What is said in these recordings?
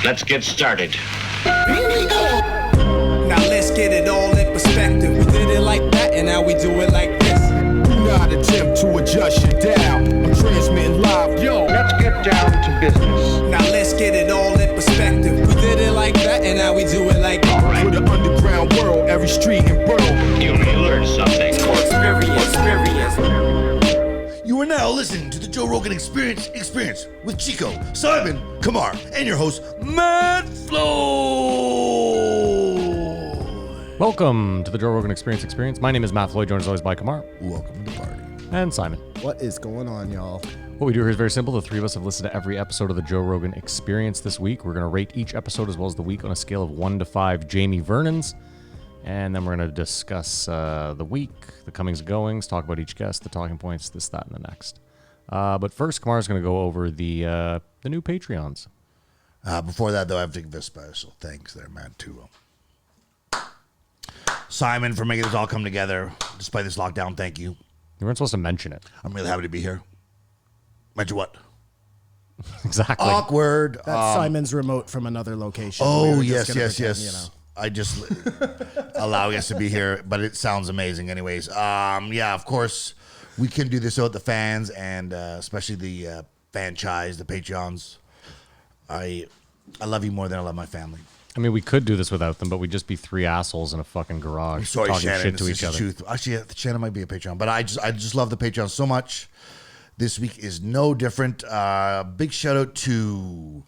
Let's get started. Now let's get it all in perspective. We did it like that, and now we do it like this. Do not attempt to adjust your dial. I'm transmitting live. Yo, Let's get down to business. Now let's get it all in perspective. We did it like that, and now we do it like this. for the underground world, every street and borough. You may learn something. You are now listening to the Joe Rogan Experience with Chico, Simon, Kamar, and your host, Matt Floyd. Welcome to the Joe Rogan Experience. My name is Matt Floyd, joined as always by Kamar. Welcome to the party. And Simon. What is going on, y'all? What we do here is very simple. The three of us have listened to every episode of the Joe Rogan Experience this week. We're going to rate each episode as well as the week on a scale of 1 to 5 Jamie Vernons. And then we're going to discuss the week, the comings and goings, talk about each guest, the talking points, this, that, and the next. But first, Kamar's going to go over the new Patreons. Before that, though, I have to give a special thanks there, Matt, to Simon for making this all come together despite this lockdown. Thank you. You weren't supposed to mention it. I'm really happy to be here. Mention what? Exactly. Awkward. That's Simon's remote from another location. Oh, We were yes, just gonna yes, pretend, yes. I just allowing us to be here, but it sounds amazing anyways. Yeah, of course, we can do this without the fans and especially the franchise, the Patreons. I love you more than I love my family. I mean, we could do this without them, but we'd just be three assholes in a fucking garage I'm sorry, talking Shannon. shit to This each is other. the truth. Actually, Shannon might be a Patreon, but I just love the Patreon so much. This week is no different. Big shout out to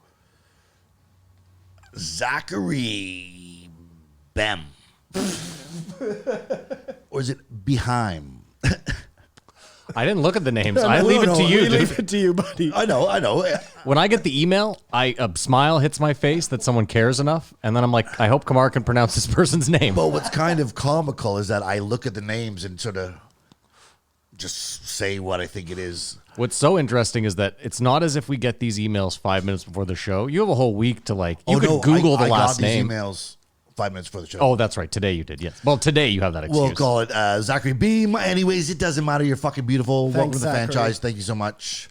Zachary Bem. Or is it Beheim? I didn't look at the names. I leave it to you, dude. Leave it to you, buddy. I know. When I get the email, a smile hits my face that someone cares enough, and then I'm like, I hope Kamar can pronounce this person's name. But what's kind of comical is that I look at the names and sort of just say what I think it is. What's so interesting is that it's not as if we get these emails 5 minutes before the show. You have a whole week to you could Google the last name. I got these emails 5 minutes before the show. Oh, that's right. Today you did, yes. Well, today you have that excuse. We'll call it Zachary Beam. Anyways, it doesn't matter. You're fucking beautiful. Welcome to the Zachary. franchise. Thank you so much.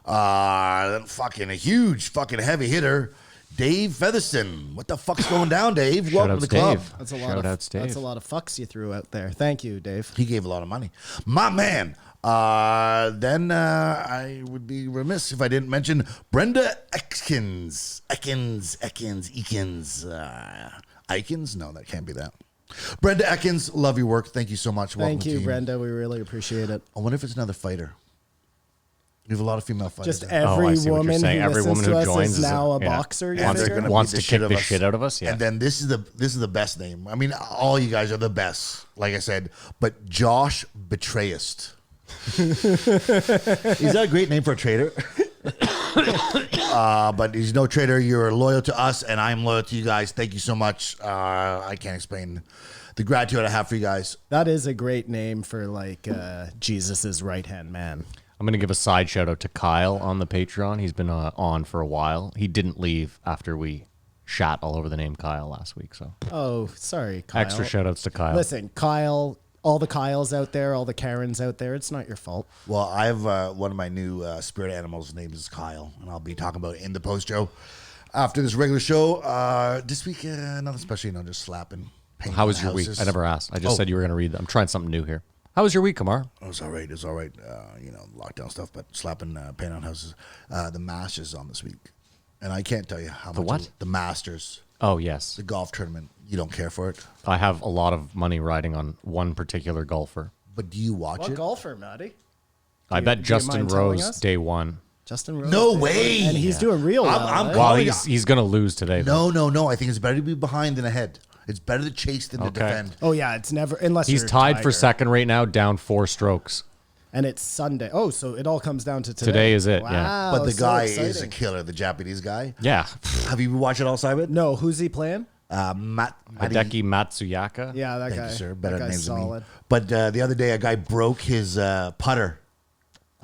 Fucking a huge fucking heavy hitter, Dave Featherston. What the fuck's going down, Dave? Welcome to the club. Dave. That's a lot Shout-outs, Dave. That's a lot of fucks you threw out there. Thank you, Dave. He gave a lot of money. My man. Then I would be remiss if I didn't mention Brenda Ekins. Eikins? No, that can't be that. Brenda Ekins, love your work. Thank you so much. Welcome Thank you, team. Brenda. We really appreciate it. I wonder if it's another fighter. We have a lot of female fighters. Just there. I every see what you're woman saying. who Every listens woman who to us joins is is now a yeah. boxer. You And they're figure? gonna Wants beat to the shit kick of the us. shit out of us, yeah. And then this is the best name. I mean, all you guys are the best, like I said. But Josh Betrayist. Is that a great name for a trader? But he's no traitor. You're loyal to us, and I'm loyal to you guys. Thank you so much. I can't explain the gratitude I have for you guys. That is a great name for Jesus's right-hand man. I'm going to give a side shout out to Kyle on the Patreon. He's been on for a while. He didn't leave after we shat all over the name Kyle last week. So Oh, sorry, Kyle. extra shout outs to Kyle. Listen, Kyle, all the Kyles out there, all the Karens out there, it's not your fault. Well, I have one of my new spirit animals. His name is Kyle, and I'll be talking about it in the post show after this regular show. This week, nothing special, just slapping. How was your week? I never asked. I just said you were going to read them. I'm trying something new here. How was your week, Kamar? It was all right. Lockdown stuff, but slapping paint on houses. The Masters on this week, and I can't tell you how much. what? The Masters, Oh, yes. the golf tournament. You don't care for it, I have a lot of money riding on one particular golfer. but do you watch What it? golfer, Matty? I bet do you Justin mind telling Rose us? day one. Justin Rose. No way. And he's doing real well. I'm eh? Well, calling he's going to lose today. though. No. I think it's better to be behind than ahead. It's better to chase than to Okay. defend. Oh, yeah, it's never, unless He's you're tied for Tiger. second right now, down 4 strokes. And it's Sunday. Oh, so it all comes down to today. Today is it, Wow, yeah. But the so guy is a exciting. killer. The Japanese guy. Yeah. Have you watched it all, Simon? No, who's he playing? Hideki Matsuyaka. Yeah, that Thank guy. you, sir. Better that guy's names than me. solid. But the other day, a guy broke his putter.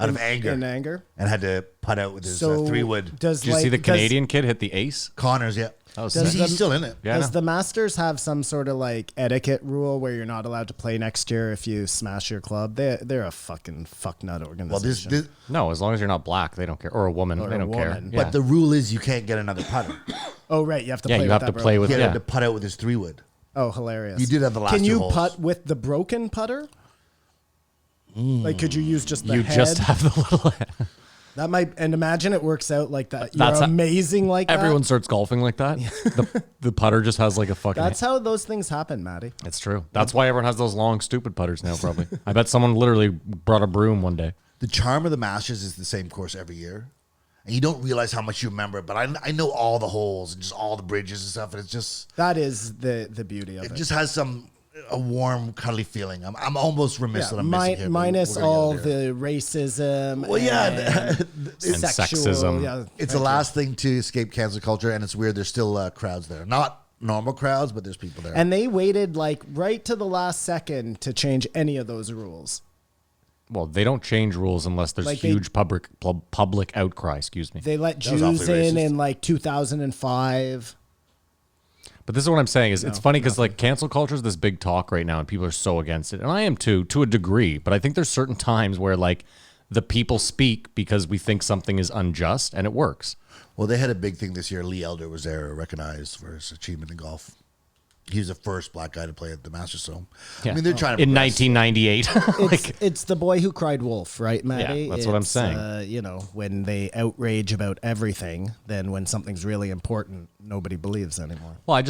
out of anger. In anger. And had to putt out with his So 3-wood. does Did you see the Canadian kid hit the ace? Connors, yeah. Oh, Does sick. He's still in it. Yeah, I Does know. the Masters have some sort of like etiquette rule where you're not allowed to play next year if you smash your club? They're a fucking fucknut organization. Well, this No, as long as you're not black, they don't care. Or a woman, Or they a don't care. woman. Yeah. but the rule is you can't get another putter. Oh right, you have to Yeah, play you with have that to broken- play with He yeah. had to putt out with his 3-wood. Oh, hilarious. You did have the last Can you 2 holes. putt with the broken putter? Like, could you use just the You head? just have the little. That might, and imagine it works out like that. You're That's how- amazing like Everyone that. starts golfing like that. The putter just has like a fucking. That's how those things happen, Matty. It's true. That's why everyone has those long, stupid putters now. Probably. I bet someone literally brought a broom one day. The charm of the Masters is the same course every year. And you don't realize how much you remember it, but I know all the holes and just all the bridges and stuff, and it's just That is the beauty of it. it just has a warm, cuddly feeling. I'm almost remiss that I'm missing here. but minus we're gonna get all there. the racism. Well, yeah, and sexual, sexism. Yeah, It's the last thing to escape cancel culture, and it's weird. There's still crowds there, not normal crowds, but there's people there. and they waited like right to the last second to change any of those rules. Well, they don't change rules unless there's Like they- huge public outcry. Excuse me. They let was Jews awfully in racist. like 2005. But this is what I'm saying is it's funny because like cancel culture is this big talk right now and people are so against it. And I am too, to a degree. But I think there's certain times where like the people speak because we think something is unjust and it works. Well, they had a big thing this year. Lee Elder was there, recognized for his achievement in golf. He was the first black guy to play at the Masters. So, Yeah. I mean, they're trying to In progress. 1998. It's the boy who cried wolf, right, Matty? that's what I'm It's, saying. You know, when they outrage about everything, then when something's really important, nobody believes anymore. Well,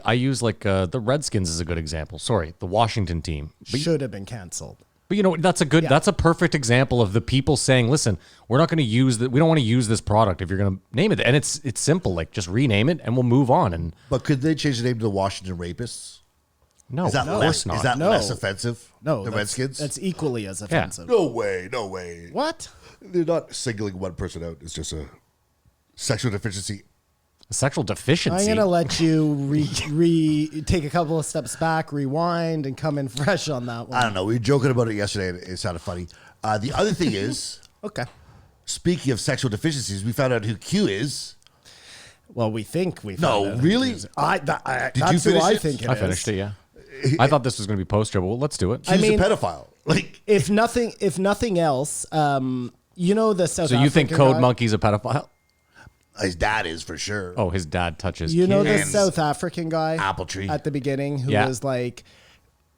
I use like the Redskins as a good example. Sorry, the Washington team. Should have been canceled. But you know that's a perfect example of the people saying, "Listen, we're not going to use that. We don't want to use this product if you're going to name it." And it's simple, like just rename it and we'll move on. And But could they change the name to the Washington Rapists? no, Is that of less? course not. Is that No. less offensive? No, the Redskins. That's equally as offensive. No way. No way. What? They're not singling one person out. It's just a sexual deficiency. A sexual deficiency? I'm gonna let you take a couple of steps back, rewind, and come in fresh on that one. I don't know. We were joking about it yesterday. And it sounded funny. The other thing is, Okay. speaking of sexual deficiencies, we found out who Q is. Well, we think we. No, found out really? who it is. That's you who finish I it? think it I is. finished it. Yeah, I thought this was going to be post show, but well, let's do it. Q's mean- a pedophile. Like, If nothing else, you know the South. So you think African Code guy? Monkey's a pedophile? his dad is for sure. Oh, his dad touches. You know the kids. And South African guy, Apple Tree. at the beginning, who Yeah. was like,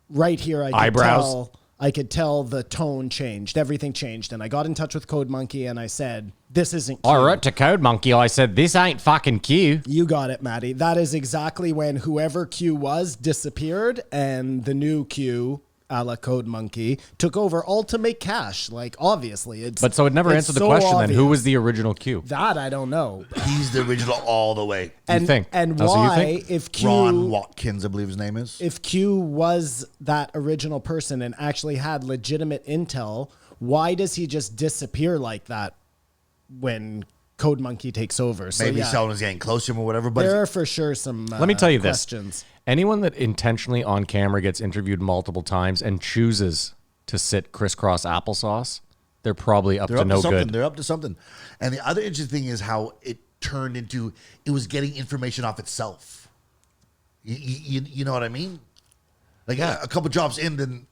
right here, Eyebrows. I could tell the tone changed, everything changed, and I got in touch with Code Monkey and I said, "This isn't." I Q." wrote to Code Monkey. I said, "This ain't fucking Q." You got it, Maddie. That is exactly when whoever Q was disappeared and the new Q, a la Code Monkey, took over, all to make cash. Like, obviously. But so it never it's answered the so question. Then who obvious. was the original Q? That I don't know. He's the original all the way. And, think? and That's what you why, think? if Q Ron Watkins, I believe his name is. if Q was that original person and actually had legitimate intel, why does he just disappear like that when Code Monkey takes over? So Maybe yeah, someone was getting close to him or whatever. But there are for sure some Let me tell you this. questions. Anyone that intentionally on camera gets interviewed multiple times and chooses to sit crisscross applesauce, they're probably up they're to up no to something. good. They're up to something. And the other interesting thing is how it turned into, it was getting information off itself. You know what I mean? Like a couple drops in, then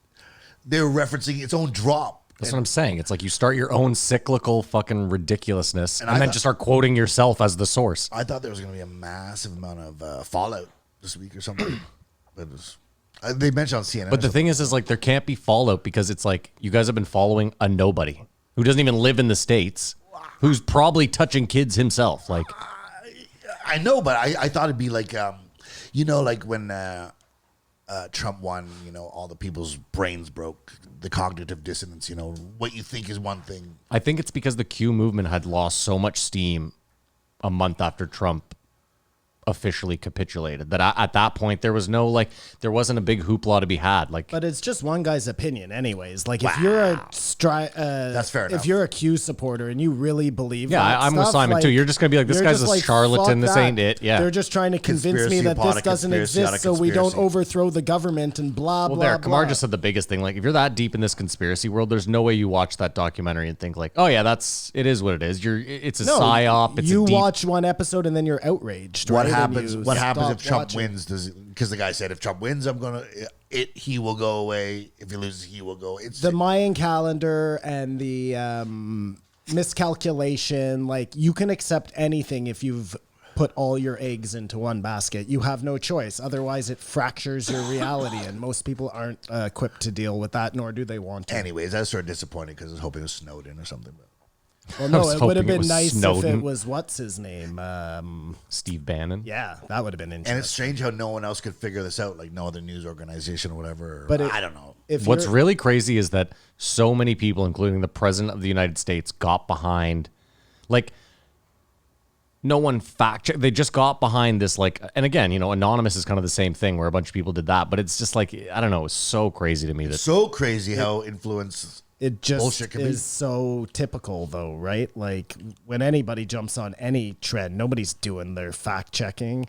they were referencing its own drop. That's what I'm saying. It's like you start your own cyclical fucking ridiculousness and I then thought- just start quoting yourself as the source. I thought there was going to be a massive amount of fallout this week or something. But it was, they mentioned on CNN. But the thing is like there can't be fallout because it's like you guys have been following a nobody who doesn't even live in the States, who's probably touching kids himself. Like, I know, but I thought it'd be like, like when Trump won, all the people's brains broke, the cognitive dissonance, what you think is one thing. I think it's because the Q movement had lost so much steam a month after Trump officially capitulated. That at that point there was no there wasn't a big hoopla to be had. But it's just one guy's opinion, anyways. Like if you're a That's fair enough. If you're a Q supporter and you really believe, yeah, that I'm with stuff, Simon too. You're just gonna be like, this you're guy's just a charlatan. fuck This that. ain't it. Yeah, they're just trying to convince me Conspiracy that upon this a doesn't conspiracy on a exist, so we don't conspiracy. overthrow the government and blah well, blah there, Kamar blah. just said the biggest thing. Like, if you're that deep in this conspiracy world, there's no way you watch that documentary and think like, oh yeah, it is what it is. It's a psyop. It's you a deep, watch one episode and then you're outraged. What right? happens? And you What happens if stop Trump watching. wins? Because the guy said, if Trump wins, he will go away. If he loses, he will go. It's The Mayan calendar and the miscalculation. Like, you can accept anything if you've put all your eggs into one basket. You have no choice. Otherwise, it fractures your reality, and most people aren't equipped to deal with that, nor do they want to. anyways. I was sort of disappointed because I was hoping it was Snowden or something. But Well, no, was it would have hoping it been was nice if Snowden. it was what's his name. Steve Bannon. Yeah, that would have been interesting. and it's strange how no one else could figure this out, like no other news organization or whatever. But I don't know. If What's you're- really crazy is that so many people, including the president of the United States, got behind, like, no one fact checked. They just got behind this, like, and again, Anonymous is kind of the same thing where a bunch of people did that, but it's just like, I don't know, it's so crazy to me that So crazy how influence. It just Bullshit can be. is so typical, though, right? Like, when anybody jumps on any trend, nobody's doing their fact checking.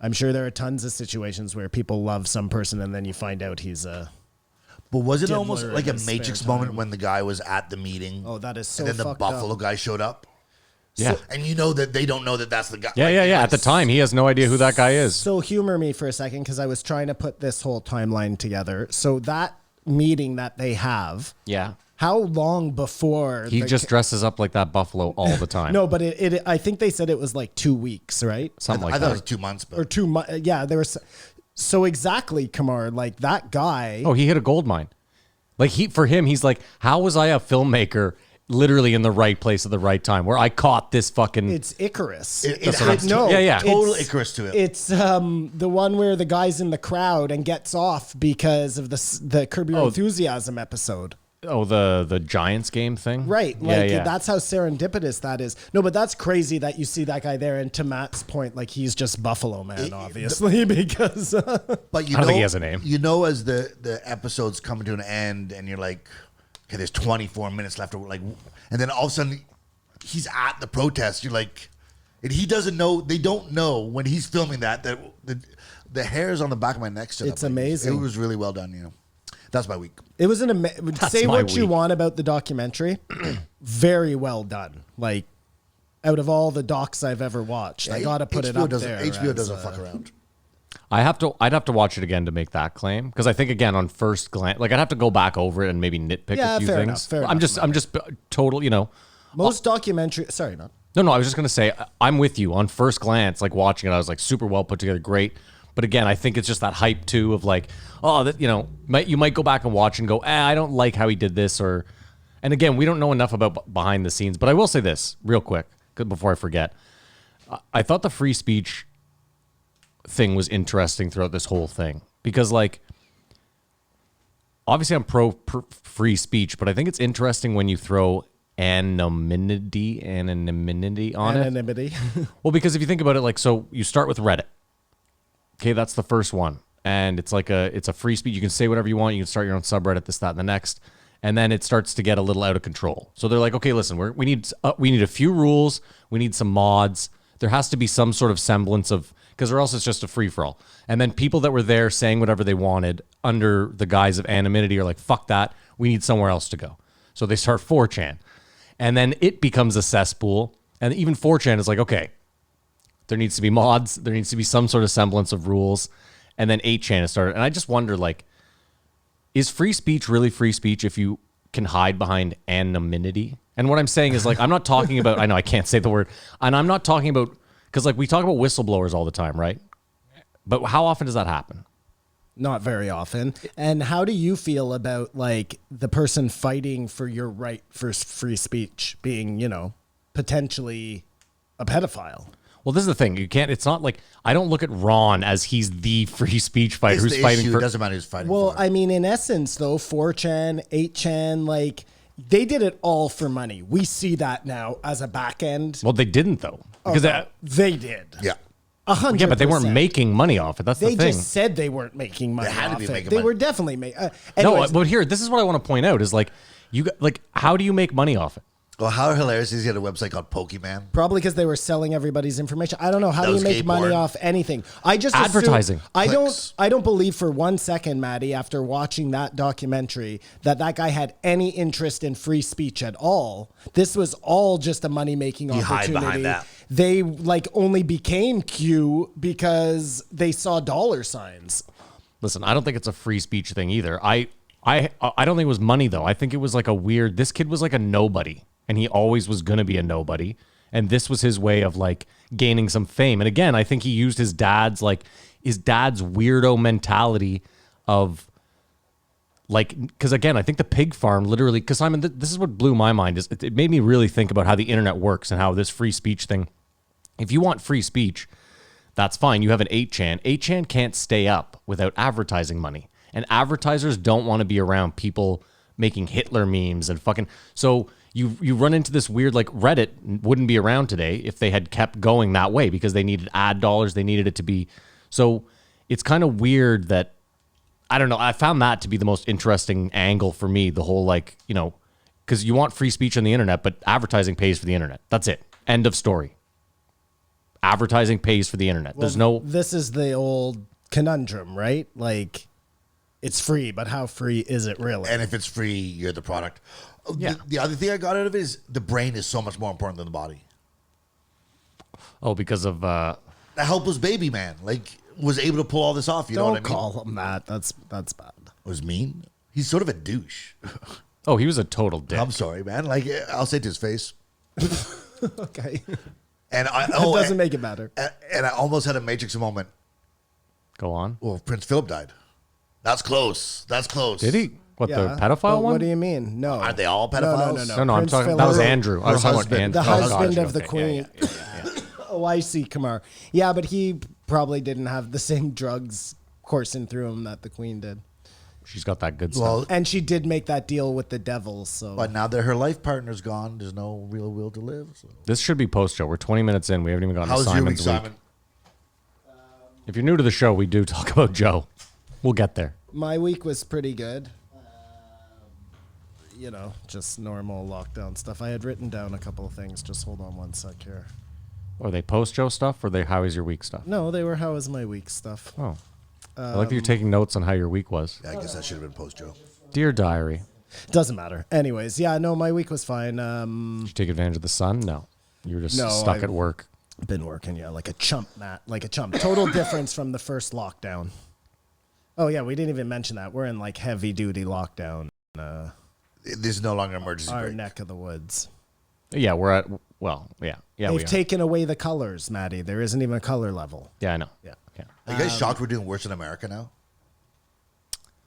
I'm sure there are tons of situations where people love some person and then you find out he's a. But was it Diddler almost in like a his Matrix spare moment time. when the guy was at the meeting? Oh, that is so And then the fucked Buffalo up. guy showed up. yeah. And you know that they don't know that that's the guy. Yeah, Like, yeah, yeah. like, At the time, he has no idea who that guy is. So humor me for a second because I was trying to put this whole timeline together. So that meeting that they have, Yeah. how long before He the just dresses up like that buffalo all the time. No, but I think they said it was like 2 weeks, right? Something I like thought it that. was 2 months, but Or 2 months. Yeah, there was. So exactly, Kamar, like that guy. Oh, he hit a gold mine. Like, for him, he's like, how was I a filmmaker literally in the right place at the right time where I caught this fucking... It's Icarus. It That's what I'm- has no, Yeah, yeah. total it's- Icarus to it. It's the one where the guy's in the crowd and gets off because of the Curb Your Enthusiasm episode. Oh, the Giants game thing? Right. Yeah, Like, yeah. that's how serendipitous that is. No, but that's crazy that you see that guy there. And to Matt's point, like, he's just Buffalo Man, obviously, because. But you I don't know, think he has a name. You know, as the episode's coming to an end, and you're like, okay, there's 24 minutes left, like, and then all of a sudden, he's at the protest. You're like, and he doesn't know. They don't know when he's filming that the hairs on the back of my neck stood It's up. Like, amazing. It was really well done. That's my week. It was say my what you week. want about the documentary. Very well done. Like, out of all the docs I've ever watched, I got to put it up there. HBO as, doesn't fuck around. I'd have to watch it again to make that claim because I think again on first glance, like I'd have to go back over it and maybe nitpick Yeah, a few fair things. enough, fair I'm enough, just total. Most documentary. Sorry, man. No, I was just gonna say I'm with you on first glance. Like watching it, I was like super well put together, great. But again, I think it's just that hype too of like, oh, that you might go back and watch and go, I don't like how he did this, or, and again, we don't know enough about behind the scenes. But I will say this real quick before I forget. I thought the free speech thing was interesting throughout this whole thing because, like, obviously I'm pro free speech, but I think it's interesting when you throw anonymity on it. Anonymity. Well, because if you think about it, like, so you start with Reddit. Okay, that's the first one. And it's like it's a free speech. You can say whatever you want. You can start your own subreddit, this, that, and the next. And then it starts to get a little out of control. So they're like, okay, listen, we need a few rules. We need some mods. There has to be some sort of semblance of, because or else it's just a free-for-all. And then people that were there saying whatever they wanted under the guise of anonymity are like, fuck that. We need somewhere else to go. So they start 4chan. And then it becomes a cesspool. And even 4chan is like, okay, there needs to be mods. There needs to be some sort of semblance of rules. And then 8chan has started. And I just wonder, like, is free speech really free speech if you can hide behind anonymity? And what I'm saying is, like, I'm not talking about, I know I can't say the word, and I'm not talking about, because, like, we talk about whistleblowers all the time, right? But how often does that happen? Not very often. And how do you feel about, like, the person fighting for your right for free speech being, potentially a pedophile? Well, this is the thing. You can't, it's not like, I don't look at Ron as he's the free speech fighter It's who's the fighting issue. for. It doesn't matter who's fighting Well, for. I mean, in essence, though, 4chan, 8chan, like, they did it all for money. We see that now as a back end. Well, they didn't, though. Because They did. Yeah. 100%. Yeah, but they weren't making money off it. That's They the thing. just said they weren't making money. They had to off be it. making They money. were definitely making. No, but here, this is what I want to point out is like, how do you make money off it? Well, how hilarious is he had a website called Pokemon? Probably because they were selling everybody's information. I don't know. How That do you was make gay money porn. off anything? I just assume- Advertising. Clicks. I don't believe for 1 second, Maddie, after watching that documentary, that guy had any interest in free speech at all. This was all just a money making hide opportunity. behind that. They only became Q because they saw dollar signs. Listen, I don't think it's a free speech thing either. I don't think it was money though. I think it was like a weird. This kid was like a nobody, and he always was gonna be a nobody. And this was his way of like gaining some fame. And again, I think he used his dad's weirdo mentality of like, because again, I think the pig farm literally. Because Simon, this is what blew my mind. Is it made me really think about how the internet works and how this free speech thing. If you want free speech, that's fine. You have an 8chan. 8chan can't stay up without advertising money. And advertisers don't want to be around people making Hitler memes and fucking. So you run into this weird, like Reddit wouldn't be around today if they had kept going that way because they needed ad dollars. They needed it to be. So it's kind of weird that, I don't know. I found that to be the most interesting angle for me. The whole because you want free speech on the internet, but advertising pays for the internet. That's it. End of story. Advertising pays for the internet. There's no. This is the old conundrum, right? Like, it's free, but how free is it really? And if it's free, you're the product. Yeah. The other thing I got out of it is the brain is so much more important than the body. Oh, because of. The helpless baby man, was able to pull all this off. You know Don't what I mean? call him that. That's bad. Was mean. He's sort of a douche. Oh, he was a total dick. I'm sorry, man. I'll say it to his face. Okay. And That doesn't make it better. And I almost had a Matrix moment. Go on. Well, Prince Philip died. That's close. That's close. Did he? What, the Yeah, pedophile but one? What do you mean? No. Aren't they all No, pedophiles? no. No, I'm Prince talking. That was Philip- Andrew. I was talking about Andrew. The Oh, husband gotcha. of the Okay. queen. Yeah. Oh, I see, Kamar. Yeah, but he probably didn't have the same drugs coursing through him that the queen did. She's got that good stuff. Well, And she did make that deal with the devil, so. but now that her life partner's gone, there's no real will to live. So. This should be post show. We're 20 minutes in. We haven't even gotten How's to your week, Simon's week. Simon? If you're new to the show, we do talk about Joe. We'll get there. My week was pretty good. Just normal lockdown stuff. I had written down a couple of things. Just hold on one sec here. Are they post show stuff or they how is your week stuff? No, they were how was my week stuff. Oh. I like that you're taking notes on how your week was. Yeah, I guess that should have been post Joe. Dear diary. Doesn't matter. Anyways, yeah, no, my week was fine. Did you take advantage of the sun? No. You were just No, stuck at work. Been working, yeah, like a chump, Matt, like a chump. Total difference from the first lockdown. Oh yeah, we didn't even mention that. We're in heavy duty lockdown. This is no longer an emergency Our break. neck of the woods. Yeah, we're at, well, yeah. Yeah, we They've are. taken away the colors, Maddie. There isn't even a color level. Yeah, I know. Yeah. Yeah. Are you guys shocked we're doing worse in America now?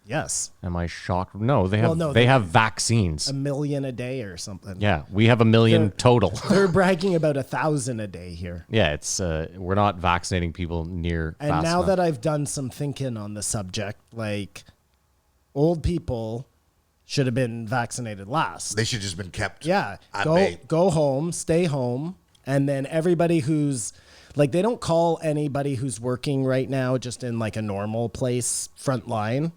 Yes. Am I shocked? No, they have Well, no, they they- have vaccines. A million a day or something. Yeah, we have 1 million They're- total. They're bragging about 1,000 a day here. Yeah, it's we're not vaccinating people near And fast now enough. that I've done some thinking on the subject, old people should have been vaccinated last. They should just been kept. Yeah. at Go bay. go home, stay home, and then everybody who's they don't call anybody who's working right now just in a normal place front line.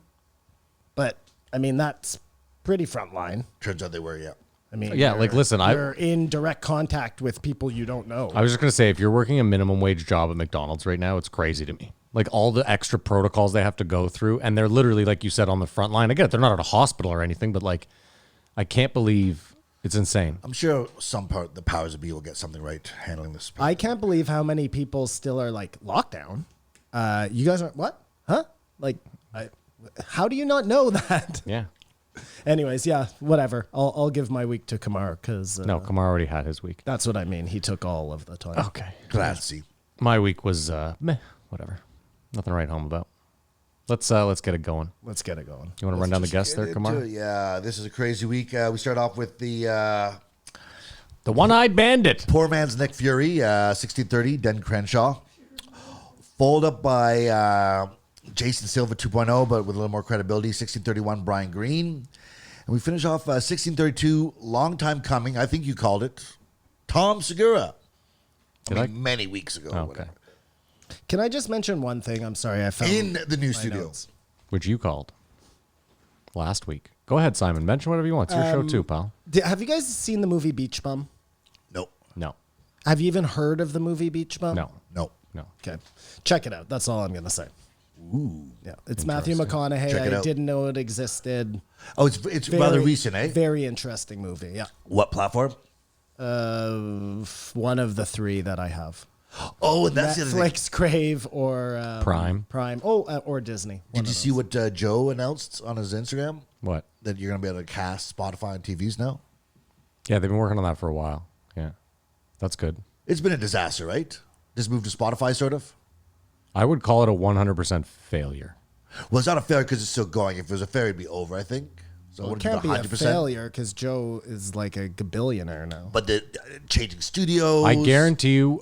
But I mean that's pretty front line. Turns out they were. Yeah. I mean Yeah, listen, you're in direct contact with people you don't know. I was just gonna say, if you're working a minimum wage job at McDonald's right now, it's crazy to me. All the extra protocols they have to go through, and they're literally, like you said, on the front line. I get it, they're not at a hospital or anything, but I can't believe it's insane. I'm sure the powers of be will get something right handling this. I can't believe how many people still are lockdown. You guys aren't what? Huh? How do you not know that? Yeah. Anyways, yeah, whatever. I'll give my week to Kamar because No, Kamar already had his week. that's what I mean. He took all of the time. Okay. Grazie. My week was meh, whatever. Nothing to write home about. Let's get it going. Let's get it going. You want to run down the guests there, Kamar? Yeah, this is a crazy week. We start off with the The One-Eyed Bandit. poor man's Nick Fury, 1630, Den Crenshaw. Followed up by Jason Silva 2.0, but with a little more credibility, 1631, Brian Greene. And we finish off 1632, long time coming. I think you called it Tom Segura. Did I? Many weeks ago. Oh, or okay. whatever. Can I just mention one thing? I'm sorry, I found In the new my studio. notes. Which you called last week. Go ahead, Simon. Mention whatever you want. It's your show too, pal. Have you guys seen the movie Beach Bum? Nope. No. Have you even heard of the movie Beach Bum? No. Nope. No. Okay, check it out. That's all I'm gonna say. Ooh, yeah, it's Matthew McConaughey. Check it I out. didn't know it existed. Oh, it's rather recent, eh? Very interesting movie. Yeah, What platform? one of the three that I have: Oh, and that's the other thing. Netflix, Crave, or Prime. Prime. Oh, or Disney. Did you see what Joe announced on his Instagram? What? That you're going to be able to cast Spotify on TVs now? Yeah, they've been working on that for a while. Yeah. That's good. It's been a disaster, right? This move to Spotify, sort of? I would call it a 100% failure. Well, it's not a failure because it's still going. If it was a failure, it'd be over, I think. So Well, it it can't wouldn't be be a 100%. failure because Joe is like a billionaire now. But the changing studios. I guarantee you,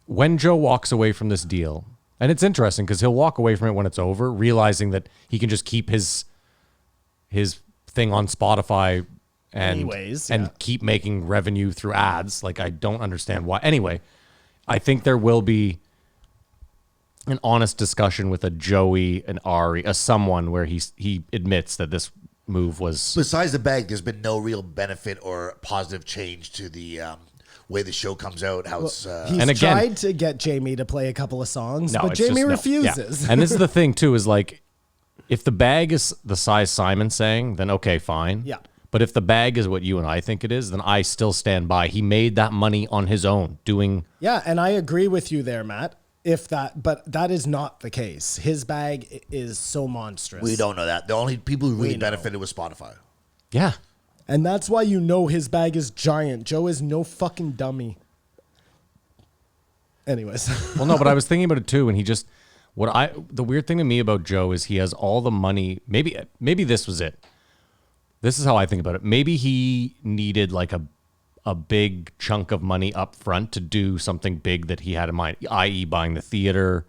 when Joe walks away from this deal, and it's interesting because he'll walk away from it when it's over, realizing that he can just keep his thing on Spotify and Anyways, yeah. keep making revenue through ads. Like, I don't understand why. Anyway, I think there will be an honest discussion with a Joey, an Ari, a someone where he admits that this move was. Besides the bag, there's been no real benefit or positive change to the way the show comes out. How it's He's And again- tried to get Jamie to play a couple of songs, No, but it's Jamie just no. refuses. Yeah. And this is the thing too, is like, if the bag is the size Simon's saying, then okay, fine. Yeah. But if the bag is what you and I think it is, then I still stand by. He made that money on his own doing. Yeah, and I agree with you there, Matt. But that is not the case. His bag is so monstrous. we don't know that. The only people who really know. benefited was Spotify. Yeah. And that's why you know his bag is giant. Joe is no fucking dummy. Anyways. Well, no, but I was thinking about it too, and the weird thing to me about Joe is he has all the money. Maybe this was it. This is how I think about it. Maybe he needed like a big chunk of money up front to do something big that he had in mind, i.e. buying the theater.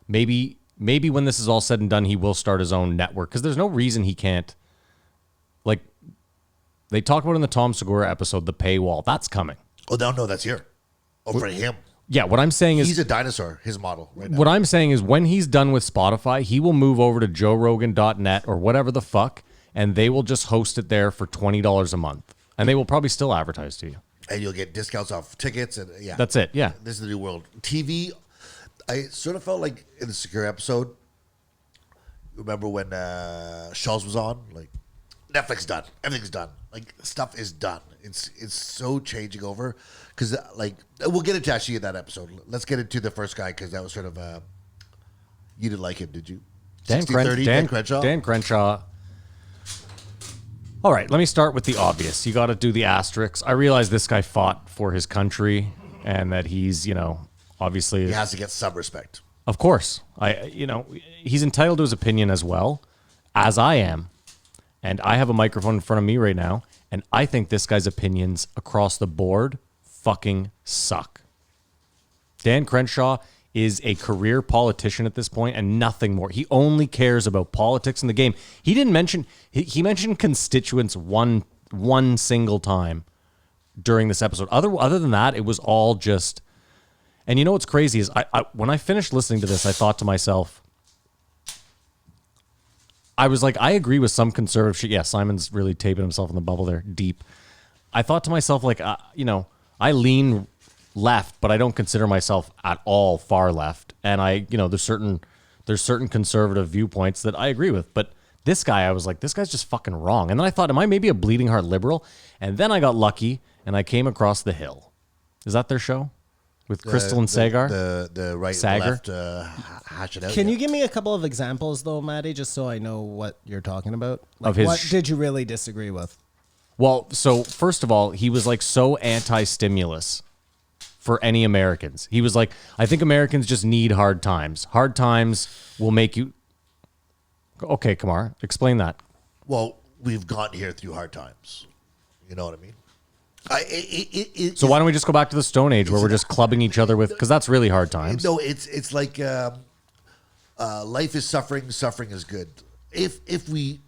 Maybe when this is all said and done, he will start his own network because there's no reason he can't. Like, they talk about in the Tom Segura episode, the paywall. That's coming. Oh, no, that's here. Oh, for him. Yeah, what I'm saying is He's a dinosaur, his model right now. what I'm saying is when he's done with Spotify, he will move over to joerogan.net or whatever the fuck, and they will just host it there for $20 a month. And they will probably still advertise to you. And you'll get discounts off tickets. And yeah. That's it. Yeah. This is the new world. TV, I sort of felt like in the Segura episode, remember when Shaw's was on? Like, Netflix done. Everything's done. Like, stuff is done. It's so changing over. Because, like, we'll get into actually in that episode. Let's get into the first guy because that was sort of, you didn't like him, did you? 60-30, Dan Crenshaw? Dan Crenshaw. All right, let me start with the obvious. You got to do the asterisks. I realize this guy fought for his country and that he's, obviously. He has to get some respect. Of course. He's entitled to his opinion as well, as I am. And I have a microphone in front of me right now, and I think this guy's opinions across the board fucking suck. Dan Crenshaw is a career politician at this point and nothing more. He only cares about politics in the game. He didn't mention, he mentioned constituents one single time during this episode. Other than that, it was all just, and you know what's crazy is I when I finished listening to this, I thought to myself, I was like, I agree with some conservative shit. Yeah, Simon's really taping himself in the bubble there, deep. I thought to myself, like, I lean left, but I don't consider myself at all far left. And there's certain conservative viewpoints that I agree with. But this guy, I was like, this guy's just fucking wrong. And then I thought, am I maybe a bleeding heart liberal? And then I got lucky and I came across The Hill. Is that their show? With Crystal and Sagar? The right Sagar? and left hash it out. Can you give me a couple of examples, though, Maddie, just so I know what you're talking about? Like, Of his what did you really disagree with? Well, so first of all, he was like so anti-stimulus for any Americans. He was like, I think Americans just need hard times. Hard times will make you... Okay, Kamar, explain that. Well, we've gotten here through hard times. You know what I mean? So why don't we just go back to the Stone Age where we're just clubbing each other with... Because that's really hard times. No, it's like life is suffering. Suffering is good. If we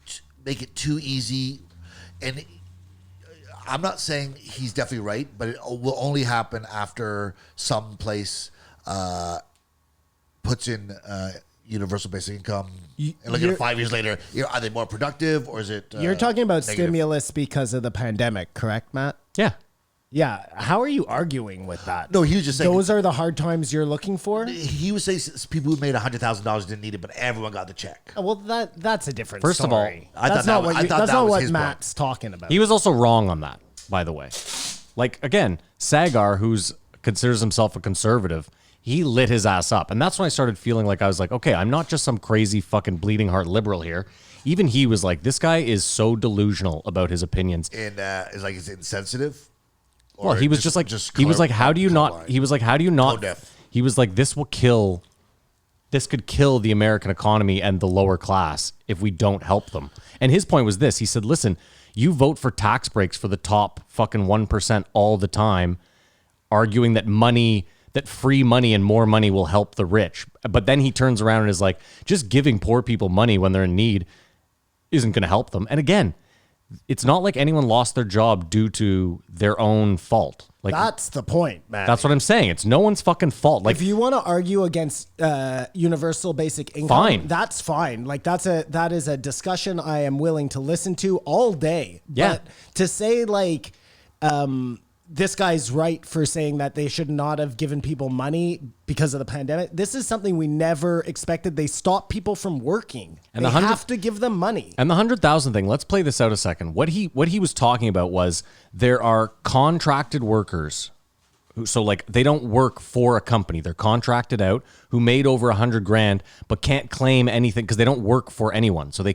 make it too easy, and I'm not saying he's definitely right, but it will only happen after some place puts in universal basic income and looking at 5 years later, are they more productive or is it? You're talking about negative? stimulus because of the pandemic, correct, Matt? Yeah. Yeah. How are you arguing with that? No, he was just saying those are the hard times you're looking for. He was saying people who made $100,000 didn't need it, but everyone got the check. Well, that's a different First of all, story. I that's thought not that- I what thought that's that not was what his Matt's talking about. He was also wrong on that, by the way. Like, again, Sagar, who's considers himself a conservative, he lit his ass up. And that's when I started feeling like I was like, okay, I'm not just some crazy fucking bleeding heart liberal here. Even he was like, this guy is so delusional about his opinions. And is like it's insensitive. Well, he was just like, he was like, how do you not, he was like, how do you not, deaf. he was like, this could kill the American economy and the lower class if we don't help them. And his point was this, he said, listen, you vote for tax breaks for the top fucking 1% all the time, arguing that free money and more money will help the rich. But then he turns around and is like, just giving poor people money when they're in need isn't going to help them. And again, it's not like anyone lost their job due to their own fault. Like that's the point, man. that's what I'm saying. It's no one's fucking fault. Like if you want to argue against universal basic income, Fine. that's fine. Like that is a discussion I am willing to listen to all day. Yeah. But to say like this guy's right for saying that they should not have given people money because of the pandemic. This is something we never expected. They stopped people from working. And they the have to give them money. And the 100,000 thing, let's play this out a second. What he was talking about was there are contracted workers so like they don't work for a company. They're contracted out who made over $100,000 but can't claim anything because they don't work for anyone. So they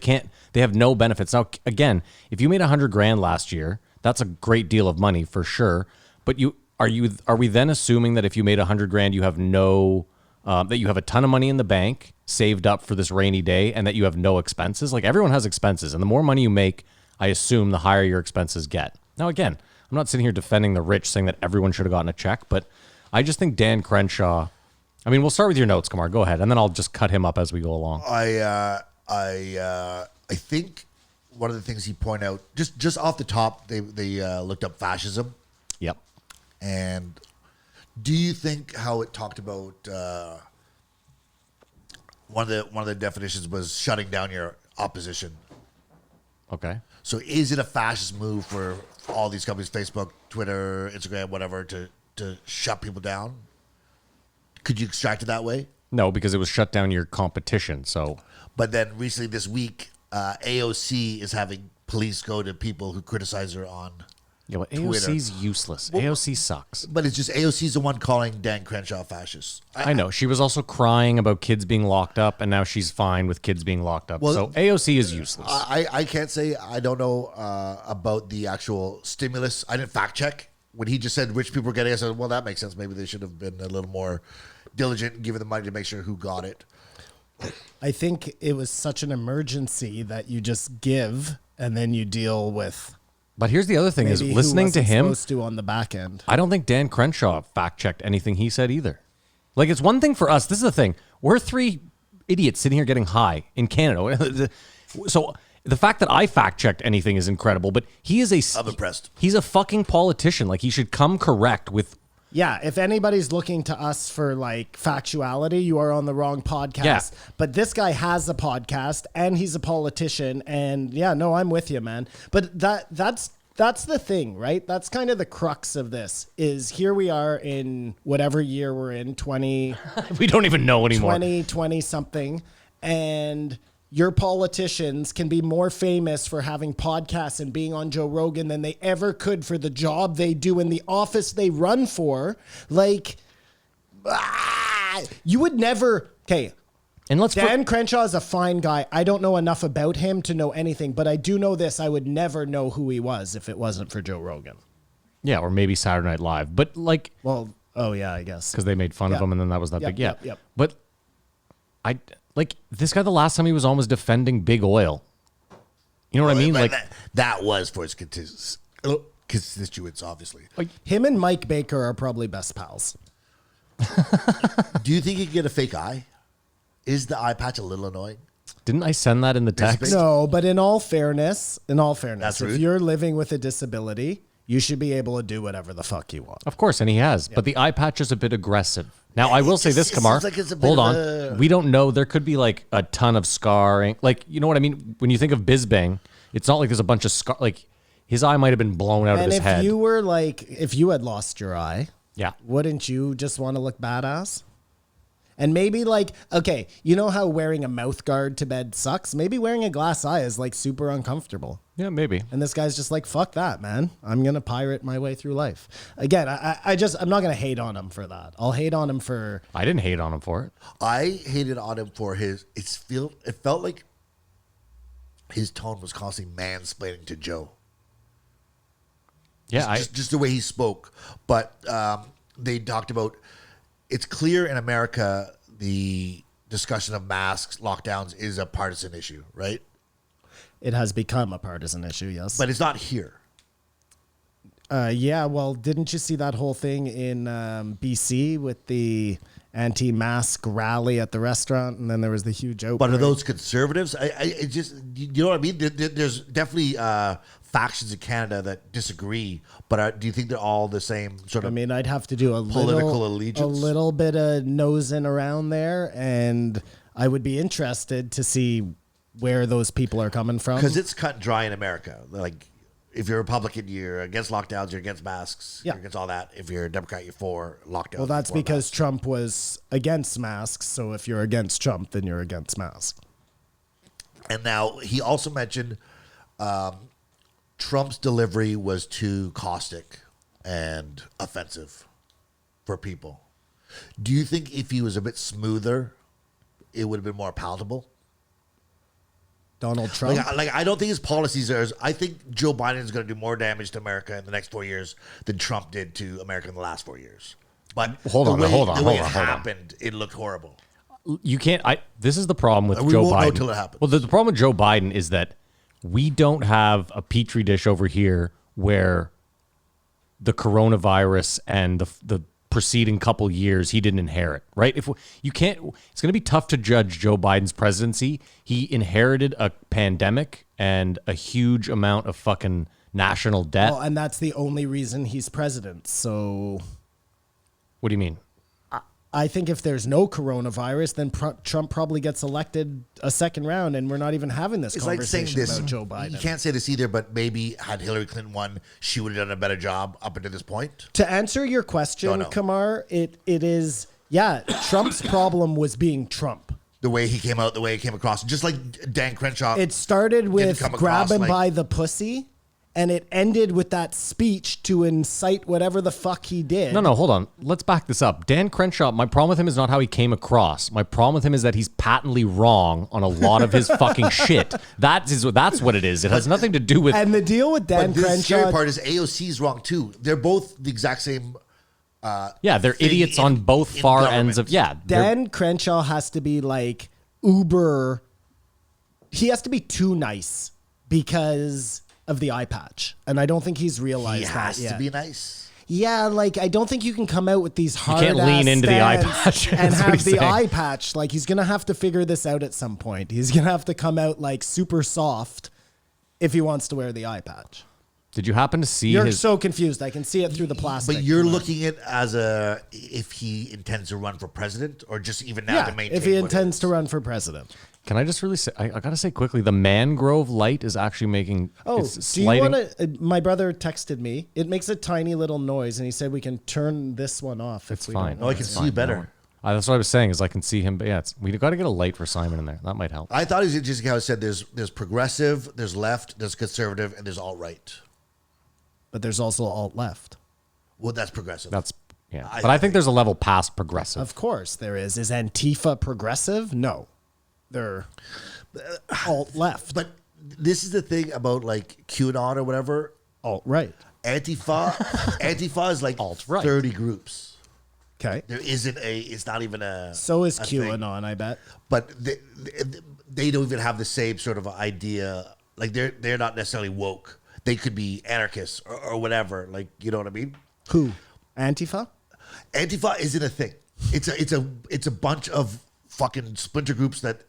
have no benefits. Now, again, if you made $100,000 last year, that's a great deal of money for sure. But are we then assuming that if you made $100,000, you have that you have a ton of money in the bank saved up for this rainy day and that you have no expenses? Like everyone has expenses, and the more money you make, I assume the higher your expenses get. Now, again, I'm not sitting here defending the rich, saying that everyone should have gotten a check, but I just think Dan Crenshaw. I mean, we'll start with your notes, Kamar. Go ahead, and then I'll just cut him up as we go along. I think one of the things he pointed out, just off the top, they looked up fascism. Yep. And do you think how it talked about one of the definitions was shutting down your opposition? Okay. So is it a fascist move for all these companies, Facebook, Twitter, Instagram, whatever, to shut people down? Could you extract it that way? No, because it was shut down your competition. So, but then recently this week, AOC is having police go to people who criticize her on yeah, but Twitter. AOC's useless. AOC sucks. But it's just AOC's the one calling Dan Crenshaw fascist. I know. She was also crying about kids being locked up, and now she's fine with kids being locked up. Well, so AOC is useless. I can't say I don't know about the actual stimulus. I didn't fact check. When he just said rich people were getting it, I said, well, that makes sense. Maybe they should have been a little more diligent in giving the money to make sure who got it. I think it was such an emergency that you just give and then you deal with. But here's the other thing: is maybe listening who to wasn't him. supposed to on the back end. I don't think Dan Crenshaw fact checked anything he said either. Like it's one thing for us. This is the thing: we're three idiots sitting here getting high in Canada. So the fact that I fact checked anything is incredible. But he is I'm impressed. He's a fucking politician. Like he should come correct with. Yeah, if anybody's looking to us for like factuality, you are on the wrong podcast. Yeah. But this guy has a podcast and he's a politician, and yeah, no, I'm with you, man. But that's the thing, right? That's kind of the crux of this. Is here we are in whatever year we're in, 20 We don't even know anymore. 20 something, and your politicians can be more famous for having podcasts and being on Joe Rogan than they ever could for the job they do in the office they run for. Like, you would never. Okay. And Dan Crenshaw is a fine guy. I don't know enough about him to know anything, but I do know this. I would never know who he was if it wasn't for Joe Rogan. Yeah, or maybe Saturday Night Live. But like, Well, oh yeah, I guess. because they made fun of Yeah. him, and then that was that Yep, big. Yeah. yep, yep. But like this guy, the last time he was on was defending big oil. You know what I mean? But Like that was for his constituents, obviously. Him and Mike Baker are probably best pals. Do you think he could get a fake eye? Is the eye patch a little annoying? didn't I send that in the text? big- No, but in all fairness, That's if rude. you're living with a disability, You should be able to do whatever the fuck you want. Of course, and he has. But the eye patch is a bit aggressive. Now, Yeah, I will it say this, just- it Kamar. seems like it's a bit Hold of on. a- We don't know. There could be like a ton of scarring. Like, you know what I mean? When you think of Bisbang, it's not like there's a bunch of scar. Like, his eye might have been blown out of And his if head. you were like, if you had lost your eye, Yeah. wouldn't you just want to look badass? And maybe like, okay, you know how wearing a mouth guard to bed sucks? Maybe wearing a glass eye is like super uncomfortable. Yeah, maybe. And this guy's just like, fuck that, man. I'm going to pirate my way through life. Again, I'm not going to hate on him for that. I'll hate on him for, I didn't hate on him for it. I hated on him for it felt like his tone was constantly mansplaining to Joe. Yeah, Just the way he spoke. But they talked about, it's clear in America the discussion of masks, lockdowns is a partisan issue, right? it has become a partisan issue, yes. But it's not here. Yeah, well, didn't you see that whole thing in BC with the anti-mask rally at the restaurant, and then there was the huge outbreak? But are those conservatives? It just, you know what I mean? There's definitely factions in Canada that disagree, but do you think they're all the same sort of? I mean, I'd have to do political allegiance? a little bit of nosing around there, and I would be interested to see where those people are coming from. Because it's cut and dry in America. Like, if you're a Republican, you're against lockdowns, you're against masks, Yeah. you're against all that. If you're a Democrat, you're for lockdowns. Well, that's you're for because masks. Trump was against masks. So if you're against Trump, then you're against masks. And now he also mentioned Trump's delivery was too caustic and offensive for people. Do you think if he was a bit smoother, it would have been more palatable? Donald Trump. Like I don't think his policies are. I think Joe Biden is going to do more damage to America in the next 4 years than Trump did to America in the last 4 years. But Hold on, the way it hold on. happened, it looked horrible. You can't. This is the problem with We Joe won't know Biden. till it happens. Well, the problem with Joe Biden is that we don't have a petri dish over here where the coronavirus and the preceding couple years he didn't inherit, right? You can't, it's going to be tough to judge Joe Biden's presidency. He inherited a pandemic and a huge amount of fucking national debt. Well, and that's the only reason he's president. So What do you mean? I think if there's no coronavirus, then Trump probably gets elected a second round, and we're not even having this It's like saying conversation this. about Joe Biden. You can't say this either, but maybe had Hillary Clinton won, she would have done a better job up until this point. To answer your question, Don't know. Kamar, it is, yeah, Trump's problem was being Trump. The way he came out, the way he came across, just like Dan Crenshaw. It started with come across grab him like- by the pussy, and it ended with that speech to incite whatever the fuck he did. No, hold on. Let's back this up. Dan Crenshaw, my problem with him is not how he came across. My problem with him is that he's patently wrong on a lot of his fucking shit. That's what it is. It has nothing to do with. And the deal with Dan But the scary Crenshaw, part is AOC's wrong too. They're both the exact same. Yeah, they're thing idiots on in- both in far government. ends of. Yeah, they're- Dan Crenshaw has to be like uber. He has to be too nice because of the eye patch, and I don't think he's realized He that has yet. to be nice. Yeah, like I don't think you can come out with these hard. can't lean into the eye patch. and That's what have he's the saying. eye patch. Like he's gonna have to figure this out at some point. He's gonna have to come out like super soft if he wants to wear the eye patch. Did you happen to see You're his? so confused. I can see it through the plastic. But you're Come on. looking at as if he intends to run for president or just even now to Yeah, maintain. if he what it intends is. to run for president. Can I just really say? I gotta say quickly, the mangrove light is actually making. Oh, it's do you sliding. want to? My brother texted me. It makes a tiny little noise, and he said we can turn this one off. It's if we fine. Don't Oh, I want can it. see you better. That's what I was saying. Is I can see him, but yeah, we got to get a light for Simon in there. That might help. I thought it was just how I said. There's progressive, there's left, there's conservative, and there's alt right. But there's also alt left. Well, that's progressive. That's yeah, I but I think there's a level past progressive. Of course, there is. Is Antifa progressive? No, they're alt left. But this is the thing about like QAnon or whatever. Alt right. Antifa is like Alt-right. 30 groups. Okay. There isn't it's not even a. So is a thing. QAnon, I bet. But they don't even have the same sort of idea. Like they're not necessarily woke. They could be anarchists or whatever. Like, you know what I mean? Who? Antifa? Antifa isn't a thing. It's a bunch of fucking splinter groups that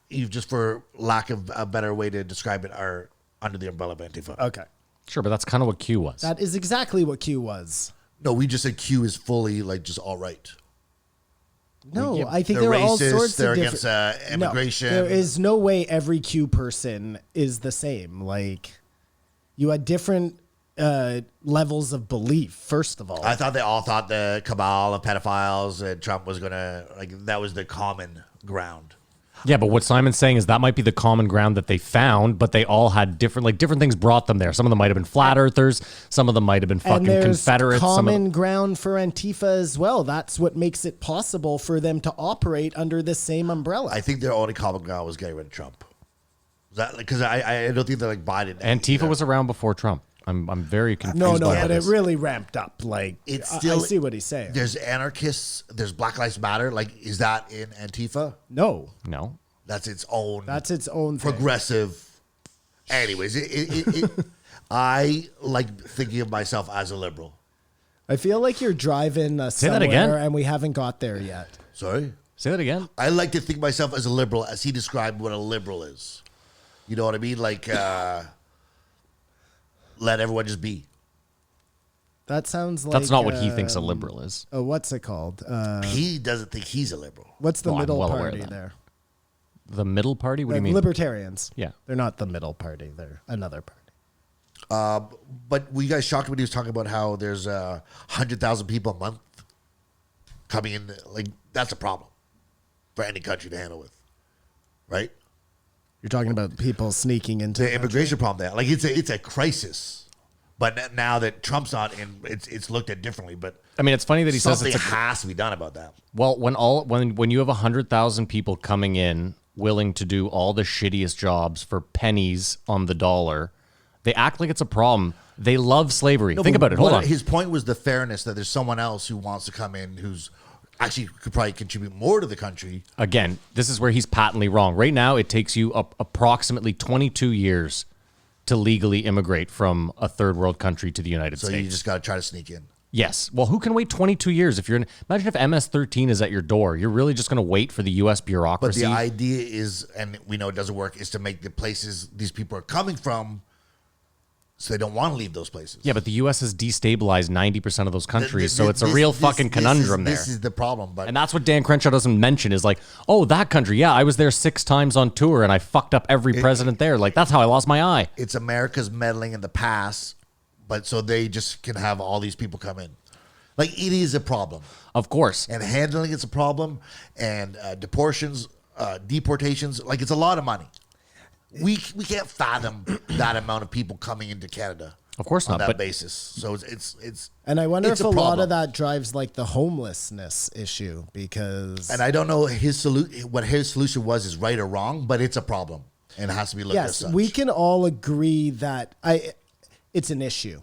you just, for lack of a better way to describe it, are under the umbrella of Antifa. Okay. Sure, but that's kind of what Q was. That is exactly what Q was. No, we just said Q is fully like just all right. No, I think They're there are all racist, sorts they're of against different. immigration. No, there is no way every Q person is the same. Like, you had different levels of belief. First of all, I thought they all thought the cabal of pedophiles and Trump was gonna that was the common ground. Yeah, but what Simon's saying is that might be the common ground that they found, but they all had different things brought them there. Some of them might have been flat earthers, some of them might have been fucking and there's Confederates. common ground for Antifa as well. That's what makes it possible for them to operate under the same umbrella. I think their only common ground was getting rid of Trump. Is that because I don't think they're like Biden. Antifa either. was around before Trump. I'm very confused. no, by but this. it really ramped up. Like, It's I still see what he's saying. There's anarchists. There's Black Lives Matter. Like, is that in Antifa? No, No. That's its own. that's its own thing. progressive. Anyways, I like thinking of myself as a liberal. I feel like you're driving Say that somewhere again. and we haven't got there yet. Sorry. Say that again. I like to think of myself as a liberal, as he described what a liberal is. You know what I mean? Like, let everyone just be. That sounds like That's not what he thinks a liberal is. what's it called? He doesn't think he's a liberal. What's the Well, I'm middle well aware of party that. there? The middle party? What do you mean? Libertarians. Yeah. They're not the middle party. They're another party. But were you guys shocked when he was talking about how there's 100,000 people a month coming in? Like, that's a problem for any country to handle with, right? You're talking about people sneaking into The immigration problem there, like it's a crisis. But now that Trump's not in, it's looked at differently. But I mean, it's funny that he says something it's a, has to be done about that. well, when you have 100,000 people coming in willing to do all the shittiest jobs for pennies on the dollar, they act like it's a problem. They love slavery. Think about it. Hold on. His point was the fairness that there's someone else who wants to come in who's actually could probably contribute more to the country. Again, this is where he's patently wrong. Right now, it takes you approximately 22 years to legally immigrate from a third world country to the United So States. you just got to try to sneak in. Yes. Well, who can wait 22 years if you're in? Imagine if MS-13 is at your door. You're really just going to wait for the U.S. But bureaucracy. the idea is, and we know it doesn't work, is to make the places these people are coming from so they don't want to leave those places. Yeah, but the U.S. has destabilized 90% of those countries, Th- so it's a real fucking conundrum there. This is the problem. But And that's what Dan Crenshaw doesn't mention is like, oh, that country. Yeah, I was there 6 times on tour and I fucked up every president there. Like, that's how I lost my eye. it's America's meddling in the past, but so they just can have all these people come in. Like, it is a problem. Of course. And handling it's a problem. And deportations, like, it's a lot of money. We can't fathom that amount of people coming into Canada. Of course on not, that but- basis. So it's And I wonder it's if a lot problem. of that drives like the homelessness issue because And I don't know what his solution was is right or wrong, but it's a problem and it has to be looked at. yes, As such. we can all agree that it's an issue.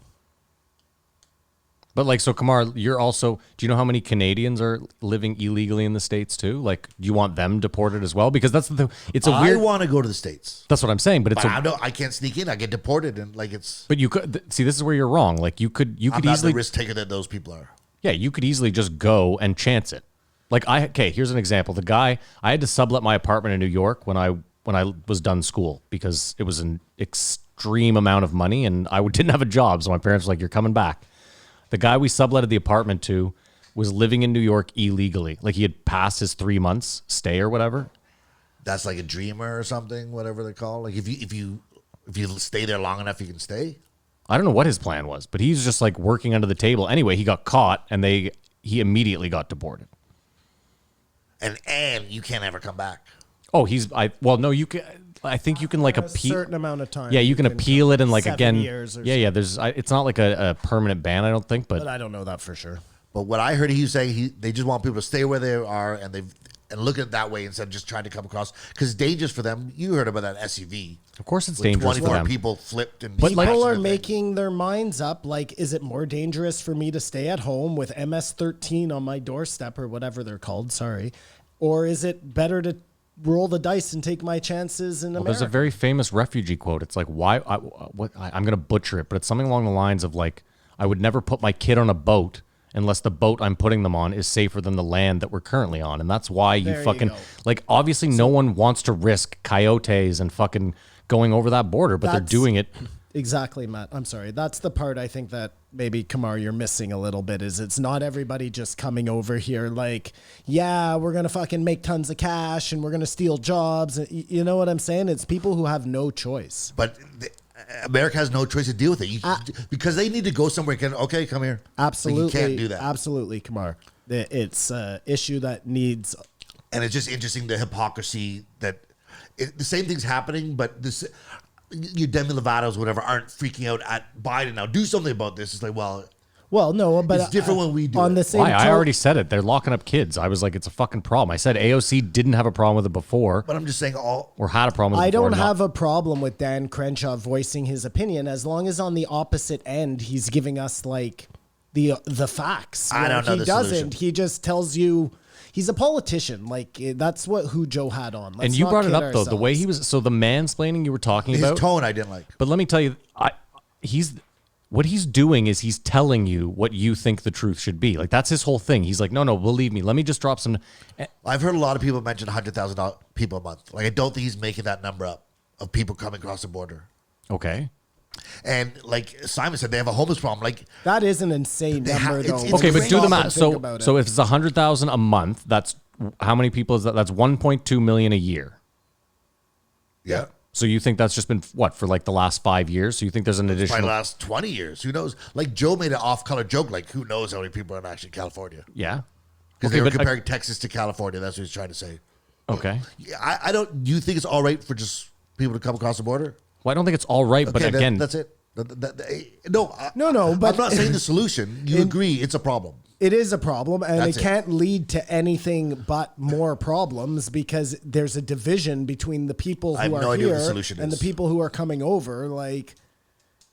But like, so Kamar, you're also, do you know how many Canadians are living illegally in the States too? Like, do you want them deported as well? Because that's it's a I weird, want to go to the States, that's what I'm saying, but it's but I can't sneak in. I get deported, and like it's. but you could, see, this is where you're wrong. Like you could I'm not easily, the risk taker that those people are. yeah, you could easily just go and chance it. Like okay, here's an example. The guy, I had to sublet my apartment in New York when I was done school because it was an extreme amount of money and I didn't have a job. So my parents were like, you're coming back. The guy we subletted the apartment to was living in New York illegally. Like he had passed his 3 months stay or whatever. That's like a dreamer or something, whatever they're called. Like if you stay there long enough, you can stay. I don't know what his plan was, but he's just like working under the table. Anyway, he got caught and he immediately got deported. And you can't ever come back. Oh, you can. I think you can like A appeal. certain amount of time. Yeah, you can appeal it and like 7 again. years or Yeah. There's. It's not like a permanent ban, I don't think, But but I don't know that for sure. But what I heard he was saying, they just want people to stay where they are and look at it that way instead of just trying to come across because it's dangerous for them. You heard about that SUV. of course it's With dangerous for 24 them. people flipped and But, like- People smashed are in the thing. making their minds up. Like, is it more dangerous for me to stay at home with MS-13 on my doorstep or whatever they're called? Sorry. Or is it better to roll the dice and take my chances in Well, America? there's a very famous refugee quote. It's like, I'm going to butcher it, but it's something along the lines of like, I would never put my kid on a boat unless the boat I'm putting them on is safer than the land that we're currently on. And that's why There you you fucking, go. like, obviously no one wants to risk coyotes and fucking going over that border, but they're That's- doing it. Exactly, Matt. I'm sorry. That's the part I think that maybe, Kamar, you're missing a little bit, is it's not everybody just coming over here like, yeah, we're going to fucking make tons of cash and we're going to steal jobs. You know what I'm saying? It's people who have no choice. But America has no choice to deal with it because they need to go somewhere. Okay, come here. Absolutely. Like, you can't do that. Absolutely, Kamar. It's an issue that needs... And it's just interesting, the hypocrisy that the same thing's happening, but this... Your Demi Lovato's, whatever, aren't freaking out at Biden now. Do something about this. It's like, well, no, but it's different when we do on it. the same. Why? I already said it. They're locking up kids. I was like, it's a fucking problem. I said AOC didn't have a problem with it before, But I'm just saying, or had a problem with it I before. don't have a problem with Dan Crenshaw voicing his opinion as long as on the opposite end he's giving us like the facts. I don't know He the doesn't. solution. He just tells you. He's a politician. Like that's who Joe had on. Let's And you not brought it kid up though, the way he ourselves. was. So the mansplaining you were talking his about. tone I didn't like. But let me tell you, what he's doing is he's telling you what you think the truth should be. Like that's his whole thing. He's like, no, believe me. Let me just drop some. I've heard a lot of people mention 100,000 people a month. Like, I don't think he's making that number up of people coming across the border. Okay. And like Simon said, they have a homeless problem. Like, That is an insane They number, it's- though. it's Okay, but crazy. do the Think math. So, about it. so if it's 100,000 a month, that's how many people is that? That's 1.2 million a year. yeah. So you think that's just been what for like the last 5 years? So you think there's an Probably additional? the last 20 years. Who knows? Like, Joe made an off-color joke. Like, who knows how many people are actually in California? Yeah. Because Okay, they were but comparing Texas to California. That's what he's trying to say. Okay. Yeah, I don't. Do you think it's all right for just people to come across the border? Well, I don't think it's all right, but Okay, again, that's it. No, No, but- I'm not saying the solution. You agree it's a problem. It is a problem, and That's it it. can't lead to anything but more problems because there's a division between the people I have who no are idea what here the solution and the is. people who are coming over. Like,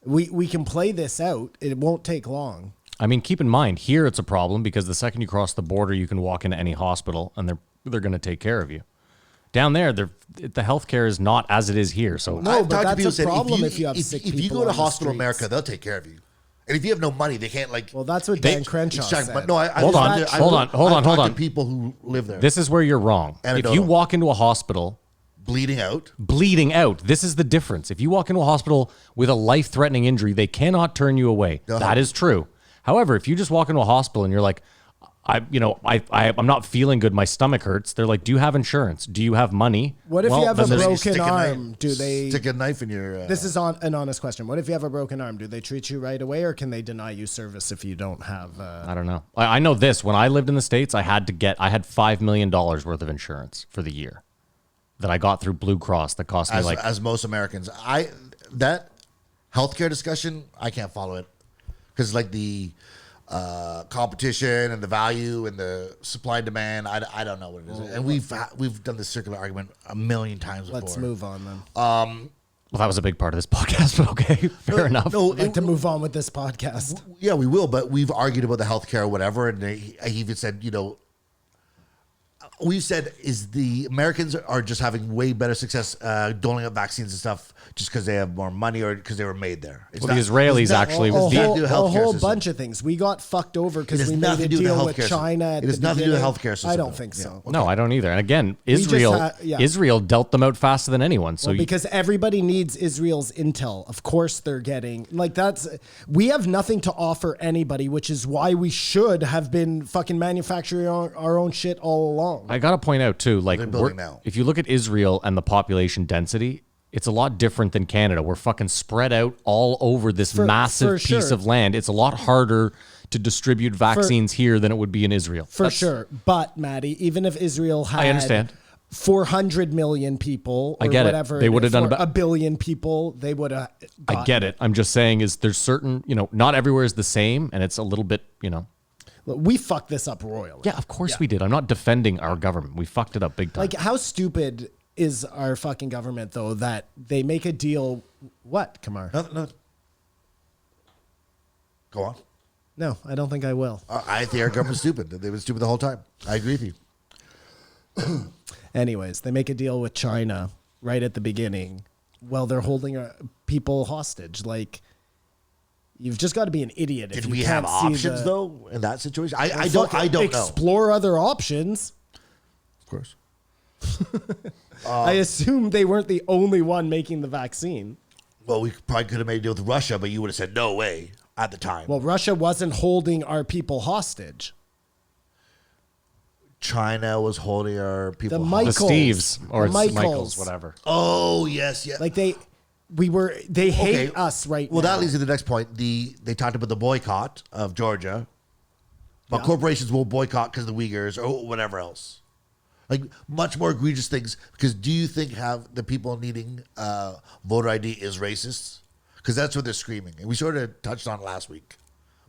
we can play this out. It won't take long. I mean, keep in mind here it's a problem because the second you cross the border, you can walk into any hospital and they're going to take care of you. Down there, the healthcare is not as it is here. So No, I've but talked to that's people a saying problem if you have sick if you people go to on the Hospital streets. America, they'll take care of you. And if you have no money, they can't like. Well, that's what They- Dan Crenshaw extract- said. But no, I Hold on, I've hold on, hold I've on. talked to people who live there, this is where you're wrong. If Anecdotal. you walk into a hospital bleeding out. bleeding out, this is the difference. If you walk into a hospital with a life-threatening injury, they cannot turn you away. Uh-huh. That is true. However, if you just walk into a hospital and you're like, I'm not feeling good. My stomach hurts. They're like, do you have insurance? Do you have money? What if Well, you have a then there's- broken Stick a arm? knife- Do they? stick a knife in your? This is an honest question. What if you have a broken arm? Do they treat you right away, or can they deny you service if you don't have? I don't know. I know this. When I lived in the States, I had $5 million worth of insurance for the year that I got through Blue Cross that cost me as most Americans. That healthcare discussion, I can't follow it because like the competition and the value and the supply and demand. I don't know what it is, and we've done this circular argument a million times before. Let's move on then. well, that was a big part of this podcast, but okay, fair enough. No, I'd like to move on with this podcast. yeah, we will, but we've argued about the healthcare or whatever, and he even said, we've said is the Americans are just having way better success doling up vaccines and stuff just because they have more money or because they were made there. It's Well, the Israelis actually A was the- whole, do a healthcare whole system. bunch of things. We got fucked over It because has we made nothing a to do with the deal with healthcare system. China. At It has the nothing to do with the beginning. healthcare system. I don't though. think so. Yeah. No, I don't either. And again, just Israel yeah. Israel dealt them out faster than anyone. So Well, because everybody needs Israel's intel. Of course they're getting we have nothing to offer anybody, which is why we should have been fucking manufacturing our own shit all along. I got to point out too, like They're building now. if you look at Israel and the population density, it's a lot different than Canada. We're fucking spread out all over this massive for piece sure. of land. It's a lot harder to distribute vaccines here than it would be in Israel. For sure. But Maddie, even if Israel had I understand. 400 million people or I get it. whatever, They would have done for about- a billion people, they would have I get it. I'm just saying is there's certain, not everywhere is the same, and it's a little bit, We fucked this up royally. Yeah, of course we did. I'm not defending our government. We fucked it up big time. Like, how stupid is our fucking government, though, that they make a deal? What, Kamar? No. Go on. No, I don't think I will. I think our government's stupid. They were stupid the whole time. I agree with you. Anyways, they make a deal with China right at the beginning. Well, they're holding people hostage. Like, you've just got to be an idiot if Did you we can't have see options the, though in that situation? I don't know. Explore other options. Of course. I assume they weren't the only one making the vaccine. Well, we probably could have made a deal with Russia, but you would have said no way at the time. Well, Russia wasn't holding our people hostage. China was holding our people. The hostage. The Michaels. Steves or The it's Michaels. Michaels, whatever. Oh yes, yeah. Like they hate us right now. Well, that leads to the next point. They talked about the boycott of Georgia, but corporations will boycott because of the Uyghurs or whatever else. Like much more egregious things. Because do you think have the people needing voter ID is racist? Because that's what they're screaming, and we sort of touched on it last week.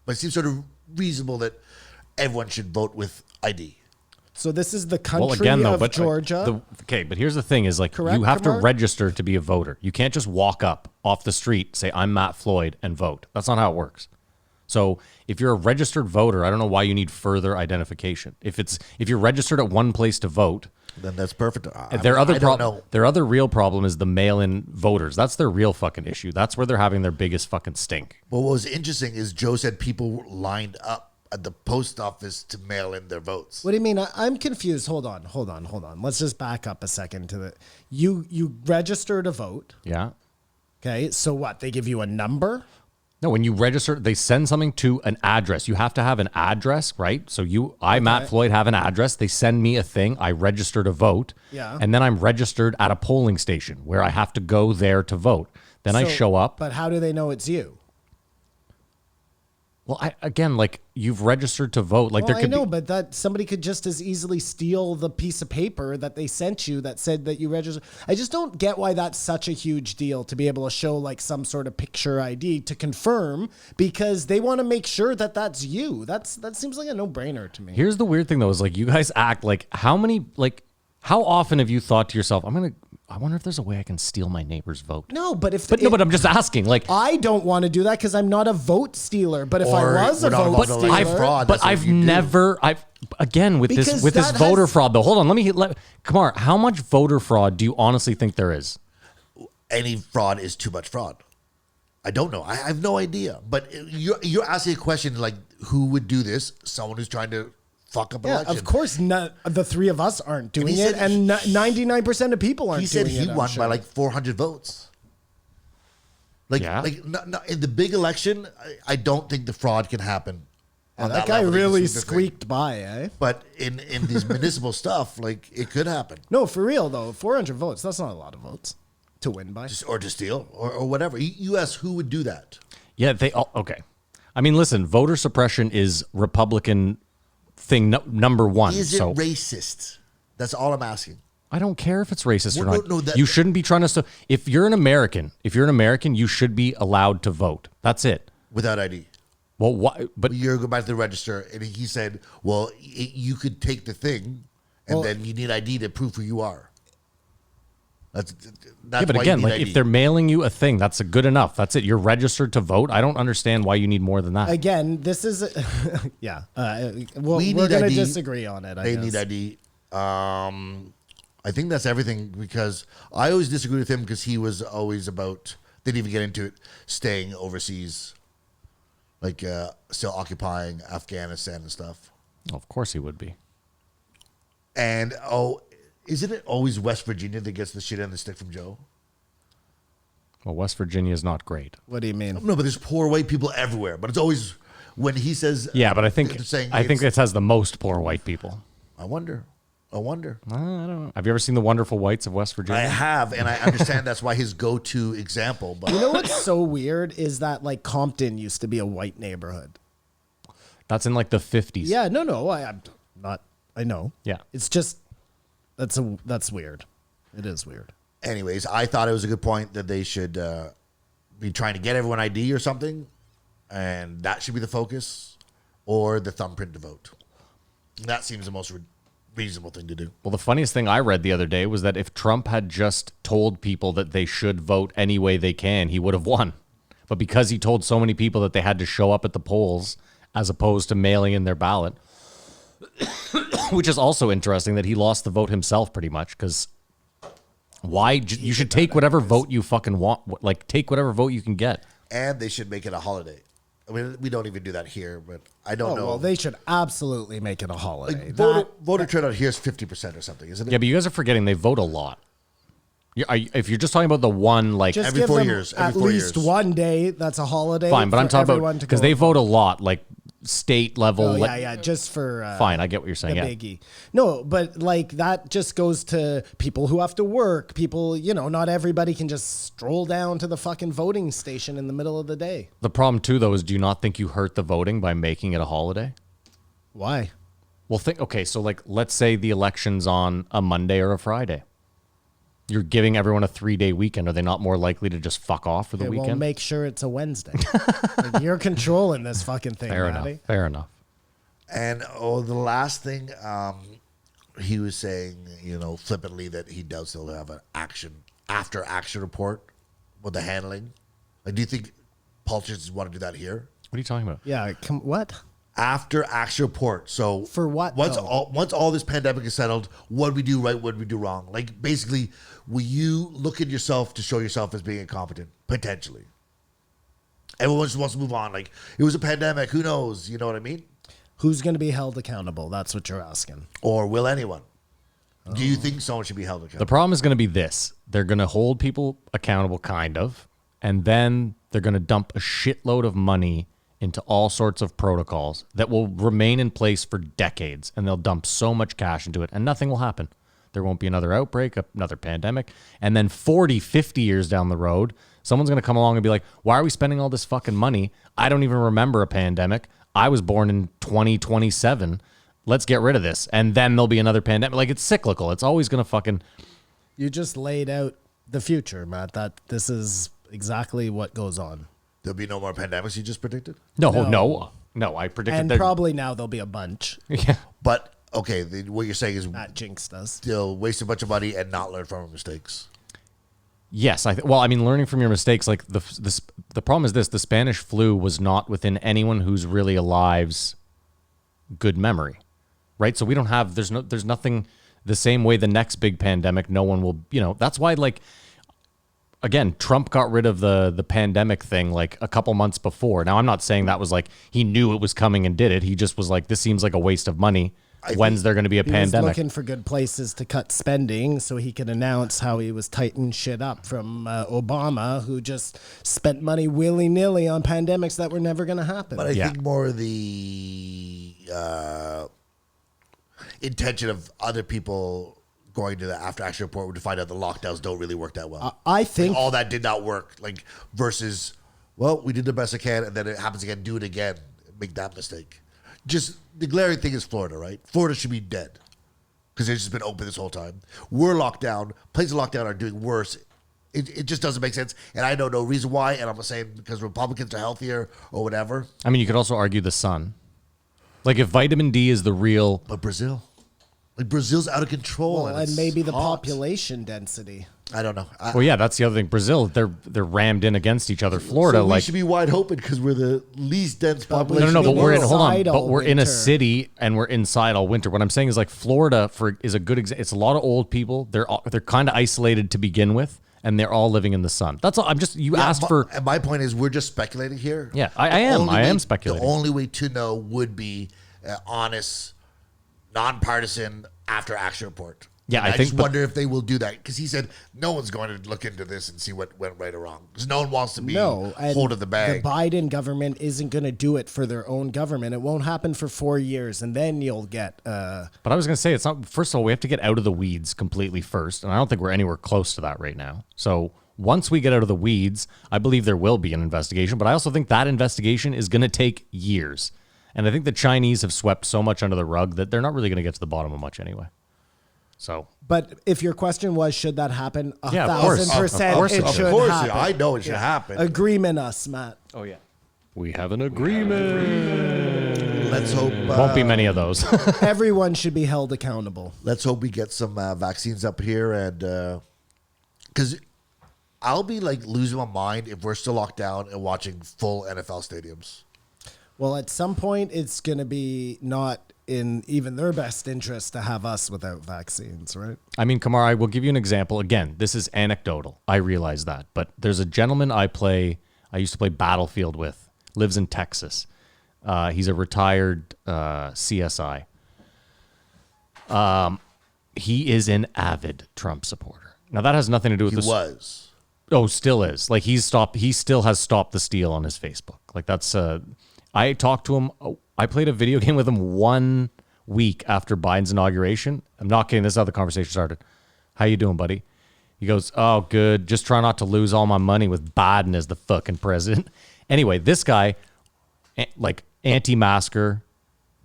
But it seems sort of reasonable that everyone should vote with ID. So this is the country of Georgia. But here's the thing: is like Correct, you have Kamar? to register to be a voter. You can't just walk up off the street, say I'm Matt Floyd, and vote. That's not how it works. So if you're a registered voter, I don't know why you need further identification. If you're registered at one place to vote, Then that's perfect. their other I don't know. their other real problem is the mail-in voters. That's their real fucking issue. That's where they're having their biggest fucking stink. But what was interesting is Joe said people lined up at the post office to mail in their votes. What do you mean? I'm confused. Hold on. Let's just back up a second to the you register to vote. Yeah. Okay. So what? They give you a number? No, when you register, they send something to an address. You have to have an address, right? So Matt Floyd, have an address. They send me a thing. I register to vote. Yeah. And then I'm registered at a polling station where I have to go there to vote. Then I So- show up. But how do they know it's you? Well, you've registered to vote. Like Well, there could I know, be. but that somebody could just as easily steal the piece of paper that they sent you that said that you registered. I just don't get why that's such a huge deal to be able to show like some sort of picture ID to confirm, because they want to make sure that that's you. That seems like a no-brainer to me. Here's the weird thing though: is like you guys act like how often have you thought to yourself, I wonder if there's a way I can steal my neighbor's vote. No, but if But I'm just asking. Like I don't want to do that because I'm not a vote stealer. But if Or I was a we're not vote involved in stealer, election fraud. That's what I've you do. never with Because this that voter has- fraud though. Hold on, Kamar, how much voter fraud do you honestly think there is? Any fraud is too much fraud. I don't know. I have no idea. But you're asking a question like, who would do this? Someone who's trying to fuck up an yeah, election. of course, the three of us aren't doing he it, said and 99% of people aren't He said doing it. he I'm won sure. by like 400 votes. Like, Yeah. In the big election, I don't think the fraud can happen. on that guy level that you really seem to think. squeaked by, eh? But in these municipal stuff, like it could happen. No, for real though, 400 votes. That's not a lot of votes to win by. Or to steal or whatever. You ask who would do that. Yeah, they all okay. I mean, listen, voter suppression is Republican thing number one. Is it so racist? That's all I'm asking. I don't care if it's racist or Well, not. no, that- you shouldn't be trying to. If you're an American, you should be allowed to vote. That's it. Without ID. Well, why? But You're going back to the register, and he said, well, you could take the thing, and then you need ID to prove who you are. That's yeah, but why again, you need like ID. if they're mailing you a thing, that's good enough. That's it. You're registered to vote. I don't understand why you need more than that. Again, this is yeah. Well, We we're need going to ID. disagree on it. They need ID. I think that's everything because I always disagree with him because he was always about, didn't even get into it, staying overseas, like still occupying Afghanistan and stuff. Of course he would be. And, isn't it always West Virginia that gets the shit end of the stick from Joe? Well, West Virginia is not great. What do you mean? No, but there's poor white people everywhere. But it's always when he says, Yeah, but I think they're saying this has the most poor white people. I wonder. I don't know. Have you ever seen The Wonderful Whites of West Virginia? I have, and I understand that's why his go-to example. But You know what's so weird is that like Compton used to be a white neighborhood. That's in like the 50s. Yeah, no, I'm not. I know. Yeah. It's just that's weird. It is weird. anyways, I thought it was a good point that they should be trying to get everyone ID or something, and that should be the focus, or the thumbprint to vote. That seems the most reasonable thing to do. Well, the funniest thing I read the other day was that if Trump had just told people that they should vote any way they can, he would have won. But because he told so many people that they had to show up at the polls as opposed to mailing in their ballot, which is also interesting that he lost the vote himself pretty much, because you should take whatever vote you fucking want. Like, take whatever vote you can get. And they should make it a holiday. I mean, we don't even do that here, but I don't know. Well, they should absolutely make it a holiday. Like voter turnout here is 50% or something, isn't it? Yeah, but you guys are forgetting they vote a lot. If you're just talking about the one, like Just Every give 4 them years, every at 4 least years. one day that's a holiday. fine, but I'm for talking everyone about to because go they and vote a lot, like state level. Oh, like, yeah, just for fine, I get what you're saying. the Yeah, biggie. No, but like that just goes to people who have to work. People, not everybody can just stroll down to the fucking voting station in the middle of the day. the problem too, though, is do you not think you hurt the voting by making it a holiday? Why? Well, okay, so like let's say the election's on a Monday or a Friday. You're giving everyone a 3-day weekend. Are they not more likely to just fuck off for the Okay, well, weekend? make sure it's a Wednesday. Like, you're controlling this fucking thing, Fair Matty. enough. Fair enough. And the last thing, he was saying, flippantly, that he does still have an after action report with the handling. Like, do you think politicians want to do that here? What are you talking about? Yeah, what? After action report. So For what, Once though? all this pandemic is settled, what did we do right? What did we do wrong? Like, basically, will you look at yourself to show yourself as being incompetent? Potentially. Everyone just wants to move on. Like, it was a pandemic. Who knows? You know what I mean? Who's going to be held accountable? That's what you're asking. Or will anyone? Do you think someone should be held accountable? The problem is going to be this. They're going to hold people accountable, kind of, and then they're going to dump a shitload of money into all sorts of protocols that will remain in place for decades, and they'll dump so much cash into it, and nothing will happen. There won't be another outbreak, another pandemic, and then 40, 50 years down the road, someone's going to come along and be like, why are we spending all this fucking money? I don't even remember a pandemic. I was born in 2027. Let's get rid of this. And then there'll be another pandemic. Like, it's cyclical. It's always going to fucking... You just laid out the future, Matt. That this is exactly what goes on. There'll be no more pandemics you just predicted? No. I predicted And that. probably now there'll be a bunch. Yeah. But, okay, what you're saying is Matt jinxed us. still waste a bunch of money and not learn from our mistakes. Yes, learning from your mistakes. Like the problem is this: the Spanish flu was not within anyone who's really alive's good memory, right? So we don't have. There's nothing the same way the next big pandemic. No one will. That's why again, Trump got rid of the pandemic thing like a couple months before. Now, I'm not saying that was like he knew it was coming and did it. He just was like, this seems like a waste of money. When's there going to be a He was pandemic? looking for good places to cut spending so he could announce how he was tightening shit up from Obama, who just spent money willy-nilly on pandemics that were never going to happen. But I Yeah. think more the intention of other people going to the after action report would to find out the lockdowns don't really work that well. I think Like, all that did not work. Like, versus, well, we did the best I can, and then it happens again, do it again, make that mistake. Just the glaring thing is Florida, right? Florida should be dead because they've just been open this whole time. We're locked down. Places locked down are doing worse. It just doesn't make sense, and I know no reason why. And I'm not saying because Republicans are healthier or whatever. I mean, you could also argue the sun. Like if vitamin D is the real. But Brazil's out of control, well, it's and maybe the hot. population density. I don't know. Well, yeah, that's the other thing. Brazil, they're rammed in against each other. Florida, so we like should be wide open because we're the least dense But we population. no, but should be we're in. Hold on, inside but all we're in a winter. city and we're inside all winter. What I'm saying is like Florida is a good example. It's a lot of old people. They're kind of isolated to begin with, and they're all living in the sun. That's all. Asked for. And my point is, we're just speculating here. Yeah, I am speculating. The only way to know would be honest, nonpartisan after action report. Yeah, And I think just wonder if they will do that because he said no one's going to look into this and see what went right or wrong because no one wants to be No, and hold of the bag. The Biden government isn't going to do it for their own government. It won't happen for 4 years, and then you'll get. But I was going to say, it's not. First of all, we have to get out of the weeds completely first, and I don't think we're anywhere close to that right now. So once we get out of the weeds, I believe there will be an investigation. But I also think that investigation is going to take years, and I think the Chinese have swept so much under the rug that they're not really going to get to the bottom of much anyway. So. But if your question was, should that happen? Yeah, of course. 1,000%, Of course it it should should. Of course, happen. yeah, I know it should happen. Agreement us, Matt. Oh yeah. We have an agreement. Let's hope. Won't be many of those. Everyone should be held accountable. Let's hope we get some vaccines up here, and because I'll be like losing my mind if we're still locked down and watching full NFL stadiums. Well, at some point, it's going to be not in even their best interest to have us without vaccines, right? I mean, Kamar, I will give you an example. Again, this is anecdotal. I realize that. But there's a gentleman I used to play Battlefield with, lives in Texas. He's a retired CSI. He is an avid Trump supporter. Now that has nothing to do with He this. was. Oh, still is. Like he still has stopped the steal on his Facebook. Like that's I talked to him. I played a video game with him 1 week after Biden's inauguration. I'm not kidding. This is how the conversation started. How you doing, buddy? He goes, oh, good. Just try not to lose all my money with Biden as the fucking president. Anyway, this guy, like anti-masker,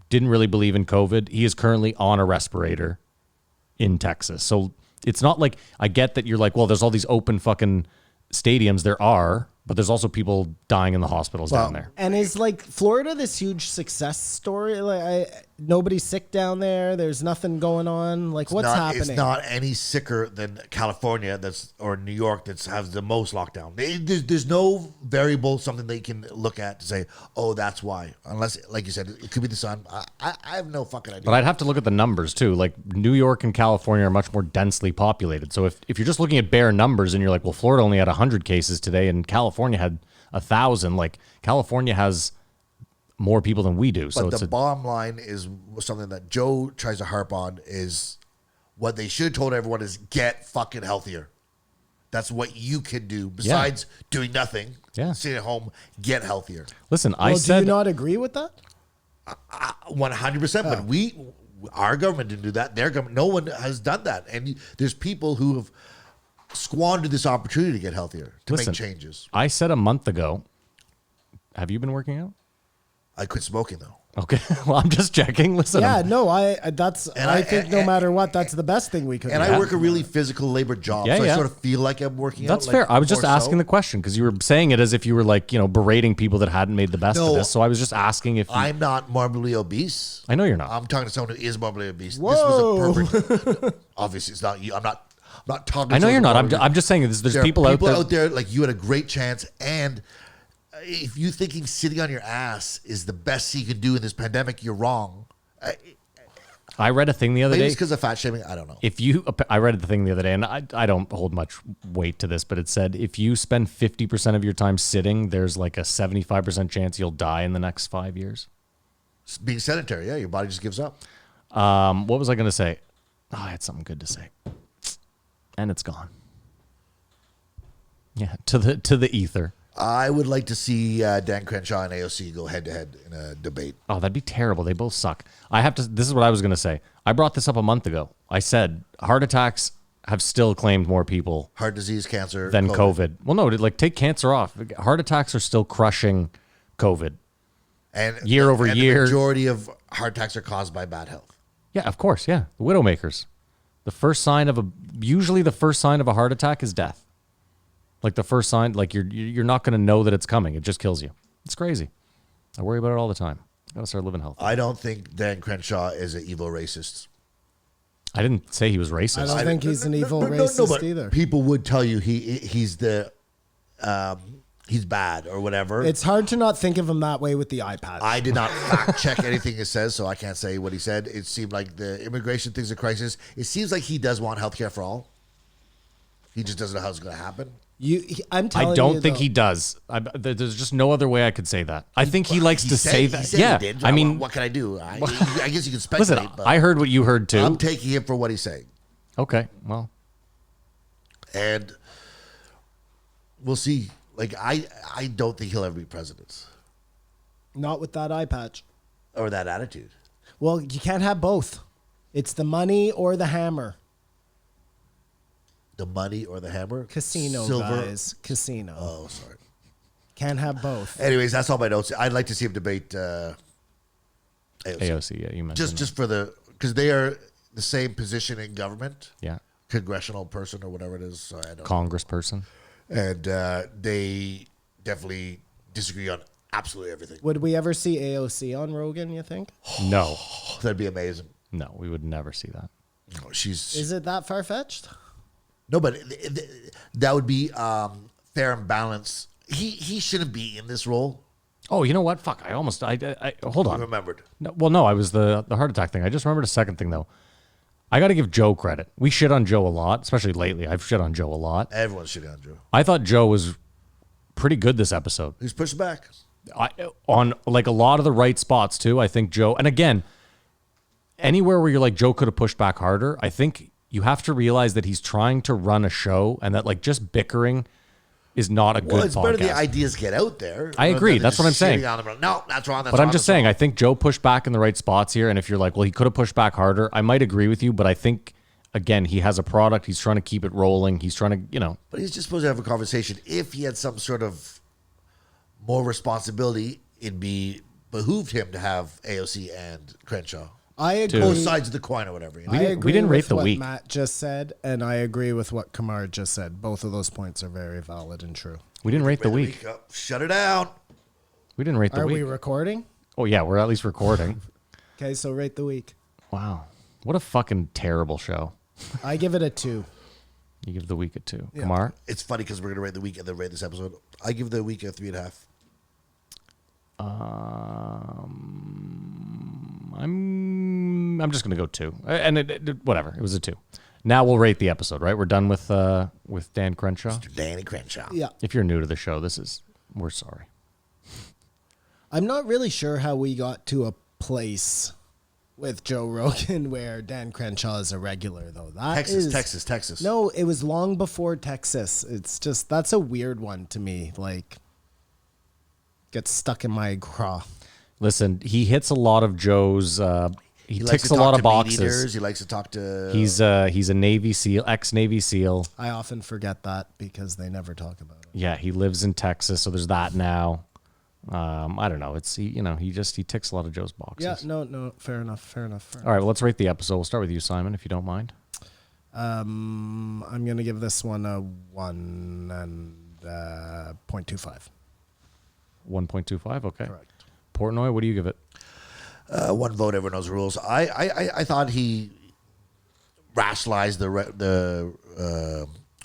didn't really believe in COVID. He is currently on a respirator in Texas. So it's not like, I get that you're like, well, there's all these open fucking stadiums. There are, but there's also people dying in the hospitals down there. And is like Florida this huge success story? Like nobody's sick down there. There's nothing going on. Like what's happening? It's not any sicker than California or New York that has the most lockdown. There's no variable, something that you can look at to say, oh, that's why. Unless, like you said, it could be the sun. I have no fucking idea. But I'd have to look at the numbers too. Like New York and California are much more densely populated. So if you're just looking at bare numbers and you're like, well, Florida only had 100 cases today and California had 1,000, like California has more people than we do. So but the bottom line is something that Joe tries to harp on is what they should have told everyone is get fucking healthier. That's what you can do besides doing nothing. Yeah. Sitting at home, get healthier. Listen, Well, I said, do you not agree with that? 100%. But our government didn't do that. Their government, no one has done that. And there's people who have squandered this opportunity to get healthier, to Listen, make changes. I said a month ago, have you been working out? I quit smoking though. Okay, well, I'm just checking. Listen, Yeah, I'm- no, I think no matter what, that's the best thing we could And do. I work a really physical labor job, Yeah, so yeah. I sort of feel like I'm working that's out. fair. I was just more asking so. the question because you were saying it as if you were like, berating people that hadn't made the best of No, this. So I was just asking if you, I'm not morbidly obese. I know you're not. I'm talking to someone who is morbidly obese. Whoa. This was a perfect. Obviously, it's not you. I'm not talking. I know to you're someone not. morbidly I'm just saying there's There are people out there. like you had a great chance, and if you thinking sitting on your ass is the best you can do in this pandemic, you're wrong. I read a thing the other Maybe day. it's because of fat shaming. I don't know. I read the thing the other day, and I don't hold much weight to this, but it said if you spend 50% of your time sitting, there's like a 75% chance you'll die in the next 5 years. Being sedentary, yeah, your body just gives up. What was I going to say? Oh, I had something good to say, and it's gone. Yeah, to the ether. I would like to see Dan Crenshaw and AOC go head to head in a debate. Oh, that'd be terrible. They both suck. This is what I was going to say. I brought this up a month ago. I said heart attacks have still claimed more people Heart disease, cancer, than COVID. Well, no, like take cancer off. Heart attacks are still crushing COVID. and Year over year. The majority of heart attacks are caused by bad health. Yeah, of course. Yeah, the widowmakers. Usually the first sign of a heart attack is death. Like the first sign, like you're not going to know that it's coming. It just kills you. It's crazy. I worry about it all the time. Got to start living healthy. I don't think Dan Crenshaw is an evil racist. I didn't say he was racist. I don't think he's an evil No, racist but either. people would tell you he's bad or whatever. It's hard to not think of him that way with the iPad. I did not fact check anything he says, so I can't say what he said. It seemed like the immigration thing's a crisis. It seems like he does want healthcare for all. He just doesn't know how it's going to happen. I'm telling you, I don't think though, he does. There's just no other way I could say that. I think he likes to say that. He said Yeah, he did. I mean, what can I do? I guess you can speculate. listen, but I heard what you heard too. I'm taking him for what he's saying, Okay, well, and we'll see. Like I don't think he'll ever be president not with that eye patch. or that attitude. Well, you can't have both. It's the money or the hammer. The money or the hammer? Casino, Silver. guys. Casino. Oh, sorry. Can't have both. Anyways, that's all my notes. I'd like to see him debate AOC. AOC. Yeah, you mentioned Just for because they are the same position in government, that. Yeah, congressional person or whatever it is. Sorry, I don't know. congressperson. And they definitely disagree on absolutely everything. Would we ever see AOC on Rogan, you think? No, That'd be amazing. no, we would never see that. She's Is it that far-fetched? no, but that would be fair and balanced. He shouldn't be in this role. Oh, you know what? Fuck, I hold I on. remembered. No, I was the heart attack thing. I just remembered a second thing though. I got to give Joe credit. We shit on Joe a lot, especially lately. I've shit on Joe a lot. Everyone's shitting on Joe. I thought Joe was pretty good this episode. He's pushed back. On like a lot of the right spots too. I think Joe, and again, anywhere where you're like Joe could have pushed back harder, I think you have to realize that he's trying to run a show and that like just bickering is not a good it's podcast. better the ideas get out there. I agree. That's what I'm saying. No, that's wrong. That's But wrong, I'm just that's saying, wrong. I think Joe pushed back in the right spots here. And if you're like, well, he could have pushed back harder, I might agree with you. But I think, again, he has a product. He's trying to keep it rolling. He's trying to, But he's just supposed to have a conversation. If he had some sort of more responsibility, it'd be behooved him to have AOC and Crenshaw. I agree. Both sides of the coin or whatever. I agree we didn't rate with the what week. Matt just said, and I agree with what Kamar just said. Both of those points are very valid and true. we didn't rate the week. Shut her down. We didn't rate the Are week. we recording? Oh, yeah, we're at least recording. Okay, so rate the week. Wow. What a fucking terrible show. I give it a 2. You give the week a 2. Kamar? It's funny because we're going to rate the week and then rate this episode. I give the week a 3.5. I'm just gonna go 2, and whatever. It was a 2. Now we'll rate the episode. Right, we're done with Dan Crenshaw. Danny Crenshaw. Yeah. If you're new to the show, we're sorry. I'm not really sure how we got to a with Joe Rogan where Dan Crenshaw is a regular, though. Texas. No, it was long before Texas. It's just, that's a weird one to me. Like, gets stuck in my craw. Listen, he hits a lot of Joe's. He likes ticks to a talk lot to of boxes. meat eaters. He likes to talk to... He's a Navy SEAL, ex-Navy SEAL. I often forget that because they never talk about it. Yeah, he lives in Texas, so there's that now. I don't know. He ticks a lot of Joe's boxes. Yeah, no, fair enough. All right, well, let's rate the episode. We'll start with you, Simon, if you don't mind. I'm going to give this one a 1 and 0.25. 1.25, okay. Correct. Portnoy, what do you give it? 1 vote, everyone knows the rules. I thought he rationalized the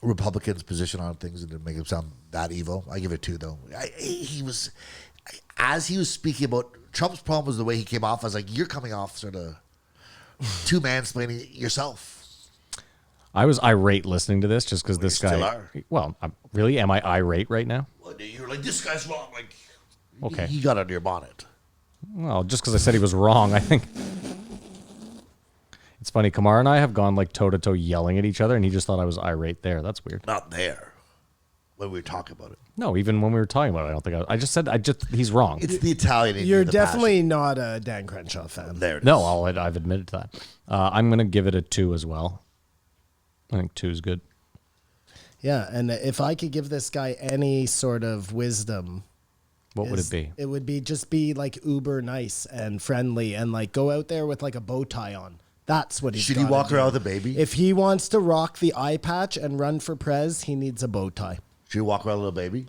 Republicans' position on things and didn't make him sound that evil. I give it 2, though. As he was speaking about Trump's problem was the way he came off. I was like, you're coming off sort of two-mansplaining yourself. I was irate listening to this just because this you guy. still are. Well, really, am I irate right now? Well, you're like, this guy's wrong. Like, Okay. he got under your bonnet. Well, just because I said he was wrong, I think. It's funny. Kamar and I have gone like toe to toe yelling at each other, and he just thought I was irate there. That's weird. Not there when we were talking about it. No, even when we were talking about it, I don't think I just said he's wrong. It's the Italian. in You're you, the definitely not a Dan Crenshaw fan. passion. There it is. No, I've admitted to that. I'm going to give it a 2 as well. I think 2 is good. Yeah, and if I could give this guy any sort of wisdom, What would it be? It would be like uber nice and friendly and like go out there with like a bow tie on. That's what he's Should he gotta walk do. around with a baby? If he wants to rock the eye patch and run for prez, he needs a bow tie. Should he walk around with a baby?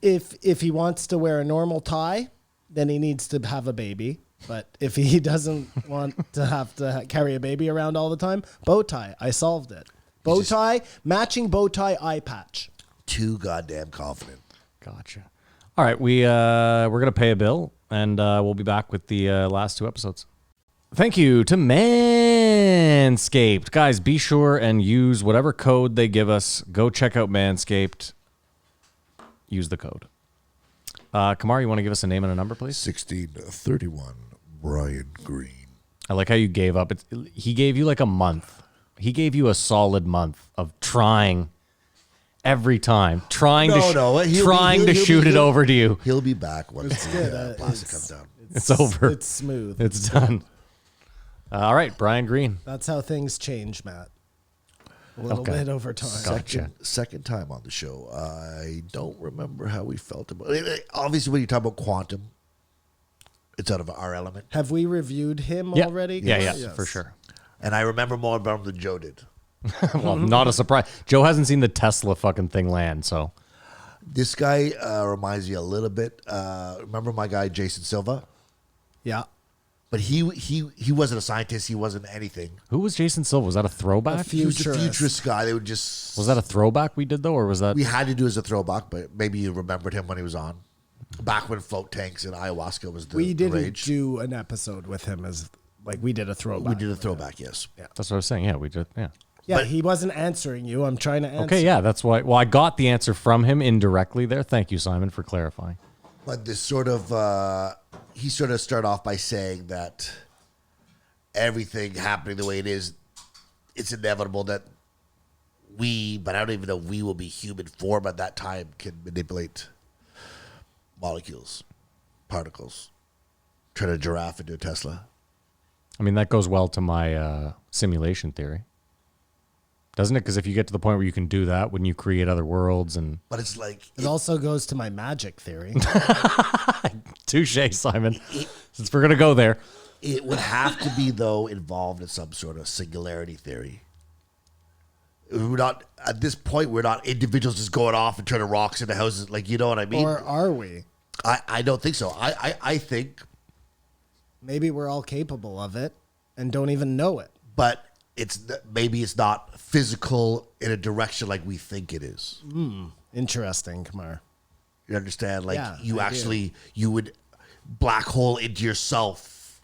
If he wants to wear a normal tie, then he needs to have a baby. But if he doesn't want to have to carry a baby around all the time, bow tie. I solved it. Bow tie, matching bow tie, eye patch. Too goddamn confident. Gotcha. All right, we're going to pay a bill, and we'll be back with the last 2 episodes. Thank you to Manscaped. Guys, be sure and use whatever code they give us. Go check out Manscaped. Use the code. Kamar, you want to give us a name and a number, please? 1631 Brian Greene. I like how you gave up. He gave you like a month. He gave you a solid month of trying every time, trying to shoot it over to you. He'll be back once the plastic comes down. It's over. It's smooth. It's done. All right, Brian Greene. That's how things change, Matt. A little bit over time. Gotcha. Second time on the show. I don't remember how we felt about it. Obviously, when you talk about quantum, it's out of our element. Have we reviewed him Yeah. already? Yeah, Yes. for sure. And I remember more about him than Joe did. Well, not a surprise. Joe hasn't seen the Tesla fucking thing land, so. This guy reminds me a little bit. Remember my guy, Jason Silva? Yeah. But he wasn't a scientist. He wasn't anything. Who was Jason Silva? Was that a throwback? He was a Futurist. futurist guy. They would just... Was that a throwback we did, though, or was that... We had to do as a throwback, but maybe you remembered him when he was on. Back when float tanks and ayahuasca was the We didn't rage. do an episode with him as like we did a throwback. We did a throwback, yes. That's what I was saying. Yeah, we did. Yeah. Yeah, But- he wasn't answering you. I'm trying to answer. Okay, yeah, that's why. Well, I got the answer from him indirectly there. Thank you, Simon, for clarifying. But this sort of, he sort of started off by saying that everything happening the way it is it's inevitable that but I don't even know if we will be human form at that time, can manipulate molecules, particles, turn a giraffe into a Tesla. I mean, that goes well to my simulation theory. Doesn't it? Because if you get to the point where you can do that, wouldn't you create other worlds? But it's like... It also goes to my magic theory. Touche, Simon. Since we're going to go there. It would have to be, though, involved in some sort of singularity theory. We're not, at this point, we're not individuals just going off and turning rocks into houses. Like, you know what I mean? Or are we? I don't think so. I think... Maybe we're all capable of it and don't even know it. But maybe it's not physical in a direction like we think it is. Interesting, Kamar. You understand? Like, Yeah, you would black hole into yourself.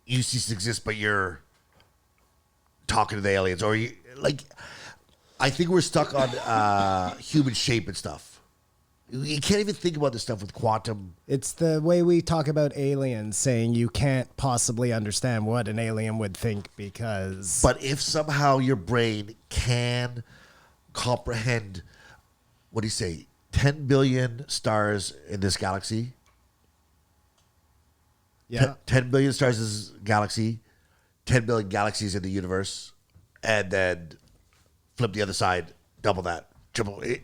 You cease to exist, but you're talking to the aliens. Or, I think we're stuck on human shape and stuff. You can't even think about this stuff with quantum. It's the way we talk about aliens, saying you can't possibly understand what an alien would think because... But if somehow your brain can comprehend, what do you say, 10 billion stars in this galaxy? Yeah. 10 billion stars in this galaxy, 10 billion galaxies in the universe, and then flip the other side, double that, triple it.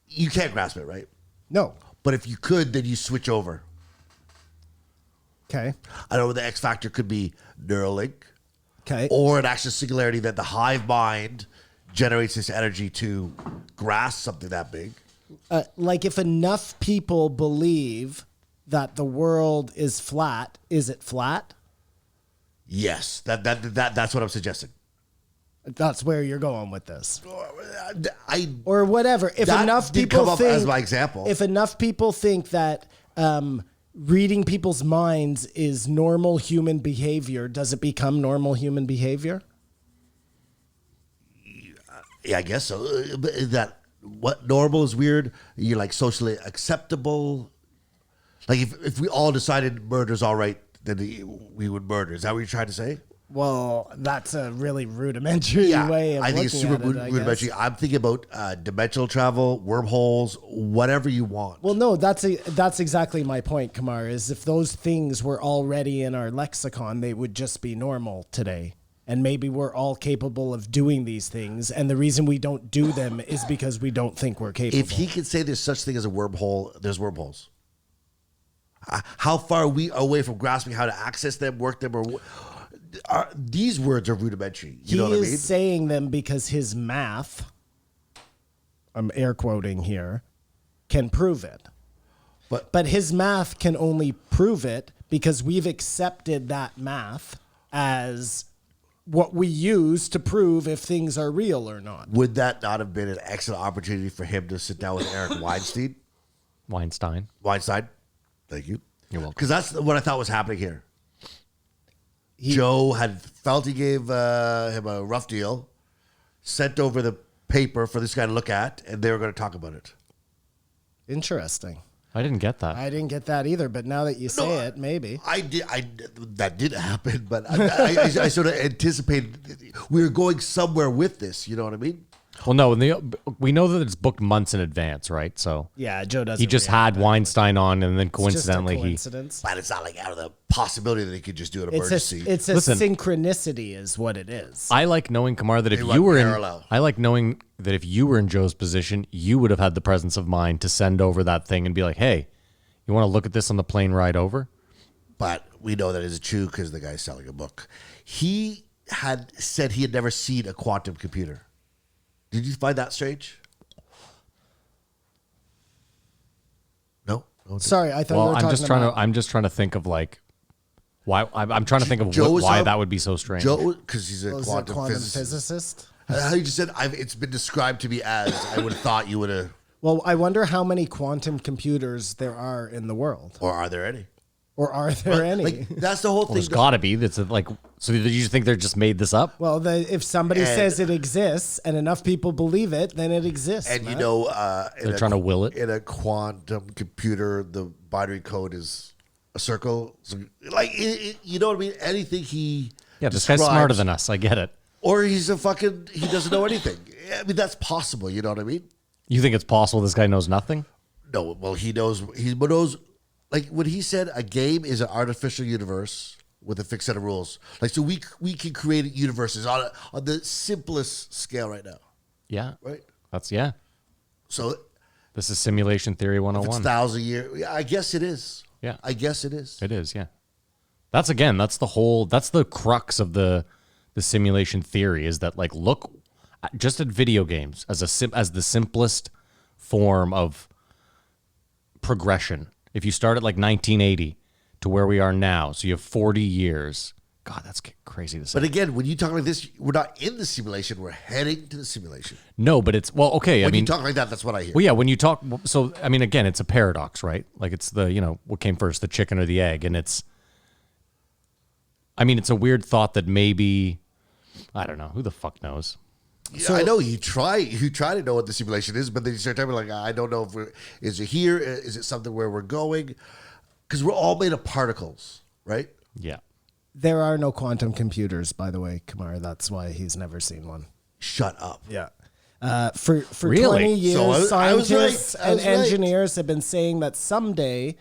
You can't grasp it, right? No. But if you could, then you switch over. Okay. I don't know, the X factor could be Neuralink. Okay. Or an actual singularity that the hive mind generates this energy to grasp something that big. Like if enough people believe that the world is flat, is it flat? Yes, that's what I'm suggesting. That's where you're going with this. I Or whatever. If that enough did people come up think, as my example. If enough people think that reading people's minds is normal human behavior, does it become normal human behavior? Yeah, I guess so. But is that what normal is weird? You're like socially acceptable. Like if we all decided murder's all right, then we would murder. Is that what you're trying to say? Well, that's a really rudimentary way of I think it's looking super at it, I rudimentary. guess. I'm thinking about dimensional travel, wormholes, whatever you want. Well, no, that's exactly my point, Kamar, is if those things were already in our lexicon, they would just be normal today. And maybe we're all capable of doing these things. And the reason we don't do them is because we don't think we're capable. If he can say there's such thing as a wormhole, there's wormholes. How far are we away from grasping how to access them, work them, or... these words are rudimentary. You know what I mean? He is saying them because his math, I'm air quoting here, can prove it. But his math can only prove it because we've accepted that math as what we use to prove if things are real or not. Would that not have been an excellent opportunity for him to sit down with Eric Weinstein? Weinstein. Thank you. You're welcome. Because that's what I thought was happening here. Joe had felt he gave him a rough deal, sent over the paper for this guy to look at, and they were going to talk about it. Interesting. I didn't get that. I didn't get that either, but now that you say it, maybe. That did happen, but I sort of anticipated we were going somewhere with this. You know what I mean? Well, no, we know that it's booked months in advance, right? So Yeah, Joe doesn't. he just react had that Weinstein on, and then It's just a coincidentally coincidence. But it's not like out of the possibility that he could just do an It's emergency. a Listen. synchronicity is what it is. I like knowing, Kamar, that if They you run were parallel. I like knowing that if you were in Joe's position, you would have had the presence of mind to send over that thing and be like, "Hey, you want to look at this on the plane ride over?" But we know that is true because the guy's selling a book. He had said he had never seen a quantum computer. Did you find that strange? No. Sorry, I thought you Well, were talking about... I'm just trying to think of like why I'm trying to think of Joe was why how- that would be so strange. Joe, because he's a Was it quantum, quantum physicist. How you just said it's been described to me as I would have thought you would have. Well, I wonder how many quantum computers there are in the world. Or are there any? Or are there any? Like, that's the whole Well, thing. there's got to be. That's like. So did you think they just made this up? Well, if somebody And- says it exists and enough people believe it, then it exists. And you man. know, They're trying to will it. In a quantum computer, the binary code is a circle. So, like, you know what I mean? Anything he Yeah, this guy's describes- smarter than us. I get it. Or he doesn't know anything. I mean, that's possible. You know what I mean? You think it's possible this guy knows nothing? No, well, he knows. He knows, like when he said a game is an artificial universe with a fixed set of rules. Like, so we can create universes on the simplest scale right now, Yeah. right? Yeah. So This is simulation theory if 101. it's 1,000 years, I guess it is. Yeah. I guess it is. It is, yeah. That's the crux of the simulation theory is that, like, look just at video games as the simplest form of progression. If you start at like 1980 to where we are now, so you have 40 years. God, that's crazy to say. But again, when you talk like this, we're not in the simulation. We're heading to the simulation. No, but it's, well, okay. When you talk like that, that's what I hear. Well, yeah, when you talk, so, I mean, again, it's a paradox, right? Like it's what came first, the chicken or the egg? And it's a weird thought that maybe, I don't know, who the fuck knows? So I know you try to know what the simulation is, but then you start talking like, I don't know is it here? Is it something where we're going? Because we're all made of particles, right? Yeah. There are no quantum computers, by the way, Kamar. That's why he's never seen one. Shut up. Yeah. For Really? 20 years, So I was right. scientists I and was right. engineers have been saying that someday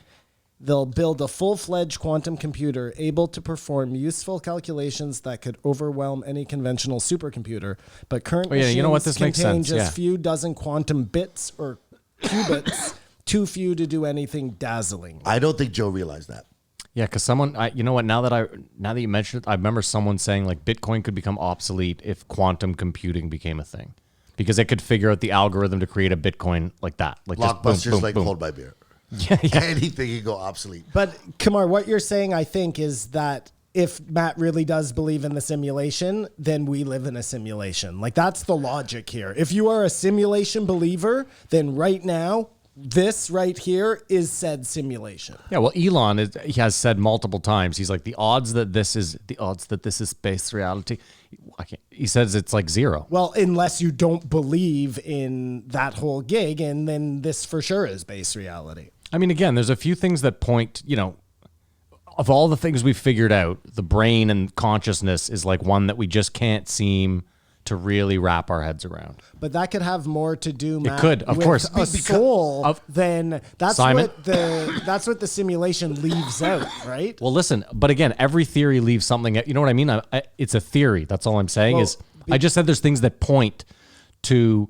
they'll build a full-fledged quantum computer able to perform useful calculations that could overwhelm any conventional supercomputer. But current machines you know what? This makes contain sense, just yeah. few dozen quantum bits or qubits, too few to do anything dazzling. I don't think Joe realized that. Yeah, because someone, you know what? Now that you mentioned it, I remember someone saying like Bitcoin could become obsolete if quantum computing became a thing, because it could figure out the algorithm to create a Bitcoin like that, like just boom, Blockbusters boom, like boom. hold my beer. Yeah, yeah. Anything can go obsolete. But Kamar, what you're saying, I think, is that if Matt really does believe in the simulation, then we live in a simulation. Like, that's the logic here. If you are a simulation believer, then right now, this right here is said simulation. Yeah, well, he has said multiple times. He's like, the odds that this is space reality. He says it's like zero. Well, unless you don't believe in that whole gig, and then this for sure is base reality. I mean, again, there's a few things that point, of all the things we've figured out, the brain and consciousness is like one that we just can't seem to really wrap our heads around. But that could have more to do, Matt, could, of with course. a soul than that's Simon? what the simulation leaves out, right? Well, listen, but again, every theory leaves something. You know what I mean? It's a theory. That's all I'm saying I just said there's things that point to.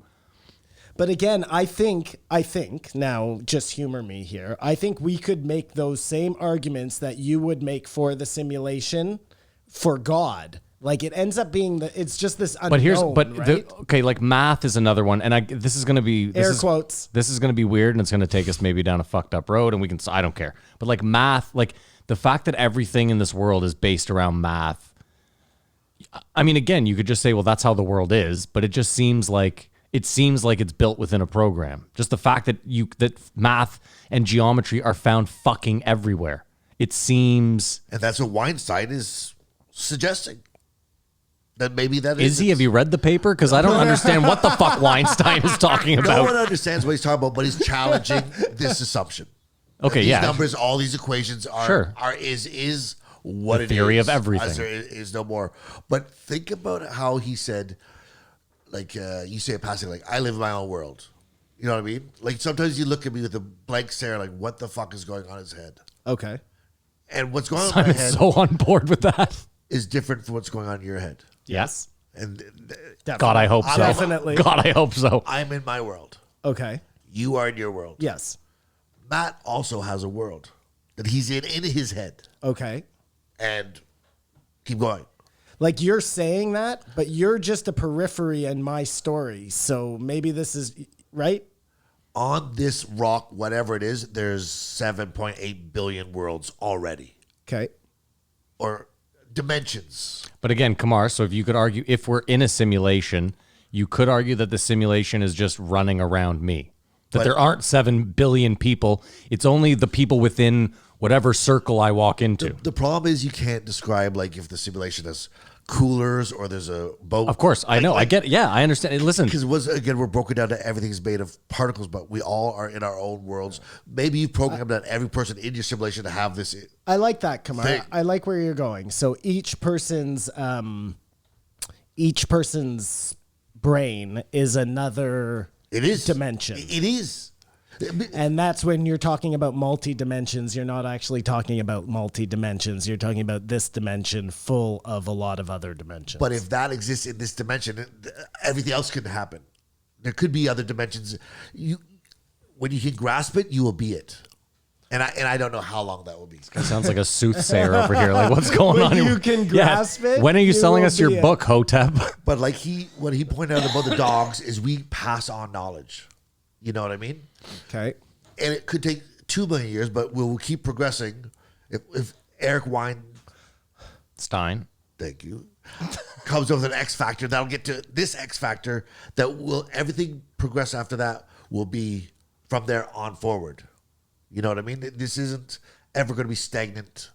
But again, I think now, just humor me here. I think we could make those same arguments that you would make for the simulation for God. Like, it ends up being it's just this unknown, right? Like math is another one, and this is going to be quotes. This is going to be weird, and it's going to take us maybe down a fucked up road, and I don't care. But like math, like the fact that everything in this world is based around math. I mean, again, you could just say, well, that's how the world is, but it just seems like it's built within a program. Just the fact that math and geometry are found fucking everywhere. It seems, And that's what Weinstein is suggesting. That maybe that is he? Have you read the paper? Because I don't understand what the fuck Weinstein is talking about. No one understands what he's talking about, but he's challenging this assumption. Okay, these yeah. numbers, all these equations are is what The it theory is, of everything. as there is no more. But think about how he said, like you say it passing, like I live in my own world. You know what I mean? Like sometimes you look at me with a blank stare, like what the fuck is going on in his head? Okay. And what's going on in my I'm head so on board with that. is different from what's going on in your head. Yes. And Definitely. God, I hope so. Definitely. God, I hope so. I'm in my world. Okay. You are in your world. Yes. Matt also has a world that he's in his head. Okay. And keep going. Like, you're saying that, but you're just a periphery in my story. So maybe this is right. On this rock, whatever it is, there's 7.8 billion worlds already. Okay. Or dimensions. But again, Kamar, so if you could argue, if we're in a simulation, you could argue that the simulation is just running around me. That there aren't 7 billion people. It's only the people within whatever circle I walk into. The problem is you can't describe, like, if the simulation has coolers or there's a boat. Of course, I know. I get it. Yeah, I understand. And listen, Because we're broken down to everything's made of particles, but we all are in our own worlds. Maybe you've programmed that every person in your simulation to have this. I like that, Kamar. Thing. I like where you're going. So each person's each person's brain is another It is dimension. It is. And that's when you're talking about multi-dimensions. You're not actually talking about multi-dimensions. You're talking about this dimension full of a lot of other dimensions. But if that exists in this dimension, everything else can happen. There could be other dimensions. When you can grasp it, you will be it. And I don't know how long that will be. It sounds like a soothsayer over here. Like, what's going on? When here? you can grasp it, When are you you selling will us your be it. book, Hotep? But like what he pointed out about the dogs is we pass on knowledge. You know what I mean? Okay. And it could take 2 million years, but we'll keep progressing. If Eric Stein. thank you, comes up with an X factor, that'll get to this X factor that will, everything progress after that will be from there on forward. You know what I mean? This isn't ever going to be stagnant.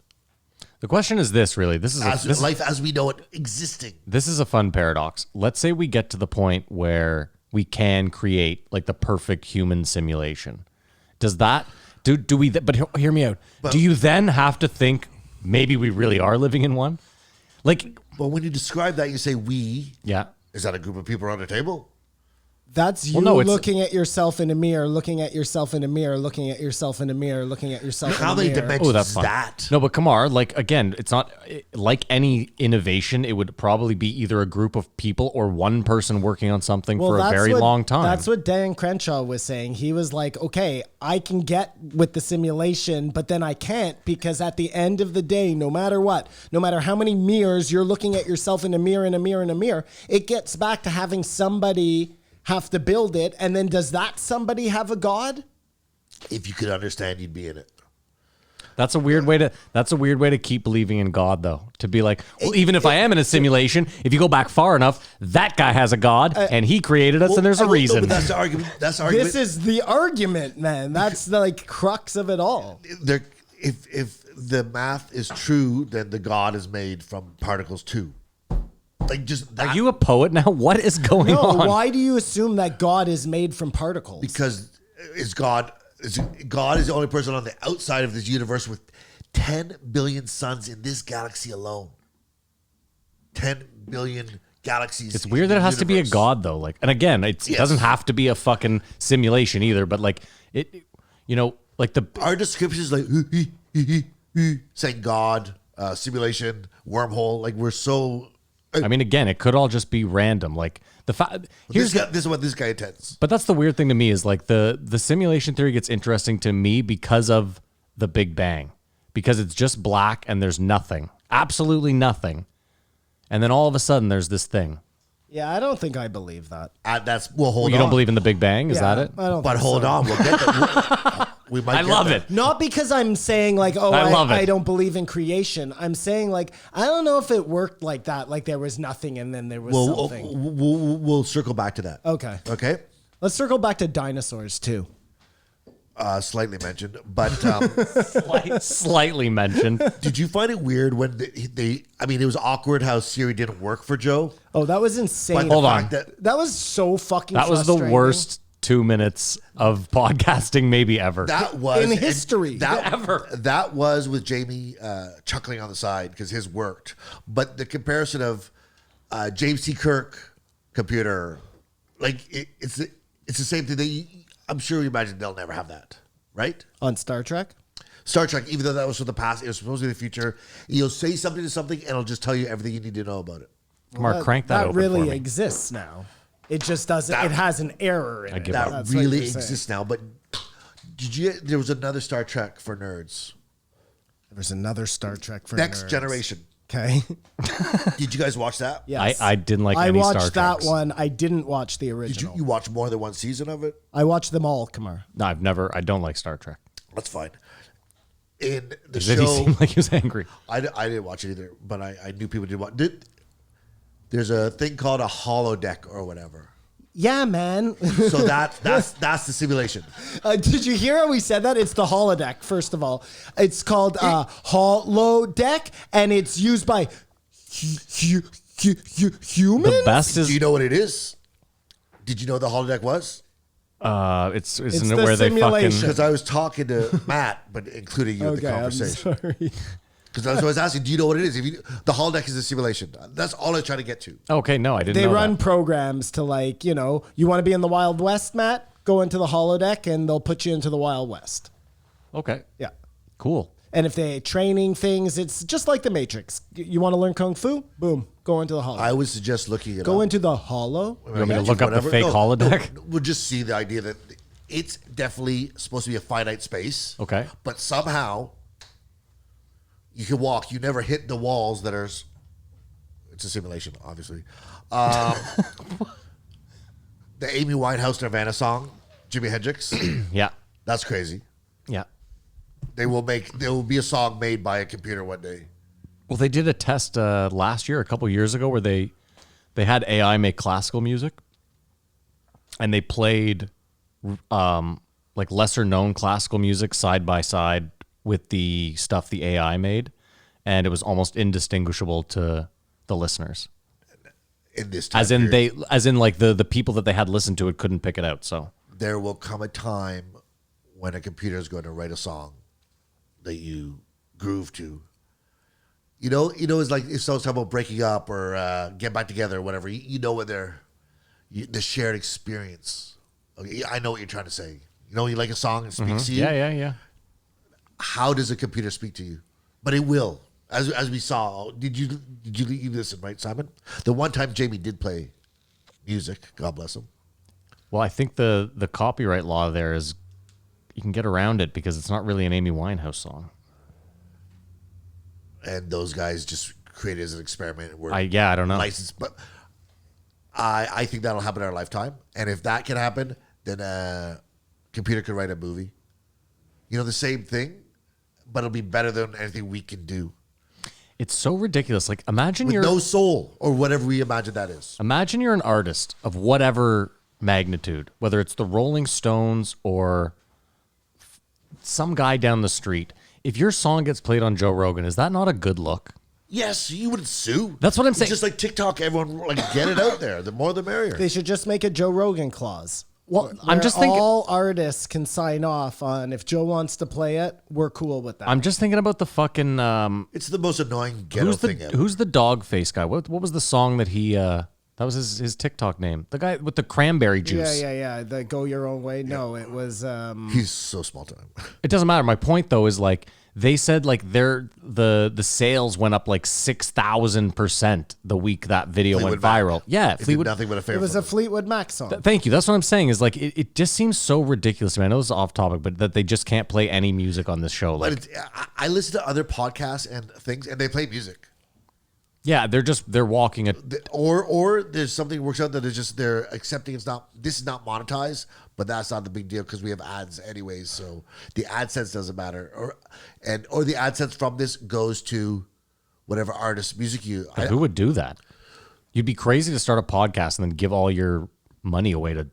The question is this, really. This is Life as we know it existing. This is a fun paradox. Let's say we get to the point where we can create like the perfect human simulation. Does that do we? But hear me out. Do you then have to think maybe we really are living in one? Like, But when you describe that, you say we. yeah. Is that a group of people around a table? That's you no, it's- looking at yourself in a mirror, looking at yourself in a mirror, looking at yourself in a mirror, looking at yourself How in a many mirror. dimensions Oh, that's is fun. that? No, but Kamar, like, again, it's not like any innovation. It would probably be either a group of people or one person working on something for a that's very what- long time. That's what Dan Crenshaw was saying. He was like, okay, I can get with the simulation, but then I can't because at the end of the day, no matter what, no matter how many mirrors you're looking at yourself in a mirror, in a mirror, in a mirror, it gets back to having somebody have to build it. And then does that somebody have a God? If you could understand, you'd be in it. That's a weird way to keep believing in God, though. To be like, well, even if I am in a simulation, if you go back far enough, that guy has a God and he created us, and there's a No, reason. but that's the argument. That's the argument. This is the argument, man. That's the like crux of it all. If the math is true, then the God is made from particles too. Like just that, Are you a poet now? What is going No, on? why do you assume that God is made from particles? because God is the only person on the outside of this universe with 10 billion suns in this galaxy alone. 10 billion galaxies. It's in weird that the it has to be a universe. God, though. Like, and again, it Yes. doesn't have to be a fucking simulation either. But like it, you know, like the Our descriptions like saying God, simulation, wormhole. Like we're so. I mean, again, it could all just be random. Like the This is what this guy intends. But that's the weird thing to me is like the simulation theory gets interesting to me because of the Big Bang, because it's just black and there's nothing, absolutely nothing, and then all of a sudden there's this thing. Yeah, I don't think I believe that. Hold on. You don't believe in the Big Bang? Is that it? I don't But think hold so. on, we'll get that. We might. I get love there. it. Not because I'm saying like, oh, I love it. I don't believe in creation. I'm saying like, I don't know if it worked like that. Like there was nothing and then there was something. We'll circle back to that. Okay. Okay. Let's circle back to dinosaurs too. Slightly mentioned, but Slightly mentioned. did you find it weird when they? I mean, it was awkward how Siri didn't work for Joe. Oh, that was insane. But Hold the on. fact that That was so fucking That was the frustrating. worst 2 minutes of podcasting maybe ever. that was In and history. That was with Jamie chuckling on the side because his worked, but the comparison of James T. Kirk computer, like it's the same thing. I'm sure you imagine they'll never have that, right? On Star Trek. Star Trek, even though that was from the past, it was supposed to be the future. You'll say something to something, and it'll just tell you everything you need to know about it. Mark, crank that open really for me. exists now. It just doesn't. It has an error in it. give up. That That's what really you're saying. exists now. But there was another Star Trek for nerds. There's another Star Trek for Next nerds. Generation. Okay. Did you guys watch that? Yes. I didn't like I any watched Star that Treks. one. I didn't watch the Did original. you watch more than one season of it? I watched them all, Kamar. No, I don't like Star Trek. That's fine. In the As if he show, seemed like he was angry. I didn't watch it either, but I knew people did watch. There's a thing called a holodeck or whatever. Yeah, man. So that's the simulation. Did you hear how we said that? It's the holodeck, first of all. It's called holodeck, and it's used by humans? The best is Do you know what it is? Did you know what the holodeck was? isn't it the where they simulation. fucking Because I was talking to Matt, but including you in the Okay, I'm conversation. sorry. Because that's what I was asking. Do you know what it is? The holodeck is a simulation. That's all I was trying to get to. Okay, no, I didn't They know run that. programs to like, you want to be in the Wild West, Matt? Go into the holodeck and they'll put you into the Wild West. Okay, Yeah. cool. And if they training things, it's just like the Matrix. You want to learn Kung Fu? Boom. Go into the holodeck. I would suggest looking it Go up. into the holo. You want me to look up the fake holodeck? No, we'll just see the idea that it's definitely supposed to be a finite space. Okay. But somehow you can walk. You never hit the walls that are. It's a simulation, obviously. The Amy Winehouse Nirvana song, Jimi Hendrix. Yeah, That's crazy. yeah. There will be a song made by a computer one day. Well, they did a test last year, a couple years ago, where they had AI make classical music, and they played like lesser known classical music side by side with the stuff the AI made, and it was almost indistinguishable to the listeners. In this time As in period. like the people that they had listened to it couldn't pick it out. So There will come a time when a computer is going to write a song that you groove to. It's like if someone's talking about breaking up or get back together or whatever. You know when the shared experience. Okay, I know what you're trying to say. You like a song and speaks to you. yeah. How does a computer speak to you? But it will, as we saw. Did you listen, right, Simon? The one time Jamie did play music, God bless him. Well, I think the copyright law there is you can get around it because it's not really an Amy Winehouse song. And those guys just created as an experiment. I don't know. Licensed, but I think that'll happen in our lifetime. And if that can happen, then a computer could write a movie. The same thing, but it'll be better than anything we can do. It's so ridiculous. Like imagine With you're no soul or whatever we imagine that is. imagine you're an artist of whatever magnitude, whether it's the Rolling Stones or some guy down the street. If your song gets played on Joe Rogan, is that not a good look? Yes, you wouldn't sue. That's what I'm It's saying. just like TikTok, everyone get it out there. The more the merrier. They should just make a Joe Rogan clause. Well, I'm where just thinking. all artists can sign off on if Joe wants to play it, we're cool with that. I'm just thinking about the fucking. It's the most annoying ghetto thing ever. Who's the dog face guy? What was the song that he? That was his TikTok name. The guy with the cranberry juice. Yeah. The Go Your Own Way. No, it was. He's so small time. It doesn't matter. My point though is like they said like the sales went up like 6,000% the week that video Fleetwood went viral. Mac. Yeah, It did Fleetwood. nothing but a favor. It was for a them. Fleetwood Mac song. Thank you. That's what I'm saying. Is like it just seems so ridiculous to me. I know this is off topic, but that they just can't play any music on this show. But Like, I listen to other podcasts and things, and they play music. yeah, they're walking a. Or there's something that works out that is just they're accepting this is not monetized, but that's not the big deal because we have ads anyways. So the AdSense doesn't matter, or the AdSense from this goes to whatever artist music you. Who would do that? You'd be crazy to start a podcast and then give all your money away to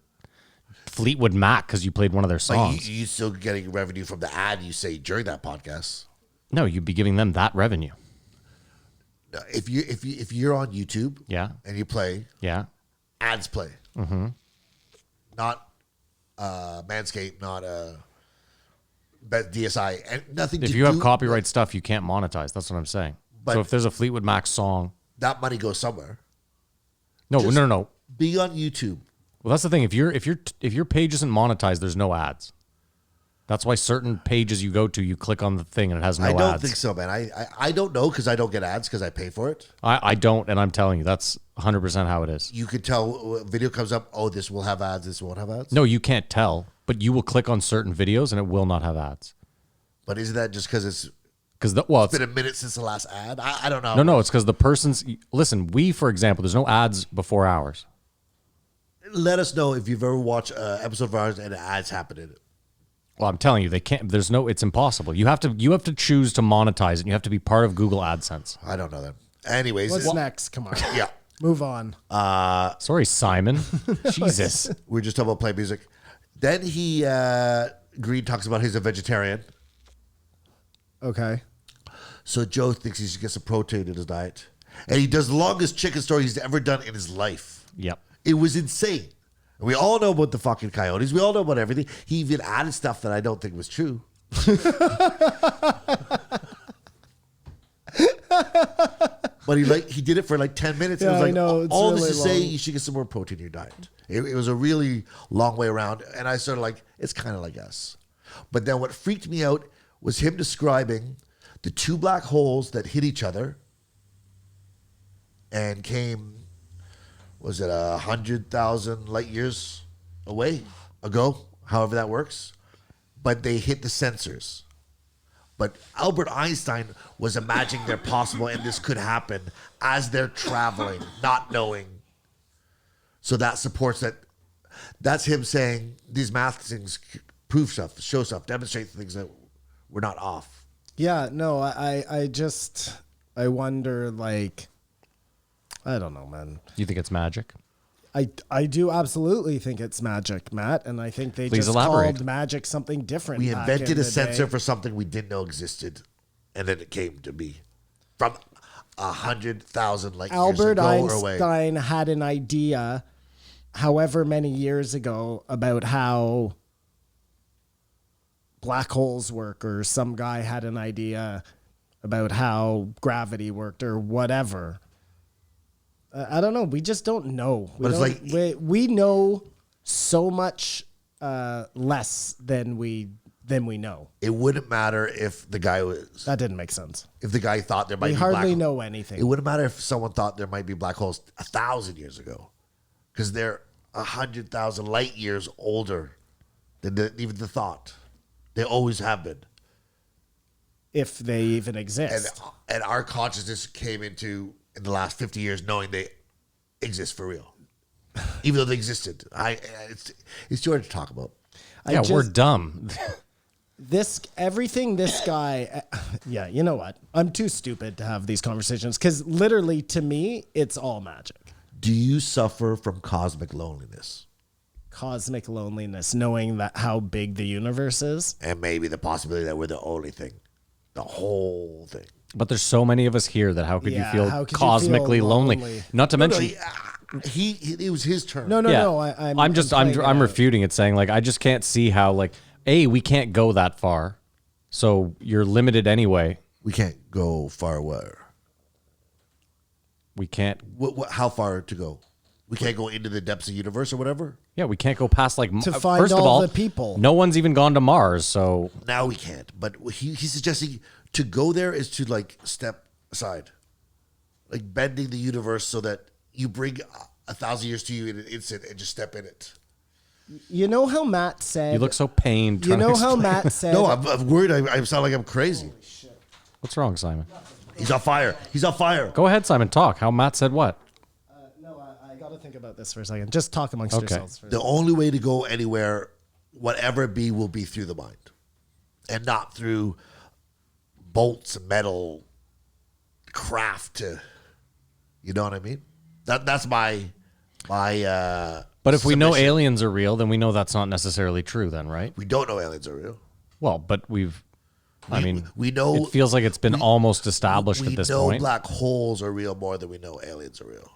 Fleetwood Mac because you played one of their songs. You still getting revenue from the ad you say during that podcast. No, you'd be giving them that revenue. If you're on YouTube, Yeah. and you play, Yeah. ads play. Mm-hmm. Not Manscaped, not DSI, and nothing. If to you have do- copyright stuff, you can't monetize. That's what I'm saying. But- So if there's a Fleetwood Mac song, that money goes somewhere. no. Be on YouTube. Well, that's the thing. If your page isn't monetized, there's no ads. That's why certain pages you go to, you click on the thing and it has no I don't ads. think so, man. I don't know because I don't get ads because I pay for it. I don't, and I'm telling you, that's 100% how it is. You can tell a video comes up. Oh, this will have ads. This won't have ads. No, you can't tell, but you will click on certain videos and it will not have ads. But isn't that just because it's Because been a minute since the last ad? I don't know. no, it's because the person's. Listen, for example, there's no ads before ours. Let us know if you've ever watched an episode of ours and ads happen in it. Well, I'm telling you, they can't. It's impossible. You have to choose to monetize it. And you have to be part of Google AdSense. I don't know that. Anyways, What's next? Come on. yeah. Move on. Sorry, Simon. Jesus. We were just talking about play music. Then Greene talks about he's a vegetarian. Okay. So Joe thinks he should get some protein in his diet. And he does the longest chicken story he's ever done in his life. Yep. It was insane. And we all know about the fucking coyotes. We all know about everything. He even added stuff that I don't think was true. But he did it for like 10 minutes. Yeah, it was like, I know, it's all really this to say, long. you should get some more protein in your diet. It was a really long way around. And I sort of like, it's kind of like us. But then what freaked me out was him describing the two black holes that hit each other and came, was it 100,000 light years ago, however that works. But they hit the sensors. But Albert Einstein was imagining they're possible and this could happen as they're traveling, not knowing. So that supports that. That's him saying these math things prove stuff, show stuff, demonstrate things that we're not off. Yeah, no, I wonder, like, I don't know, man. You think it's magic? I do absolutely think it's magic, Matt, and I think they Please just elaborate. called magic something different. We back invented in a the sensor day. for something we didn't know existed, and then it came to be from 100,000 light years Albert ago or away. Einstein had an idea, however many years ago, about how black holes work, or some guy had an idea about how gravity worked, or whatever. I don't know. We just don't know. But it's like- we know so much less than we know. It wouldn't matter if the guy That didn't make sense. if the guy thought there might We be hardly black, know anything. It wouldn't matter if someone thought there might be black holes 1,000 years ago, because they're 100,000 light years older than even the thought. They always have been, If they even exist. and our consciousness came into in the last 50 years knowing they exist for real, even though they existed. It's too hard to talk about. Yeah, we're dumb. Everything this guy, yeah, you know what? I'm too stupid to have these conversations, because literally to me, it's all magic. Do you suffer from cosmic loneliness? Cosmic loneliness, knowing that how big the universe is. And maybe the possibility that we're the only thing, the whole thing. But there's so many of us here that how could Yeah, you feel how could you cosmically feel lonely? lonely? Not to mention, It was his turn. No, yeah, no. I'm playing it out. refuting it, saying like I just can't see how like we can't go that far, so you're limited anyway. We can't go far away. We can't. How far to go? We can't go into the depths of the universe or whatever. Yeah, we can't go past like To find first of all all, the people. No one's even gone to Mars, so Now we can't. But he's suggesting to go there is to like step aside, like bending the universe so that you bring 1,000 years to you in an instant and just step in it. You know how Matt said. you look so pained. You trying to know how explain. Matt said. No, I'm worried. I sound like I'm crazy. What's wrong, Simon? He's on fire. He's on fire. Go ahead, Simon. Talk. How Matt said what? No, I got to think about this for a second. Just talk amongst Okay. yourselves. For a The only way to go anywhere, whatever it be, will be through the mind, and not through bolts and metal craft. You know what I mean? That's my. But if we know submission. aliens are real, then we know that's not necessarily true. Then, right? We don't know aliens are real. Well, but We know. it feels like it's been almost established we at this know point. black holes are real more than we know aliens are real.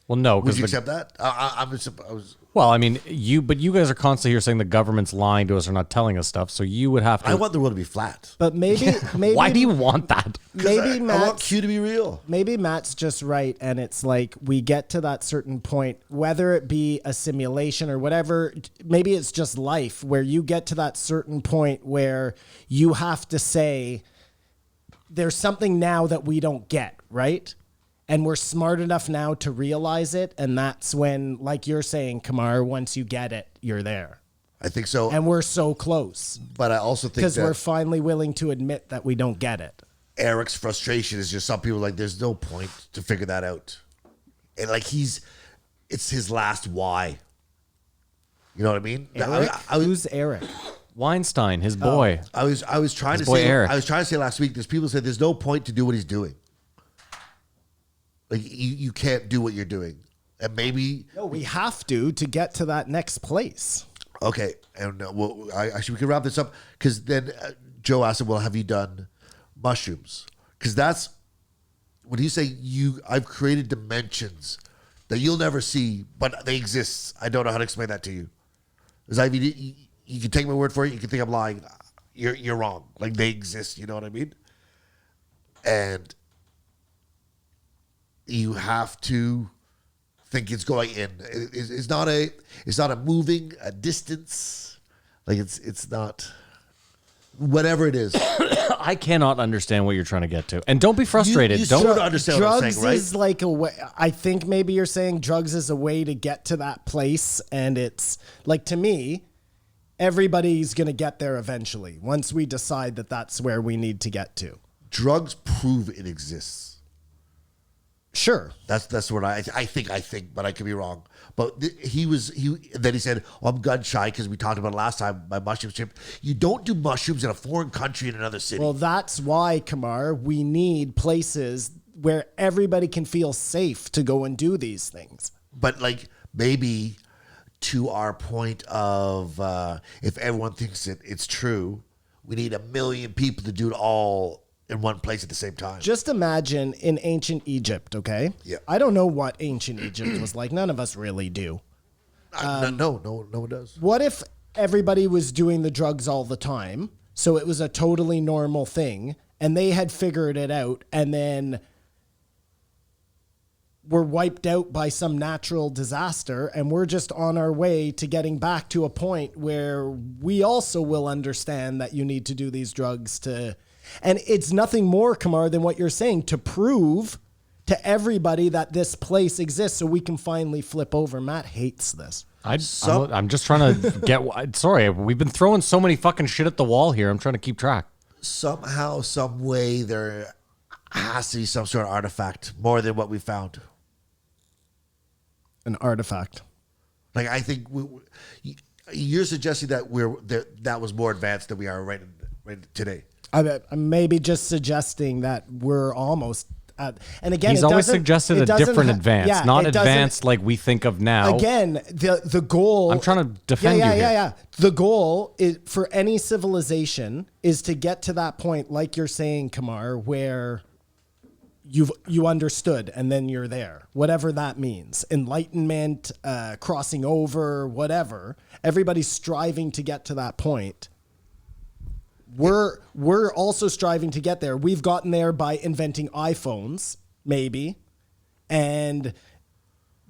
Well, no, Would because you accept that? I was. well, I mean, you guys are constantly here saying the government's lying to us or not telling us stuff. So you would have to. I want the world to be flat. But maybe. Why do you want that? Maybe I want Matt's, Q to be real. maybe Matt's just right, and it's like we get to that certain point, whether it be a simulation or whatever. Maybe it's just life, where you get to that certain point where you have to say, "There's something now that we don't get," right? And we're smart enough now to realize it, and that's when, like you're saying, Kamar, once you get it, you're there. I think so. And we're so close But I also think because we're that finally willing to admit that we don't get it. Eric's frustration is just some people are like, there's no point to figure that out. And like it's his last why. You know what I mean? Eric? Who's Eric? Weinstein, his boy. I was trying His to boy say Eric. I was trying to say last week. There's people who said there's no point to do what he's doing. Like you can't do what you're doing, and maybe No, we have to get to that next place. okay. And actually we can wrap this up because then Joe asked him, "Well, have you done mushrooms?" Because that's when you say I've created dimensions that you'll never see, but they exist. I don't know how to explain that to you. Because you can take my word for it. You can think I'm lying. You're wrong. Like they exist. You know what I mean? And you have to think it's going in. It's not a moving a distance. Like it's not whatever it is. I cannot understand what you're trying to get to. And don't be frustrated. You don't sort of understand what I'm Drugs saying, right? is like a way. I think maybe you're saying drugs is a way to get to that place, and it's like, to me, everybody's gonna get there eventually once we decide that that's where we need to get to. Drugs prove it exists. Sure. That's what I think, but I could be wrong. But then he said, oh, I'm gun shy because we talked about it last time, my mushroom trip. You don't do mushrooms in a foreign country in another city. Well, that's why, Kamar, we need places where everybody can feel safe to go and do these things. But like maybe to our point of if everyone thinks it's true, we need 1 million people to do it all in one place at the same time. Just imagine in ancient Egypt, okay? Yeah. I don't know what ancient Egypt was like. None of us really do. No one does. What if everybody was doing the drugs all the time, so it was a totally normal thing, and they had figured it out, and then were wiped out by some natural disaster, and we're just on our way to getting back to a point where we also will understand that you need to do these drugs to... And it's nothing more, Kamar, than what you're saying, to prove to everybody that this place exists so we can finally flip over. Matt hates this. I'm just trying to get... Sorry, we've been throwing so many fucking shit at the wall here. I'm trying to keep track. Somehow, some way, there has to be some sort of artifact more than what we found. An artifact. Like, I think you're suggesting that that was more advanced than we are right today. I'm maybe just suggesting that we're almost at, and again, he's always suggested a different advance, not advanced like we think of now. Again, the goal. I'm trying to defend you here. Yeah. The goal is, for any civilization, is to get to that point, like you're saying, Kamar, where you understood and then you're there. Whatever that means, enlightenment, crossing over, whatever. Everybody's striving to get to that point. We're also striving to get there. We've gotten there by inventing iPhones, maybe, and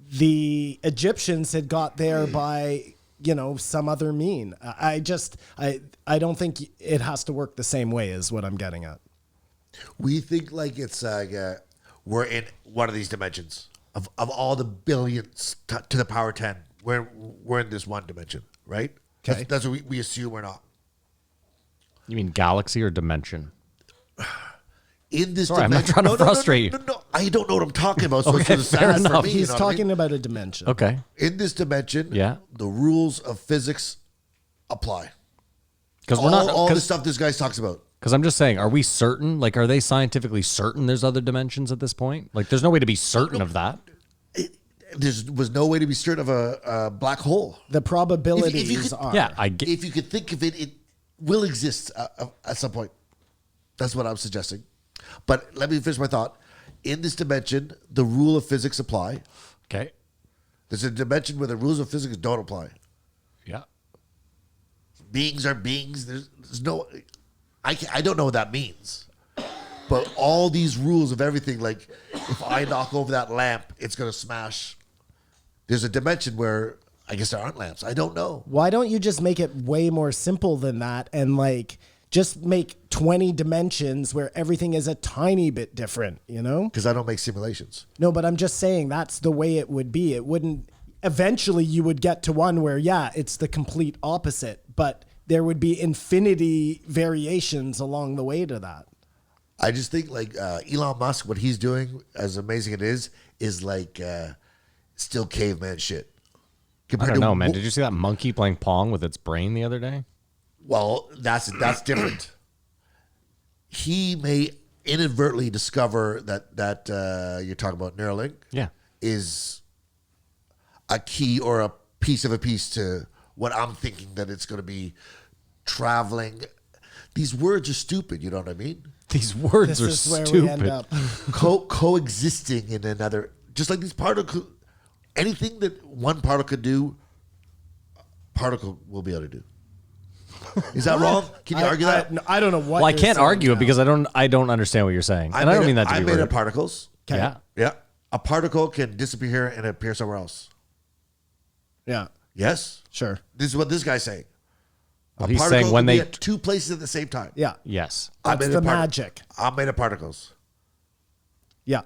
the Egyptians had got there by, some other mean. I don't think it has to work the same way, is what I'm getting at. We think like it's we're in one of these dimensions of all the billions to the power 10. We're in this one dimension, right? Okay. That's what we assume we're not. You mean galaxy or dimension? In this Sorry, dimension, I'm not trying to frustrate you. No, I don't know what I'm talking about. So Okay, it's fair sad for enough. me. He's You know what I talking mean? about a dimension. Okay. In this dimension, Yeah. the rules of physics apply. Because we're not... all the stuff this guy talks about. Because I'm just saying, are we certain? Like, are they scientifically certain there's other dimensions at this point? Like, there's no way to be certain of that. There was no way to be certain of a black hole. The probabilities If you could- are. Yeah, I get... If you could think of it, it will exist at some point. That's what I'm suggesting. But let me finish my thought. In this dimension, the rule of physics apply. Okay. There's a dimension where the rules of physics don't apply. Yeah. Beings are beings. There's no... I don't know what that means. But all these rules of everything, like if I knock over that lamp, it's going to smash. There's a dimension where I guess there aren't lamps. I don't know. Why don't you just make it way more simple than that and just make 20 dimensions where everything is a tiny bit different, Because I don't make simulations. No, but I'm just saying that's the way it would be. It wouldn't... Eventually, you would get to one where, it's the complete opposite, but there would be infinity variations along the way to that. I just think like Elon Musk, what he's doing, as amazing it is like still caveman shit. I don't know, man. Did you see that monkey playing Pong with its brain the other day? Well, that's different. He may inadvertently discover that you're talking about Neuralink. Yeah. Is a key or a piece of a piece to what I'm thinking that it's going to be traveling. These words are stupid. You know what I mean? These words are This is where stupid. we end up. Coexisting in another, just like these particles. Anything that one particle could do, particle will be able to do. Is that wrong? Can you argue that? I don't know what. Well, I you're can't saying argue it now. because I don't understand what you're saying, and I don't mean that to be I made rude. up particles. Yeah. Yeah. a particle can disappear and appear somewhere else. Yeah, Yes? sure. This is what this guy's saying. Well, A he's particle saying when can be they at two places at the same time. Yeah, yes. I'm that's made the of magic. I'm made of particles. Yeah.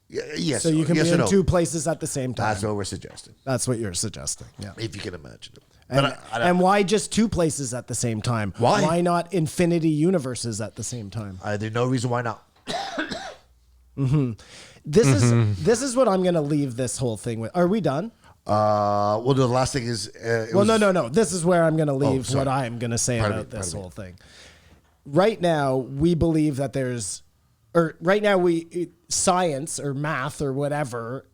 Yes. So you can yes be or in no? two places at the same time. That's what we're suggesting. That's what you're suggesting. Yeah. If you can imagine it. And, But I don't- and why just two places at the same time? Why? Why not infinity universes at the same time? there's no reason why not. This is what I'm going to leave this whole thing with. Are we done? Well, no, the last thing is. No. This is where I'm going to leave sorry. what I'm going to say Pardon about me, this pardon me. whole thing. Right now, we believe that right now, science or math or whatever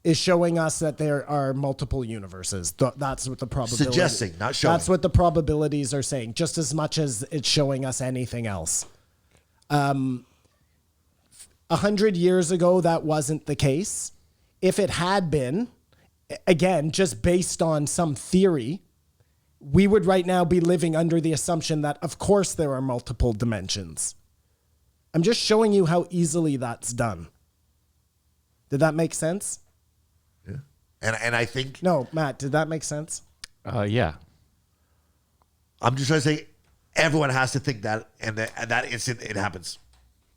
is showing us that there are multiple universes. That's what the probability. Suggesting, not showing. That's what the probabilities are saying, just as much as it's showing us anything else. 100 years ago, that wasn't the case. If it had been, again, just based on some theory, we would right now be living under the assumption that, of course, there are multiple dimensions. I'm just showing you how easily that's done. Did that make sense? Yeah. And I think. No, Matt, did that make sense? Yeah. I'm just trying to say everyone has to think that, and at that instant, it happens.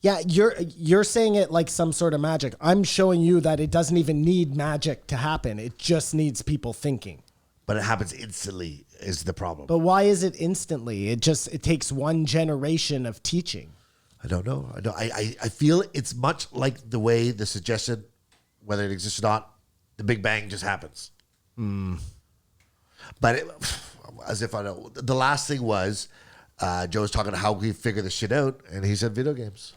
Yeah, you're saying it like some sort of magic. I'm showing you that it doesn't even need magic to happen. It just needs people thinking. But it happens instantly, is the problem. But why is it instantly? It takes one generation of teaching. I don't know. I feel it's much like the way the suggestion, whether it exists or not, the Big Bang just happens. But as if I know. The last thing was, Joe was talking about how we figure this shit out, and he said video games.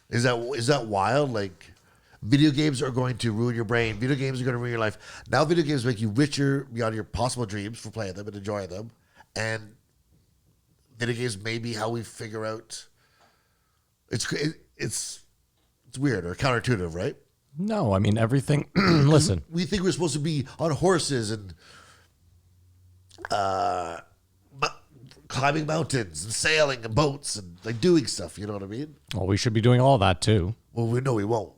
Is that wild? Like, video games are going to ruin your brain. Video games are going to ruin your life. Now video games make you richer beyond your possible dreams for playing them and enjoying them. And video games may be how we figure out. It's weird or counterintuitive, right? No, I mean, everything. Listen. We think we're supposed to be on horses and climbing mountains and sailing and boats and like doing stuff. You know what I mean? Well, we should be doing all that too. Well, we won't.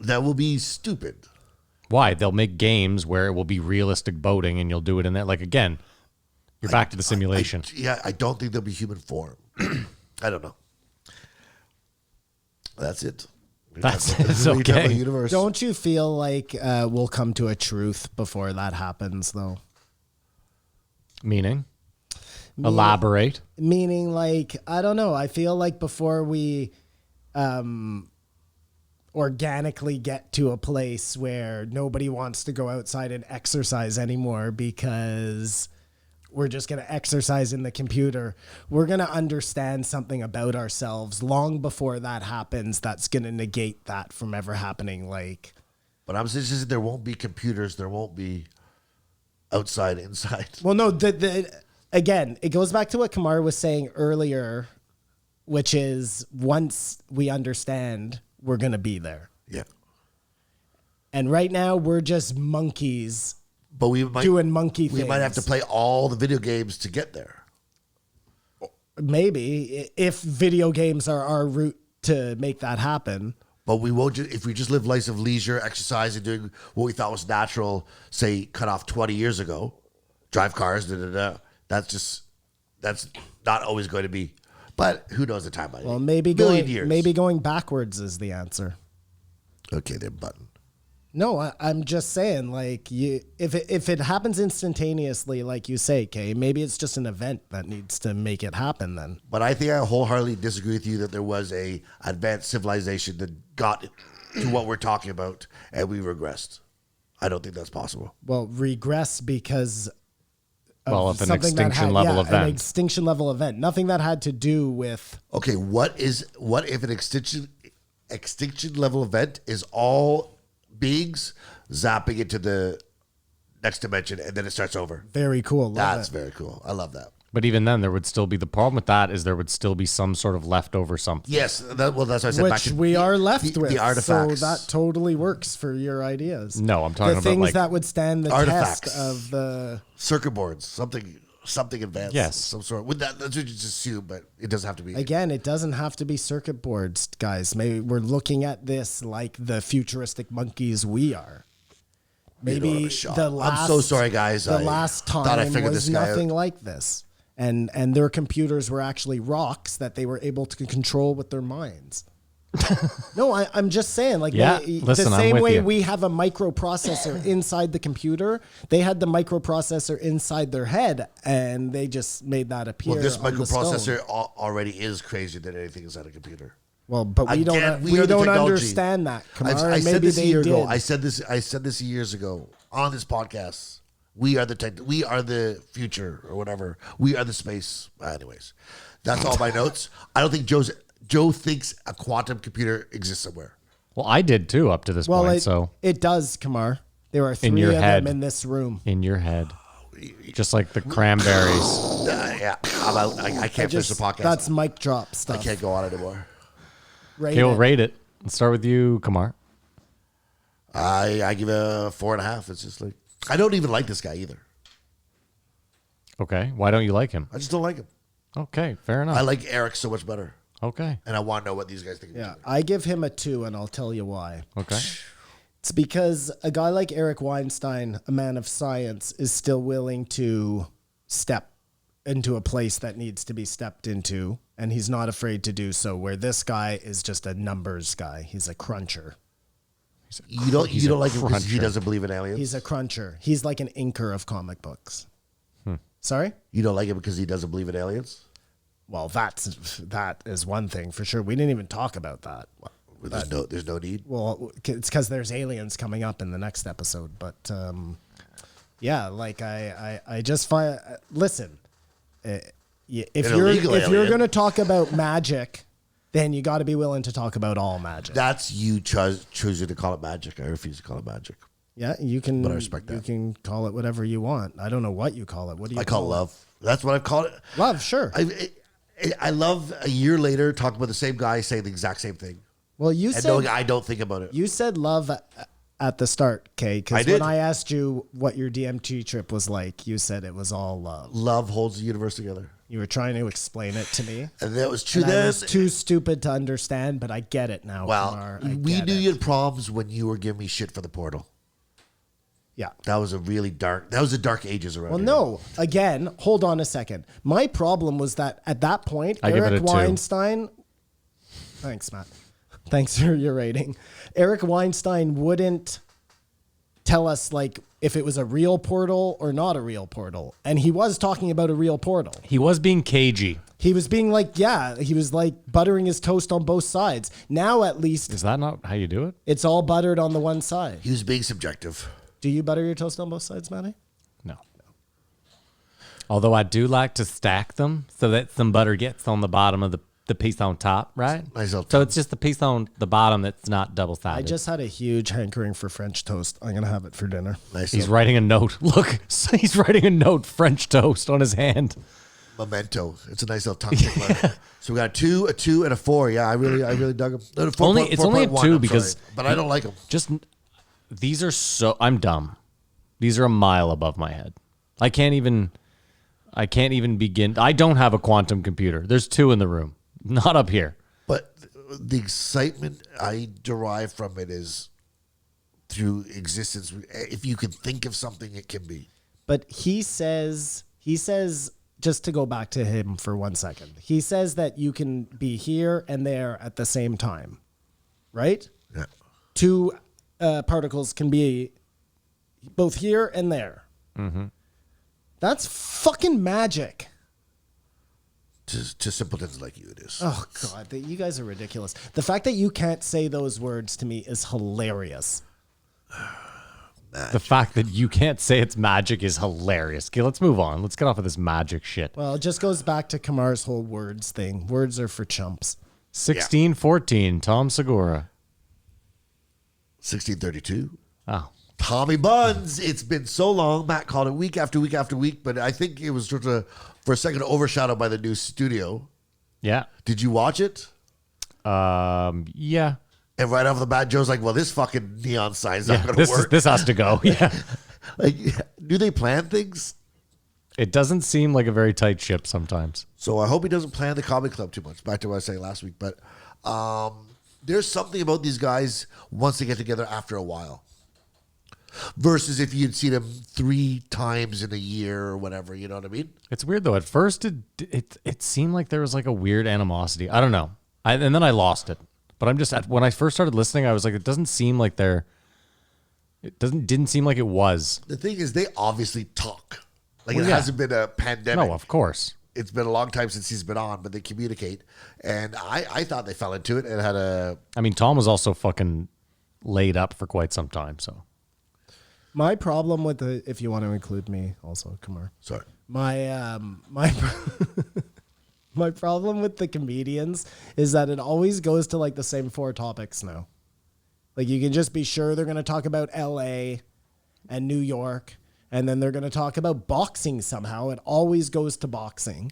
That will be stupid. Why? They'll make games where it will be realistic boating and you'll do it in that. Like, again, you're back to the simulation. I don't think there'll be human form. I don't know. That's it. It's okay. Universe. Don't you feel like we'll come to a truth before that happens, though? Meaning? Elaborate. Meaning, like, I don't know. I feel like before we organically get to a place where nobody wants to go outside and exercise anymore because we're just going to exercise in the computer, we're going to understand something about ourselves long before that happens that's going to negate that from ever happening. Like, But I'm suggesting there won't be computers. There won't be outside, inside. well, no, again, it goes back to what Kamar was saying earlier, which is once we understand, we're going to be there. Yeah. And right now, we're just monkeys But we might doing monkey We things. might have to play all the video games to get there. Maybe if video games are our route to make that happen. But we won't. If we just live lives of leisure, exercise, and doing what we thought was natural, say, cut off 20 years ago, drive cars, that's not always going to be. But who knows the timeline? Well, million years. maybe going backwards is the answer. Okay, then button. No, I'm just saying, like, if it happens instantaneously, like you say, Kay, maybe it's just an event that needs to make it happen then. But I think I wholeheartedly disagree with you that there was a advanced civilization that got to what we're talking about and we regressed. I don't think that's possible. Well, regress because Of an something that extinction level an event. extinction level event. Nothing that had to do with. Okay, what if an extinction level event is all beings zapping into the next dimension and then it starts over? Very cool. That's Love it. very cool. I love that. But even then, there would still be the problem with that is there would still be some sort of leftover something. Yes, that's what I said. back Which to we are left with. the artifacts. So that totally works for your ideas. No, I'm talking the about things like that would stand the artifacts. test of the. Circuit boards, something. something advanced. Yes. Some sort. With that, that's what you just assume, but it doesn't have to be. Again, it doesn't have to be circuit boards, guys. Maybe we're looking at this like the futuristic monkeys we are. Maybe the last. I'm so sorry, guys. The last thought I time figured was this guy nothing out. like this, and their computers were actually rocks that they were able to control with their minds. No, I'm just saying, like, Yeah, the listen, I'm same with way you. we have a microprocessor inside the computer, they had the microprocessor inside their head, and they just made that appear. Well, this on the stone. microprocessor already is crazier than anything inside a computer. Well, but we Again, don't. we We are the don't technology. understand that. Kamar, I said maybe this a they year did. ago. I said this years ago on this podcast. We are the tech. We are the future, or whatever. We are the space. Anyways, that's all my notes. I don't think Joe thinks a quantum computer exists somewhere. Well, I did too up to this Well, point. So it does, Kamar. There are 3 your of head. them in this room. in your head, just like the cranberries. Yeah, I'm out. I can't finish the podcast. That's mic drop I stuff. can't go on anymore. Rate Okay, we'll it. rate it. Let's start with you, Kamar. I give it a 4.5. It's just like I don't even like this guy either. Okay, why don't you like him? I just don't like him. Okay, fair enough. I like Eric so much better, Okay, and I want to know what these guys think. of each Yeah, other. I give him a 2, and I'll tell you why. okay. It's because a guy like Eric Weinstein, a man of science, is still willing to step into a place that needs to be stepped into, and he's not afraid to do so. Where this guy is just a numbers guy. He's a cruncher. You don't like him because he cruncher. doesnin believe in aliens. He's a cruncher. He's like an inker of comic books. Sorry? You don't like him because he doesn't believe in aliens. Well, that is one thing for sure. We didn't even talk about that. There's no need. Well, it's because there's aliens coming up in the next episode. But yeah, like I just find listen. If An you're illegal alien. going to talk about magic, then you got to be willing to talk about all magic. That's you choosing to call it magic. I refuse to call it magic. Yeah, you can. But I respect You that. can call it whatever you want. I don't know what you call it. What do you? I call it love. That's what I've called it. Love, sure. I love a year later talking about the same guy saying the exact same thing Well, you and said knowing I don't think about it. you said love at the start, Kay. I Because did. when I asked you what your DMT trip was like, you said it was all love. Love holds the universe together, You were trying to explain it to me. and that was true And I then. was too stupid to understand, but I get it now. Well, Kumar. I we get knew it. you had problems when you were giving me shit for the portal. Yeah. That was a really dark. That was the dark ages around. Well, here. no. Again, hold on a second. My problem was that at that point, I give it Eric a 2. Weinstein. Thanks, Matt. Thanks for your rating. Eric Weinstein wouldn't tell us like if it was a real portal or not a real portal, and he was talking about a real portal. He was being cagey. He was being like, yeah, he was like buttering his toast on both sides. Now at least Is that not how you do it? it's all buttered on the one side. He was being subjective. Do you butter your toast on both sides, Matty? No. Although I do like to stack them so that some butter gets on the bottom of the piece on top, right? Nice little So it's just the piece on the bottom that's not double sided. I just had a huge hankering for French toast. I'm gonna have it for dinner. Nice. He's little writing a note. Look, he's writing a note, French toast on his hand. memento. It's a nice little tongue tickler. So we got a two, and a 4. Yeah, I really dug him. No, 4. It's only a 2 because but I don't like him. Just these are so I'm dumb. These are a mile above my head. I can't even begin. I don't have a quantum computer. There's 2 in the room, not up here. But the excitement I derive from it is through existence. If you can think of something, it can be. But he says, just to go back to him for 1 second, he says that you can be here and there at the same time, right? Yeah. 2 particles can be both here and there. Mm-hmm. That's fucking magic. To simpletons like you, it is. Oh, God, you guys are ridiculous. The fact that you can't say those words to me is hilarious. The fact that you can't say it's magic is hilarious. Okay, let's move on. Let's get off of this magic shit. Well, it just goes back to Kamar's whole words thing. Words are for chumps. 1614, Tom Segura. 1632. Oh. Tommy Buns. It's been so long. Matt called it week after week after week, but I think it was sort of for a second overshadowed by the new studio. Yeah. Did you watch it? Yeah. And right off the bat, Joe's like, well, this fucking neon sign's not Yeah, going to work. this has to go. Yeah. Like, do they plan things? It doesn't seem like a very tight ship sometimes. So I hope he doesn't plan the comedy club too much. Back to what I was saying last week. But there's something about these guys once they get together after a while. Versus if you'd seen them 3 times in a year or whatever. You know what I mean? It's weird, though. At first, it seemed like there was like a weird animosity. I don't know. And then I lost it. But I'm just, when I first started listening, I was like, it doesn't seem like didn't seem like it was. The thing is, they obviously talk. Like, Well, it yeah. hasn't been a pandemic. No, of course. It's been a long time since he's been on, but they communicate. And I thought they fell into it and had a... I mean, Tom was also fucking laid up for quite some time, so. My problem with if you want to include me also, Kumar. Sorry. My my problem with the comedians is that it always goes to like the same 4 topics now. Like you can just be sure they're going to talk about LA and New York, and then they're going to talk about boxing somehow. It always goes to boxing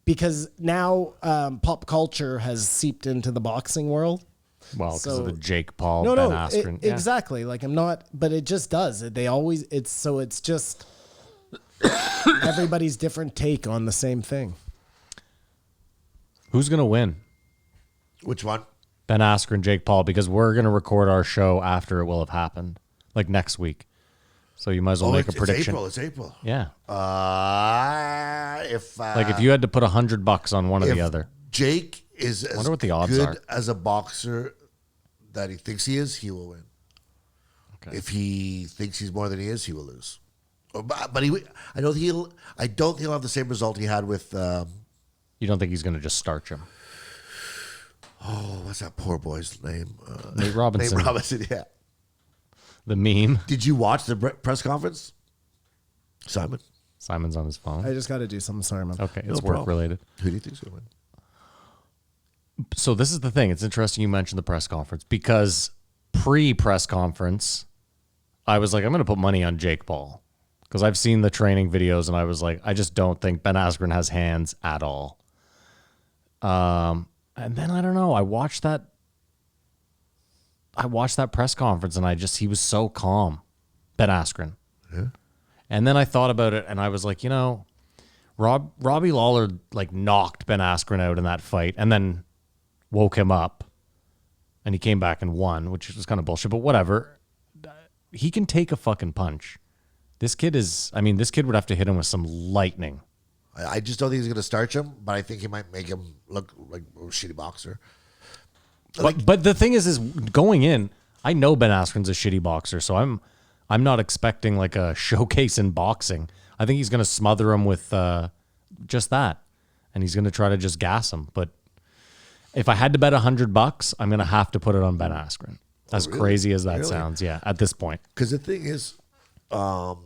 because now pop culture has seeped into the boxing world. Well, because So- of the Jake Paul, No, Ben no, Askren. Yeah. exactly. Like I'm not, but it just does. They always, it's just everybody's different take on the same thing. Who's going to win? Which one? Ben Askren, Jake Paul, because we're going to record our show after it will have happened, like next week. So you might as well make a prediction. It's April. Yeah. If You had to put $100 on one or the other. Jake is as Wonder what the odds good are. as a boxer that he thinks he is, he will win. Okay. If he thinks he's more than he is, he will lose. But I don't think he'll have the same result he had with You don't think he's going to just starch him? what's that poor boy's name? Nate Robinson. Nate Robinson, yeah. The meme. Did you watch the press conference, Simon? Simon's on his phone. I just got to do something. Sorry, man. Okay, No it's work problem. related. Who do you think's gonna win? So this is the thing. It's interesting you mentioned the press conference because pre-press conference, I was like, I'm going to put money on Jake Paul because I've seen the training videos and I was like, I just don't think Ben Askren has hands at all. And then I don't know. I watched that press conference and he was so calm, Ben Askren. Yeah. And then I thought about it and I was like, Robbie Lawler like knocked Ben Askren out in that fight and then woke him up and he came back and won, which was kind of bullshit, but whatever. He can take a fucking punch. This kid would have to hit him with some lightning. I just don't think he's gonna starch him, but I think he might make him look like a shitty boxer. But the thing is going in, I know Ben Askren's a shitty boxer, so I'm not expecting like a showcase in boxing. I think he's going to smother him with just that, and he's going to try to just gas him. But if I had to bet $100, I'm going to have to put it on Ben Askren. As really? crazy as that Really? sounds, yeah, at this point. Because the thing is, no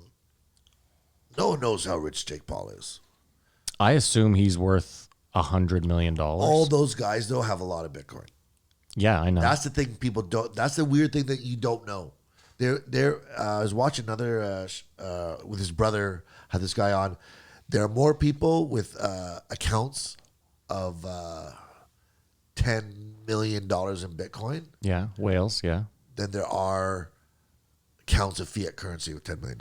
one knows how rich Jake Paul is. I assume he's worth $100 million. All those guys though have a lot of Bitcoin. Yeah, I know. That's the thing people don't. That's the weird thing that you don't know. I was watching another with his brother. Had this guy on. There are more people with accounts of $10 million in Bitcoin Yeah, Wales, yeah. than there are accounts of fiat currency with $10 million.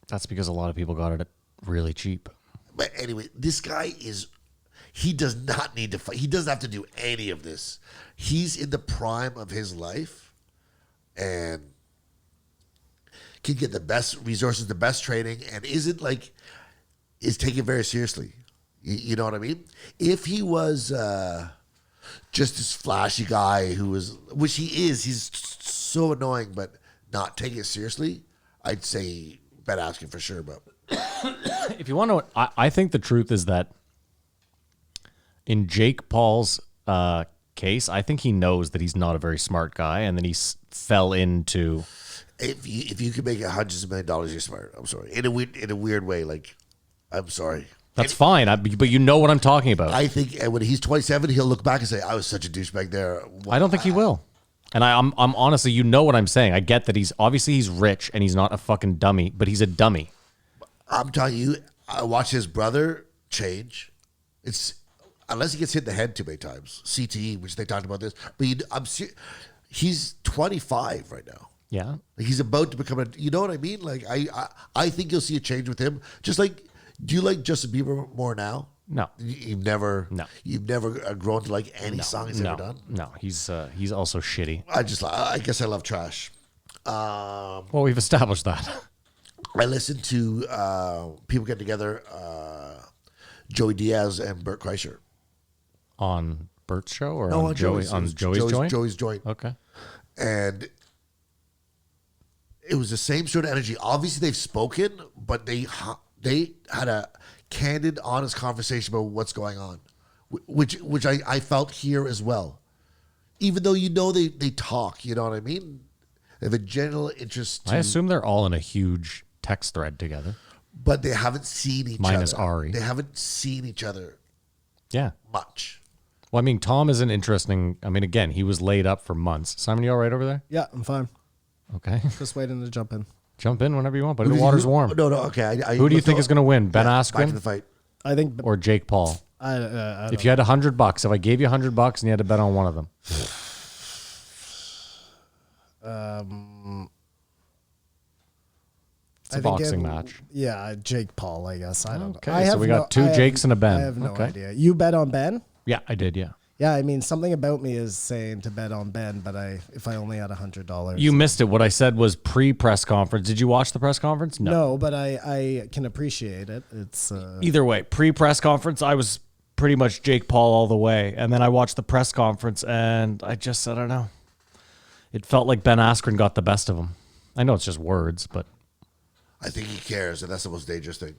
That's because a lot of people got it really cheap. But anyway, this guy he does not need to fight. He doesn't have to do any of this. He's in the prime of his life and can get the best resources, the best training, and is taken very seriously. You know what I mean? If he was just this flashy guy which he is, he's so annoying, but not taking it seriously, I'd say Ben Askren for sure. But If you want to know, I think the truth is that in Jake Paul's case, I think he knows that he's not a very smart guy, and then he fell into. if you could make hundreds of $1 millions, you're smart. I'm sorry, in a weird way. Like, I'm sorry. That's fine, but you know what I'm talking about. I think when he's 27, he'll look back and say, "I was such a douchebag there." I don't think he will. And I'm honestly, you know what I'm saying. I get that he's rich and he's not a fucking dummy, but he's a dummy. I'm telling you, I watched his brother change. It's unless he gets hit in the head too many times, CTE, which they talked about this. But he's 25 right now. Yeah. Like he's about to become a. You know what I mean? Like I think you'll see a change with him. Just like, do you like Justin Bieber more now? No. You've never. No. You've never grown to like any song he's ever done. No, he's also shitty. I guess I love trash. Well, we've established that. I listen to people get together. Joey Diaz and Bert Kreischer. On Bert's show or No, on Joey's joint? Joey's joint. Okay. And it was the same sort of energy. Obviously, they've spoken, but they had a candid, honest conversation about what's going on, which I felt here as well. Even though they talk, you know what I mean? They have a general interest. I assume they're all in a huge text thread together. But they haven't seen each other. Minus Ari. They haven't seen each other Yeah. much. Well, I mean, Tom is an interesting. I mean, again, he was laid up for months. Simon, you all right over there? Yeah, I'm fine. Okay. Just waiting to jump in. Jump in whenever you want, but the water's warm. No, okay. Who do you think is going to win? Ben Back to the Askren fight. I think or Jake Paul? I If you had $100, if I gave you $100 and you had to bet on one of them, it's a boxing match. Yeah, Jake Paul, I guess. I don't know. Okay, so we got two Jakes and a Ben. I have no Okay. idea. You bet on Ben? Yeah, I did. Yeah. Yeah, I mean, something about me is saying to bet on Ben, but if I only had $100. You missed it. What I said was pre-press conference. Did you watch the press conference? No, but I can appreciate it. It's Either way, pre-press conference, I was pretty much Jake Paul all the way. And then I watched the press conference, and I don't know. It felt like Ben Askren got the best of him. I know it's just words, but... I think he cares, and that's the most dangerous thing.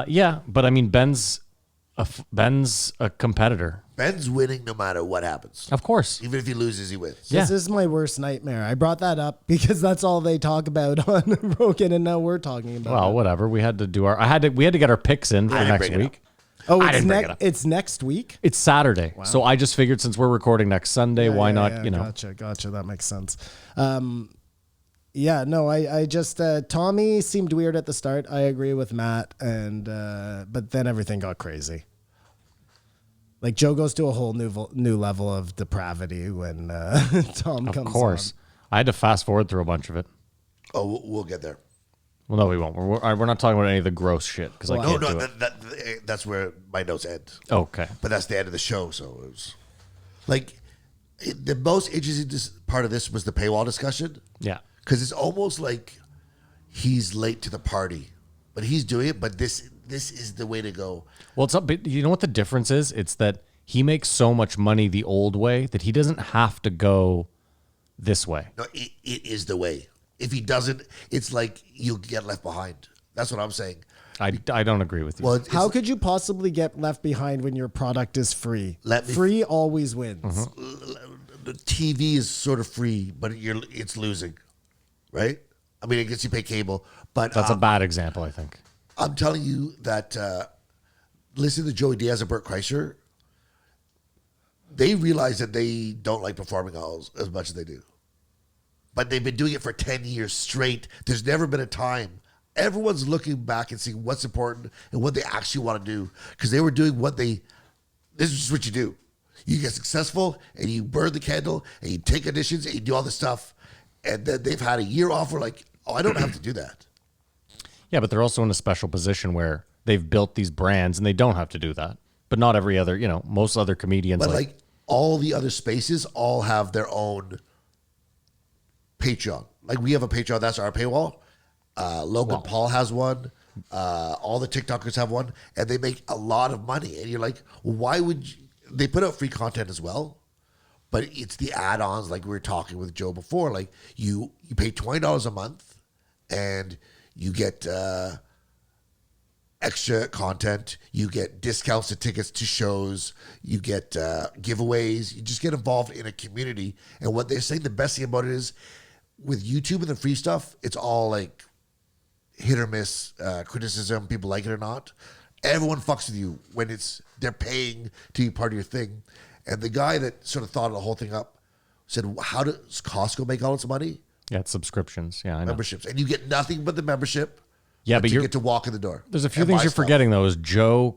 Yeah, but I mean, Ben's a competitor. Ben's winning no matter what happens. Of course. Even if he loses, he wins. Yeah. This is my worst nightmare. I brought that up because that's all they talk about on Rogan, and now we're talking about Well, it. whatever. We had to do we had to get our picks in for I didn't next bring it week. Oh, I didn't bring it up. it's next week? It's Saturday. So I just figured since we're recording next Sunday, why not, Gotcha. That makes sense. Yeah, no, I just Tommy seemed weird at the start. I agree with Matt, and but then everything got crazy. Like Joe goes to a whole new level of depravity when Tom comes on. Of course. I had to fast forward through a bunch of it. Oh, we'll get there. Well, no, we won't. We're not talking about any of the gross shit because I can't do it. That's where my notes end. Okay. But that's the end of the show, so it was like the most interesting part of this was the paywall discussion. Yeah. Because it's almost like he's late to the party, but he's doing it. But this is the way to go. Well, but you know what the difference is? It's that he makes so much money the old way that he doesn't have to go this way. No, it is the way. If he doesn't, it's like you'll get left behind. That's what I'm saying. I don't agree with you. Well, How could you possibly get left behind when your product is free? Free always wins. the TV is sort of free, but it's losing, right? I mean, I guess you pay cable, but That's a bad example, I think. I'm telling you that listen to Joey Diaz and Bert Kreischer. They realize that they don't like performing as much as they do. But they've been doing it for 10 years straight. There's never been a time. Everyone's looking back and seeing what's important and what they actually want to do. Because they were doing this is just what you do. You get successful and you burn the candle and you take auditions and you do all this stuff. And then they've had a year off. We're like, oh, I don't have to do that. Yeah, but they're also in a special position where they've built these brands and they don't have to do that. But not every other, most other comedians. But like all the other spaces all have their own Patreon. Like we have a Patreon, that's our paywall. Logan Paul has one. All the TikTokers have one, and they make a lot of money. And you're like, why would they put out free content as well? But it's the add-ons, like we were talking with Joe before. Like you pay $20 a month, and you get extra content. You get discounts to tickets to shows. You get giveaways. You just get involved in a community. And what they're saying, the best thing about it is, with YouTube and the free stuff, it's all like hit or miss criticism, people like it or not. Everyone fucks with you when they're paying to be part of your thing. And the guy that sort of thought of the whole thing up said, how does Costco make all its money? Yeah, it's subscriptions. Yeah, I know. Memberships. And you get nothing but the membership. Yeah, but you you get to walk in the door. There's a few and things buy you're stuff. forgetting, though, is Joe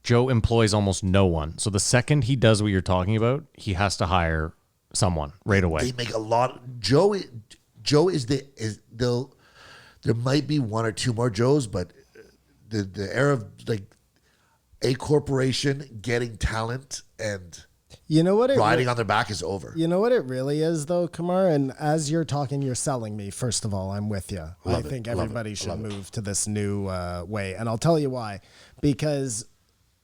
employs almost no one. So the second he does what you're talking about, he has to hire someone right away. They make a lot. Joe is there might be one or two more Joes, but the era of like a corporation getting talent and You know what? riding on their back is over. You know what it really is, though, Kumar? And as you're talking, you're selling me. First of all, I'm with you. I think everybody should move to this new way. And I'll tell you why. Because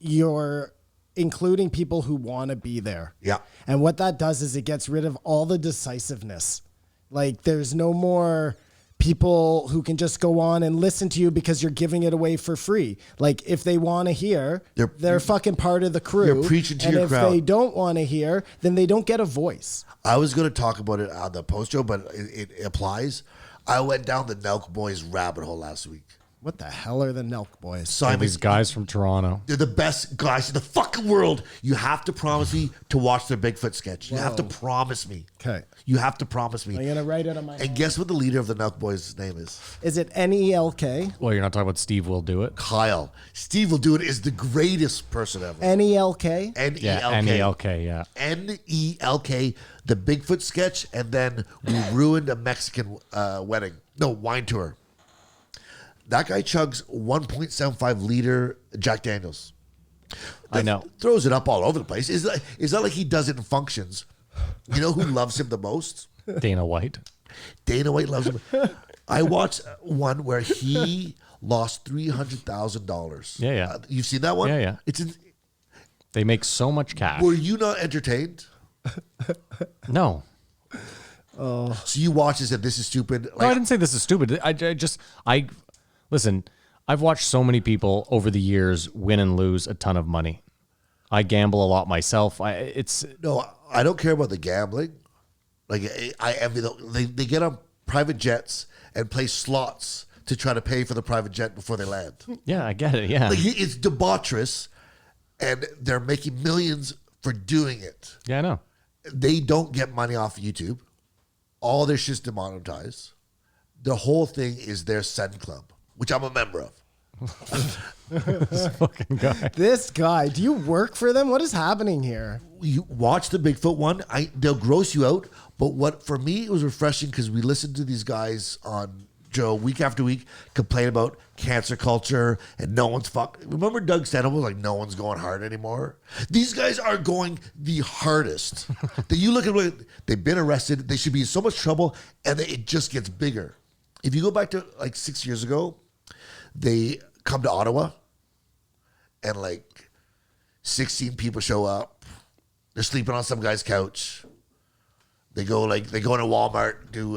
you're including people who want to be there. Yeah. And what that does is it gets rid of all the decisiveness. Like, there's no more people who can just go on and listen to you because you're giving it away for free. Like, if they want to hear, they're fucking part of the crew. You're preaching to and your if crowd. they don't want to hear, then they don't get a voice. I was going to talk about it on the post show, but it applies. I went down the Nelk Boys rabbit hole last week. What the hell are the Nelk Boys? Simon, These guys from Toronto. they're the best guys in the fucking world. You have to promise me to watch their Bigfoot sketch. You have to promise me. Okay. You have to promise me. I'm going to write it on my And guess what the leader of the Nelk Boys' name is? Is it NELK? Well, you're not talking about Steve will do it. Kyle. Steve will do it is the greatest person ever. NELK? N-E-L-K. Yeah, NELK, yeah. N-E-L-K, the Bigfoot sketch, and then we ruined a Mexican wine tour. That guy chugs 1.75 liter Jack Daniels. I know. Throws it up all over the place. It's not like he does it in functions. You know who loves him the most? Dana White. Dana White loves him. I watched one where he lost $300,000. Yeah. You've seen that one? Yeah. They make so much cash. Were you not entertained? No. So you watched and said, this is stupid. No, I didn't say this is stupid. I listen, I've watched so many people over the years win and lose a ton of money. I gamble a lot myself. No, I don't care about the gambling. Like, I envy they get on private jets and play slots to try to pay for the private jet before they land. Yeah, I get it. Yeah. Like, it's debaucherous, and they're making millions for doing it. Yeah, I know. They don't get money off YouTube. All their shit's demonetized. The whole thing is their Send Club, which I'm a member of. This fucking guy. This guy, do you work for them? What is happening here? You watch the Bigfoot one. They'll gross you out. But what for me it was refreshing because we listened to these guys on Joe week after week complain about cancer culture and no one's Remember Doug Stanhope was like, no one's going hard anymore. These guys are going the hardest. That you look at what they've been arrested. They should be in so much trouble, and it just gets bigger. If you go back to like 6 years ago, they come to Ottawa, and like 16 people show up. They're sleeping on some guy's couch. They go into Walmart, do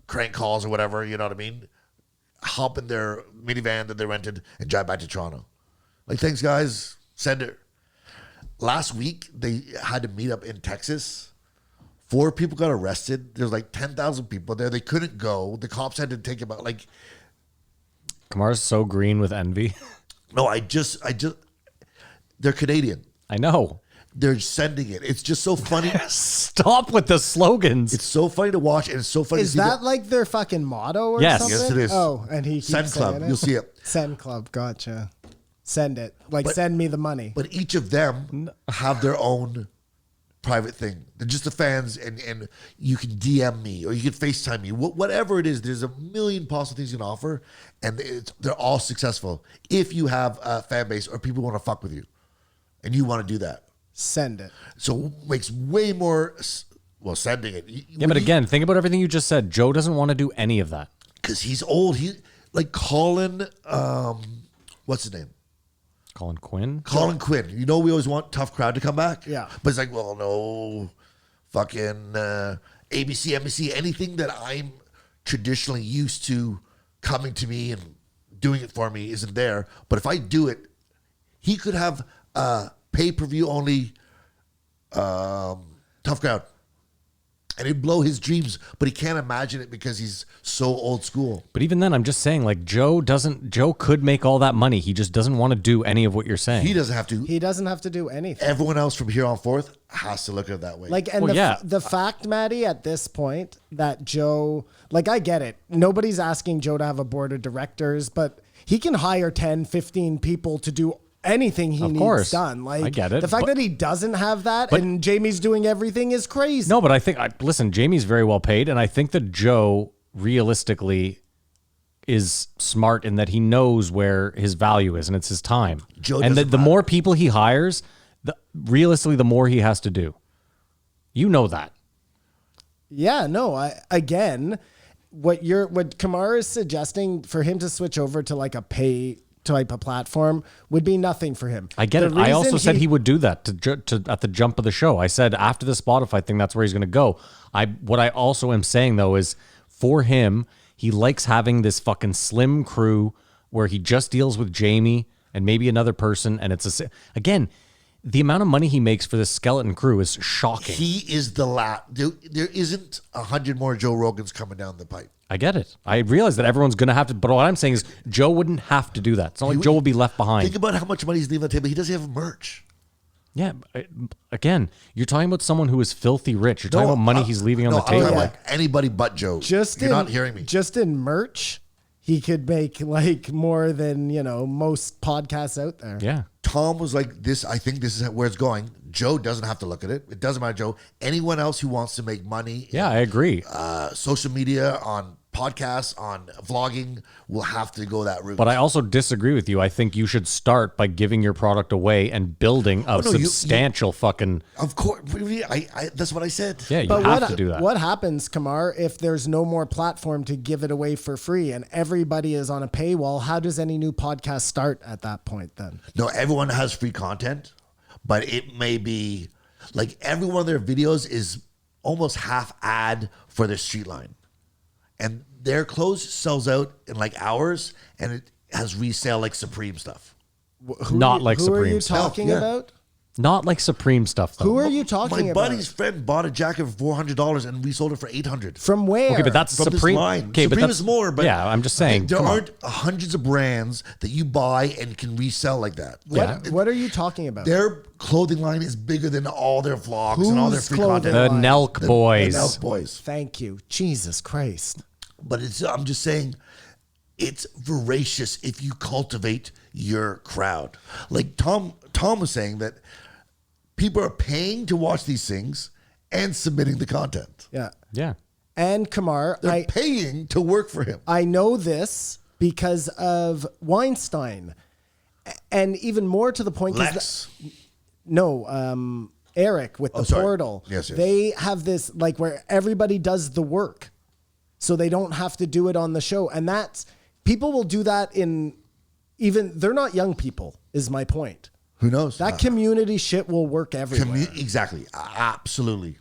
crank calls or whatever, you know what I mean? Hop in their minivan that they rented and drive back to Toronto. Like, thanks, guys. Send it. Last week, they had to meet up in Texas. 4 people got arrested. There's like 10,000 people there. They couldn't go. The cops had to take them out. Like, Kamar's so green with envy. no, they're Canadian. I know. They're sending it. It's just so funny. Stop with the slogans. It's so funny to watch, and it's so funny Is to see that like their fucking motto or Yes. something? Yes, it is. Oh, and he keeps Send Club. saying it? You'll see it. Send Club, gotcha. Send it. Like, send me the money. But each of them have their own private thing. They're just the fans, and you can DM me or you can FaceTime me. Whatever it is, there's a million possible things you can offer, and they're all successful if you have a fan base or people want to fuck with you, and you want to do that. Send it. So it makes way more. Well, sending it. Yeah, but again, think about everything you just said. Joe doesn't want to do any of that. Because he's old. He like Colin. What's his name? Colin Quinn? Colin Quinn. You know, we always want Tough Crowd to come back. Yeah. But it's like, well, no, fucking ABC, NBC, anything that I'm traditionally used to coming to me and doing it for me isn't there. But if I do it, he could have pay-per-view only Tough Crowd. And it'd blow his dreams, but he can't imagine it because he's so old school. But even then, I'm just saying, like, Joe could make all that money. He just doesn't want to do any of what you're saying. He doesn't have to. He doesn't have to do anything. Everyone else from here on forth has to look at it that way. Like, and Well, the fact, Maddie, at this point that Joe, like, I get it. Nobody's asking Joe to have a board of directors, but he can hire 10, 15 people to do anything he Of needs course. done. Like, I get it, the fact but- that he doesn't have that But- and Jamie's doing everything is crazy. No, but I think, listen, Jamie's very well paid, and I think that Joe realistically is smart in that he knows where his value is, and it's his time. Joe and doesn't the matter. more people he hires, realistically, the more he has to do. You know that. Yeah, no, what Kamara is suggesting for him to switch over to like a pay type of platform would be nothing for him. I get The it. I also reason said he would do that to at the jump of the show. I said after the Spotify thing, that's where he's going to go. What I also am saying though is for him, he likes having this fucking slim crew where he just deals with Jamie and maybe another person, and again, the amount of money he makes for this skeleton crew is shocking. He is the last. There isn't 100 more Joe Rogans coming down the pipe. I get it. I realize that everyone's going to have to, but what I'm saying is Joe wouldn't have to do that. It's not like Joe will be left behind. Think about how much money he's leaving on the table. He doesn't have merch. Yeah. Again, you're talking about someone who is filthy rich. You're talking about money he's leaving on the I'm talking table. like anybody but Joe. You're not hearing me. Just in merch, he could make like more than, most podcasts out there. Yeah. Tom was like, this, I think this is where it's going. Joe doesn't have to look at it. It doesn't matter, Joe. Anyone else who wants to make money Yeah, I agree. social media, on podcasts, on vlogging, will have to go that route. But I also disagree with you. I think you should start by giving your product away and building a no, you- substantial fucking. Of course, that's what I said. Yeah, you But have to do that. What happens, Kamar, if there's no more platform to give it away for free and everybody is on a paywall? How does any new podcast start at that point then? No, everyone has free content, but it may be like every one of their videos is almost half ad for their street line. And their clothes sells out in like hours, and it has resale like Supreme stuff. Not like Who are you Supreme. talking Yeah. about? Not like Supreme stuff, though. Who are you talking My about? buddy's friend bought a jacket for $400 and we sold it for $800. From where? Okay, but that's From this Supreme. line. Okay, but Supreme that's is more, but yeah, I'm just saying. there come on. aren't hundreds of brands that you buy and can resell like that. What are you talking about? Their clothing line is bigger than all their vlogs and all their Whose free clothing content. The Nelk Boys. The Nelk Boys. Thank you. Jesus Christ. But I'm just saying, it's voracious if you cultivate your crowd. Like Tom was saying that people are paying to watch these things and submitting the content. Yeah. Yeah. And Kamar, They're paying to work for him. I know this because of Weinstein. And even more to the point, 'cause Lex. Eric with the sorry. portal. Yes. They have this like where everybody does the work. So they don't have to do it on the show. And that's people will do that they're not young people, is my point. Who knows? That community shit will work everywhere. Exactly. Absolutely.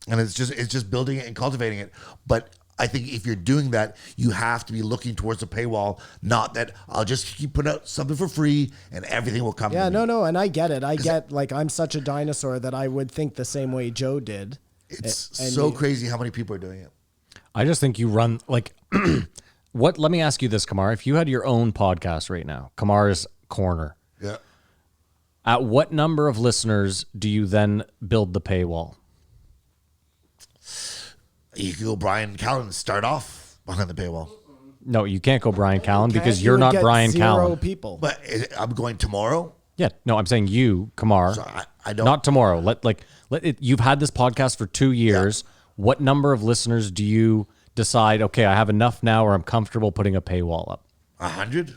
And it's just building it and cultivating it. But I think if you're doing that, you have to be looking towards the paywall, not that I'll just keep putting out something for free and everything will come Yeah, to me. no, and I get it. I get like I'm such a dinosaur that I would think the same way Joe did. It's And so you- crazy how many people are doing it. I just think you run like what? Let me ask you this, Kamar. If you had your own podcast right now, Kamar's Corner, Yeah. at what number of listeners do you then build the paywall? You could go Brian Callen, start off behind the paywall. No, you can't go Brian Callen because You you're would not get Brian zero Callen. people. But I'm going tomorrow. Yeah, no, I'm saying you, Kamar. So I don't. Not tomorrow. You've had this podcast for 2 years. What number of listeners do you decide? Okay, I have enough now, or I'm comfortable putting a paywall up. 100.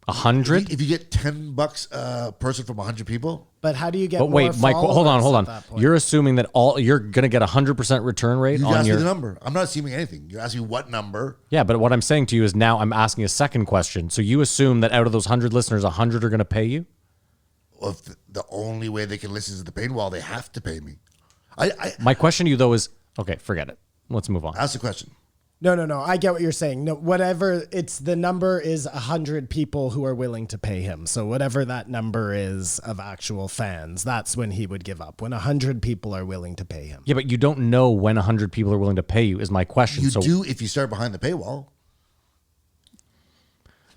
100. If you get $10 a person from 100 people, But how do you get But wait, more Mike, hold on. followers at that point? You're assuming that you're going to get 100% return rate you on ask your. me the number. I'm not assuming anything. You're asking me what number. Yeah, but what I'm saying to you is now I'm asking a second question. So you assume that out of those 100 listeners, 100 are going to pay you? Well, if the only way they can listen is the paywall, they have to pay me. My question to you though is, okay, forget it. Let's move on. Ask the question. No. I get what you're saying. No, whatever. It's the number is 100 people who are willing to pay him. So whatever that number is of actual fans, that's when he would give up. When 100 people are willing to pay him. Yeah, but you don't know when 100 people are willing to pay you is my question. You so do if you start behind the paywall.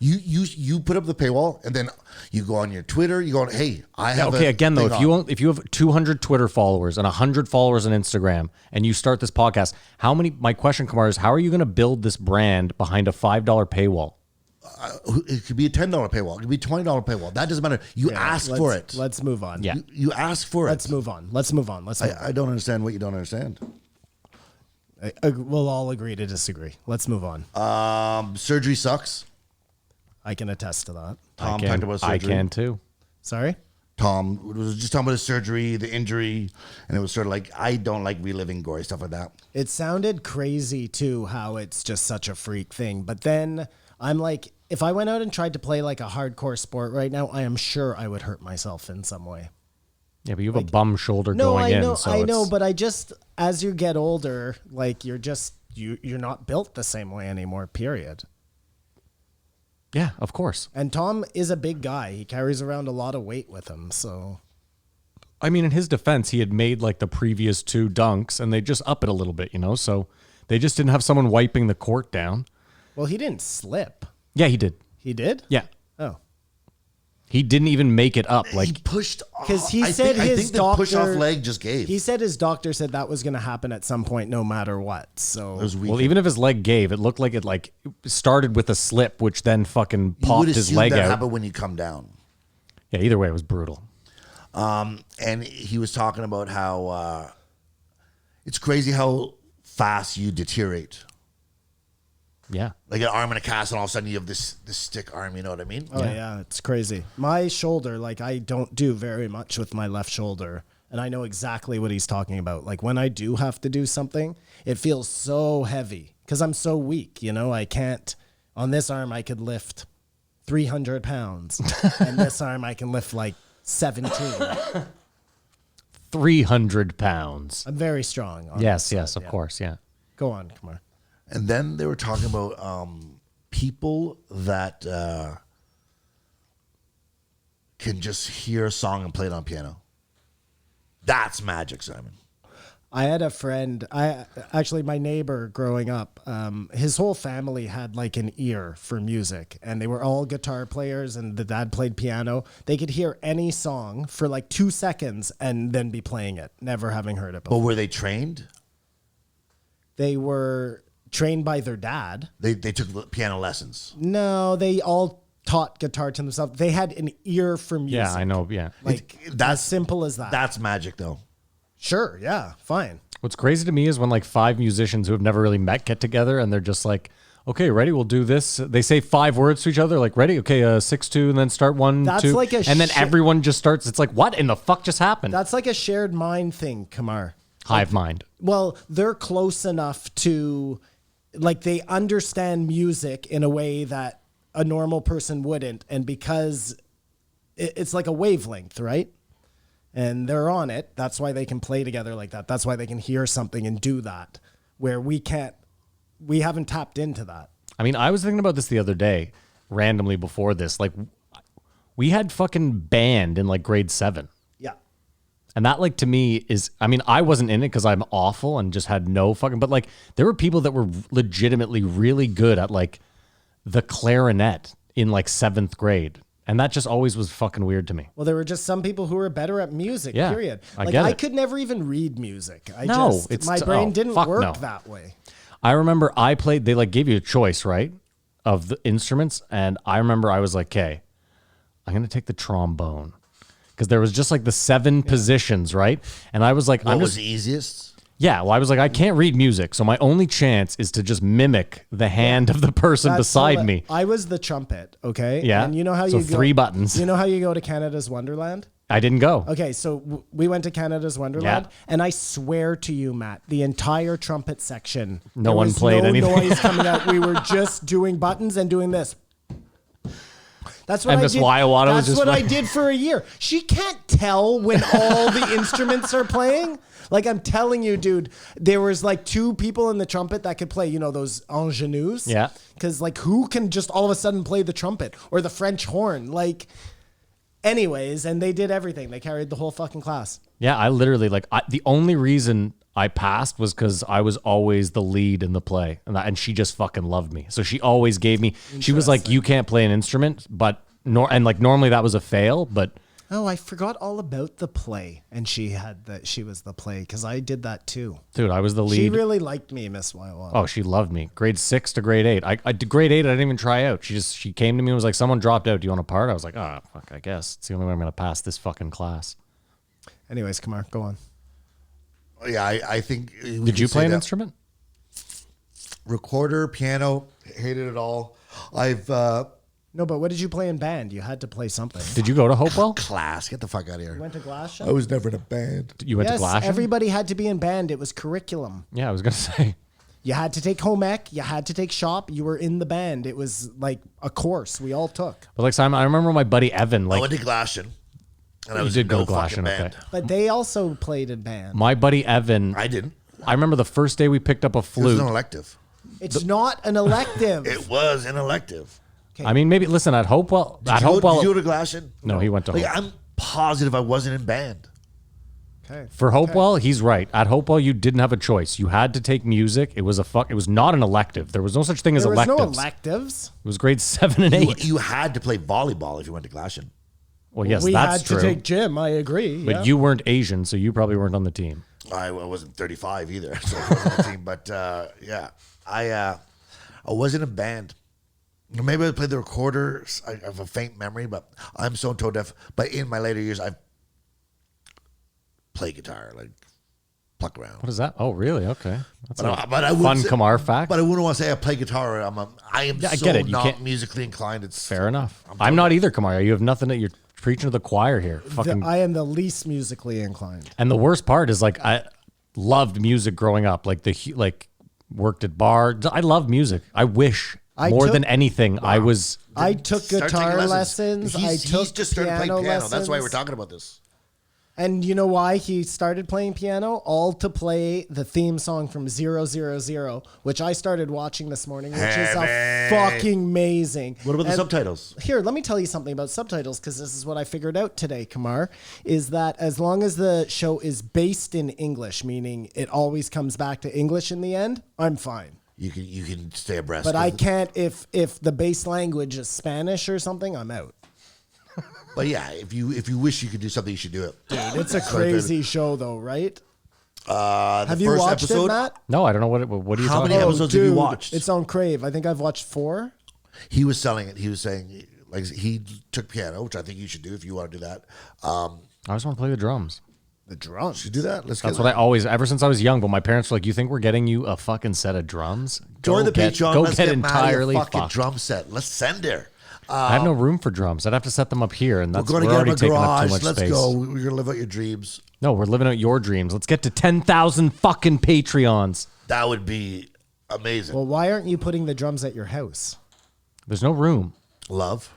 You put up the paywall and then you go on your Twitter. You go on, hey, I have. okay, a again though, thing on. if you have 200 Twitter followers and 100 followers on Instagram and you start this podcast, my question, Kamar, is how are you going to build this brand behind a $5 paywall? It could be a $10 paywall. It could be $20 paywall. That doesn't matter. You ask for it. Let's move on. Yeah. You ask for it. Let's move on. Let's move on. I don't understand what you don't understand. We'll all agree to disagree. Let's move on. Surgery sucks. I can attest to that. Tom talked about surgery. I can too. Sorry? Tom was just talking about his surgery, the injury, and it was sort of like, I don't like reliving gory stuff like that. It sounded crazy too, how it's just such a freak thing. But then I'm like, if I went out and tried to play like a hardcore sport right now, I am sure I would hurt myself in some way. Yeah, but you have a bum shoulder No, going I know, in. So I know, it's- but I just, as you get older, like you're not built the same way anymore, period. Yeah, of course. And Tom is a big guy. He carries around a lot of weight with him, so. I mean, in his defense, he had made like the previous 2 dunks and they just up it a little bit, so they just didn't have someone wiping the court down. Well, he didn't slip. Yeah, he did. He did? Yeah. Oh. He didn't even make it up. He Like, pushed Because he I said think, I his think the doctor push off leg just gave. He said his doctor said that was going to happen at some point, no matter what. So It was weak. well, even if his leg gave, it looked like it started with a slip, which then fucking you popped would his assume leg that out. happened when you come down. Yeah, either way, it was brutal. And he was talking about how it's crazy how fast you deteriorate. Yeah. Like an arm in a cast, and all of a sudden you have this stick arm. You know what I mean? Oh yeah, it's crazy. My shoulder, like I don't do very much with my left shoulder, and I know exactly what he's talking about. Like when I do have to do something, it feels so heavy because I'm so weak. I can't. On this arm, I could lift 300 pounds, and this arm I can lift like 17. 300 pounds. I'm very strong. On Yes, this yes, side, of yeah. course, yeah. Go on, Kumar. And then they were talking about people that can just hear a song and play it on piano. That's magic, Simon. I had a friend, my neighbor growing up, his whole family had like an ear for music, and they were all guitar players, and the dad played piano. They could hear any song for like 2 seconds and then be playing it, never having heard it But before. were they trained? They were trained by their dad. They took piano lessons. No, they all taught guitar to themselves. They had an ear for music. Yeah, I know, yeah. Like, as simple as that. That's magic, though. Sure, yeah, fine. What's crazy to me is when like 5 musicians who have never really met get together and they're just like, okay, ready, we'll do this. They say 5 words to each other, like, ready, okay, 6-2, and then start 1-2. That's like a and then everyone just starts, it's like, what in the fuck just happened? That's like a shared mind thing, Kumar. Hive mind. Well, they're close enough to, like, they understand music in a way that a normal person wouldn't. And because it's like a wavelength, right? And they're on it. That's why they can play together like that. That's why they can hear something and do that, where we haven't tapped into that. I mean, I was thinking about this the other day, randomly before this. Like, we had fucking band in like grade 7. Yeah. And that, like, to me is, I mean, I wasn't in it because I'm awful and just had no fucking, but like, there were people that were legitimately really good at like the clarinet in like 7th grade. And that just always was fucking weird to me. Well, there were just some people who were better at music, Yeah, period. I Like, get I it. could never even read music. No, my brain didn't fuck work no. that way. I remember I played, they like gave you a choice, right? Of the instruments. And I remember I was like, okay, I'm going to take the trombone. Because there was just like the 7 positions, right? And I was like, What I'm was just, the easiest? yeah, well, I was like, I can't read music. So my only chance is to just mimic the hand of the person That's beside all me. I was the trumpet, okay? Yeah. And you know how So you go, 3 buttons. You know how you go to Canada's Wonderland? I didn't go. Okay, so we went to Canada's Wonderland, Yeah. and I swear to you, Matt, the entire trumpet section, No there one was played no anything. noise coming out. We were just doing buttons and doing this. That's what And I Miss did. Waiawata was That's just what I like- did for a year. She can't tell when all the instruments are playing. Like, I'm telling you, dude, there was like 2 people in the trumpet that could play, you know, those ingenues. Yeah. Because, like, who can just all of a sudden play the trumpet or the French horn? Like, anyways, and they did everything. They carried the whole fucking class. Yeah, I literally, like, the only reason I passed was because I was always the lead in the play. And she just fucking loved me. So she always gave me, she was like, you can't play an instrument, but, normally that was a fail, but Oh, I forgot all about the play, and she was the play because I did that too. Dude, I was the lead. She really liked me, Miss Waiwa. Oh, she loved me. Grade 6 to grade 8. I did grade 8. I didn't even try out. She came to me and was like, "Someone dropped out. Do you want a part?" I was like, "Oh, fuck, I guess it's the only way I'm gonna pass this fucking class." Anyways, Kamar, go on. Yeah, I think. Did you play an instrument? Recorder, piano, hated it all. No, but what did you play in band? You had to play something. Did you go to Hopewell? Class. Get the fuck out of here. You went to Glass Show? I was never in a band. You went to Yes, Glass? everybody had to be in band. It was curriculum. Yeah, I was gonna say. You had to take home ec. You had to take shop. You were in the band. It was like a course we all took. But like, Simon, I remember my buddy Evan. I Like, went to Glassion. And I you was did in go no to fucking Glassion, band. okay. But they also played in band. My buddy Evan. I didn't. I remember the first day we picked up a It was flute. an elective. It's not an elective. It was an elective. I mean, maybe listen at Hopewell. At Did Hopewell, you go to Glassion? no, he went to Like, Hopewell. I'm positive I wasn't in band. Okay. For Hopewell, he's right. At Hopewell, you didn't have a choice. You had to take music. It was It was not an elective. There was no such thing as There was electives. no electives. It was grades 7 and 8. You had to play volleyball if you went to Glassion. Well, yes, we that's had true. to take gym. I agree. But yeah. you weren't Asian, so you probably weren't on the team. I wasn't 35 either, so I wasn't on the team. But yeah, I wasn't in band. Maybe I played the recorder. I have a faint memory, but I'm so tone deaf. But in my later years, I've played guitar, like pluck around. What is that? Oh, really? Okay. That's But a I wouldn't fun say- Kamar fact. But I wouldn't want to say I play guitar. I am Yeah, I so get it. You not can't- musically inclined. It's Fair enough. I'm not either, Kamar. You have nothing that you're preaching to the choir here. Fucking. I am the least musically inclined. And the worst part is like I loved music growing up. Like worked at bars. I love music. I wish more took- than anything I was. I took Start taking guitar lessons. He's just started playing piano. lessons. That's why we're talking about this. And you know why he started playing piano? All to play the theme song from 000, which I started watching this morning, which is a fucking amazing. What about the subtitles? Here, let me tell you something about subtitles, because this is what I figured out today, Kamar, is that as long as the show is based in English, meaning it always comes back to English in the end, I'm fine. You can stay abreast. But I can't, if the base language is Spanish or something, I'm out. But yeah, if you wish you could do something, you should do it. It's a crazy show, though, right? Have you watched it, Matt? No, I don't know what are you How talking many about. episodes have you watched? It's on Crave. I think I've watched 4. He was selling it. He was saying, like, he took piano, which I think you should do if you want to do that. I just want to play the drums. The drums. Should do that. Let's That's get what I always, ever since I was young. But my parents were like, "You think we're getting you a fucking set of drums? join the Patreon. Go Let's get get entirely Maddie a fucking fucked." drum set. Let's send her. I have no room for drums. I'd have to set them up here, and We're that's going to we're get already him a taking up too garage. much Let's space. go. We're going to live out your dreams. No, we're living out your dreams. Let's get to 10,000 fucking Patreons. That would be amazing. Well, why aren't you putting the drums at your house? There's no room. Love.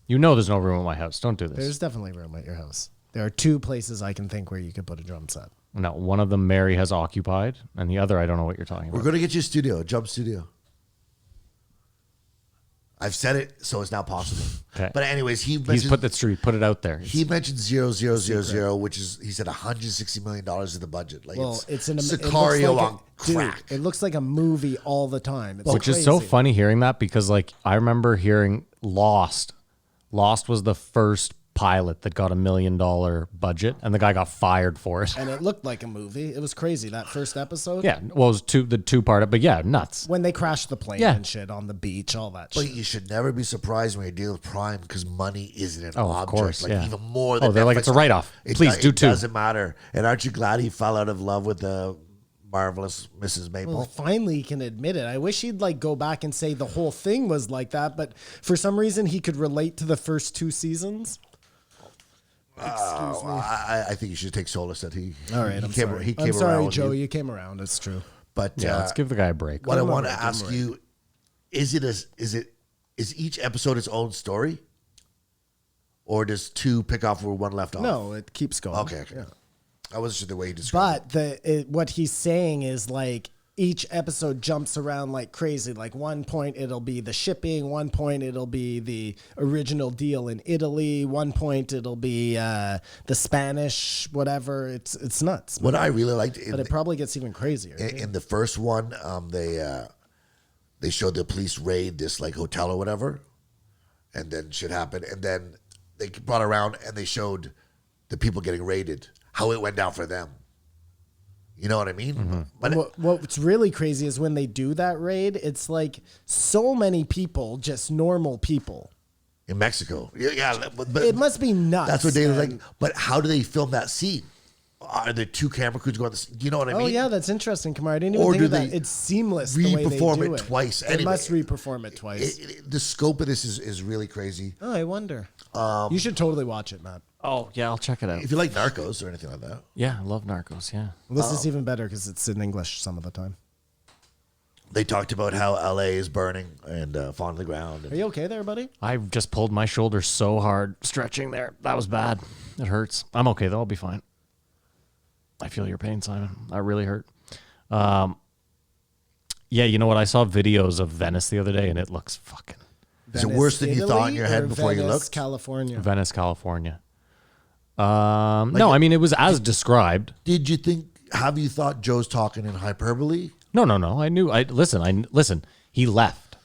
You know there's no room at my house. Don't do this. There's definitely room at your house. There are 2 places I can think where you could put a drum set. No, one of them Mary has occupied, and the other I don't know what you're talking We're about. going to get you a studio, a jump studio. I've said it, so it's now possible. Okay. But anyways, He's put that's true. He put it out there. He mentioned 0000, which is, he said $160 million is the budget. Like, Well, it's an Sicario it looks like on dude, crack. it looks like a movie all the time. It's Which is so crazy. funny hearing that because like I remember hearing Lost. Lost was the first pilot that got $1 million budget, and the guy got fired for it. And it looked like a movie. It was crazy, that first episode. Yeah, well, it was the two-part, but yeah, nuts. When they crashed the plane Yeah. and shit on the beach, all that But shit. you should never be surprised when you deal with Prime because money isn't an Oh, of object. course, like yeah. even more than Oh, they're like, Netflix. it's a write-off. Please do it two. doesn't matter. And aren't you glad he fell out of love with the marvelous Mrs. Maple? Well, finally he can admit it. I wish he'd like go back and say the whole thing was like that, but for some reason he could relate to the first 2 seasons. Excuse me. I think you should take solace that he. All right, he I'm came, sorry. He came I'm sorry, around with Joe. you. You came around. It's true. But Yeah, let's give the guy a break. what I him a want to break, give him ask a you is each episode its own story, or does 2 pick off where 1 left off? No, it keeps going. Okay. I wasn't sure the way he described But what he's saying is like each episode jumps around like crazy. Like one point it'll be the shipping, one point it'll be the original deal in Italy, one point it'll be the Spanish, whatever. It's nuts. it. What I really liked But it probably gets even crazier. in the first one, they showed the police raid this like hotel or whatever, and then shit happened, and then they brought around and they showed the people getting raided, how it went down for them. You know what I mean? But What's really crazy is when they do that raid, it's like so many people, just normal people. in Mexico, yeah, but It must be nuts. that's what David's man. like. But how do they film that scene? Are there two camera crews going? Do you know what I mean? Oh yeah, that's interesting, Kamar. I didn't even Or think do of that. they It's seamless the way they re-perform do it it twice? They Anyway, must re-perform it twice. The scope of this is really crazy. Oh, I wonder. You should totally watch it, Matt. Oh, yeah, I'll check it out. If you like Narcos or anything like that, Yeah, I love Narcos, yeah. This is even better because it's in English some of the time. they talked about how LA is burning and falling to the ground. Are And you okay there, buddy? I just pulled my shoulder so hard stretching there. That was bad. It hurts. I'm okay, though. I'll be fine. I feel your pain, Simon. That really hurt. Yeah, you know what? I saw videos of Venice the other day, and it looks fucking... Is it worse than you thought in your head or before you Venice, looked? California. Venice, California. No, I mean, it was as described. Did you think? Have you thought Joe's talking in hyperbole? No. I knew. Listen. He left.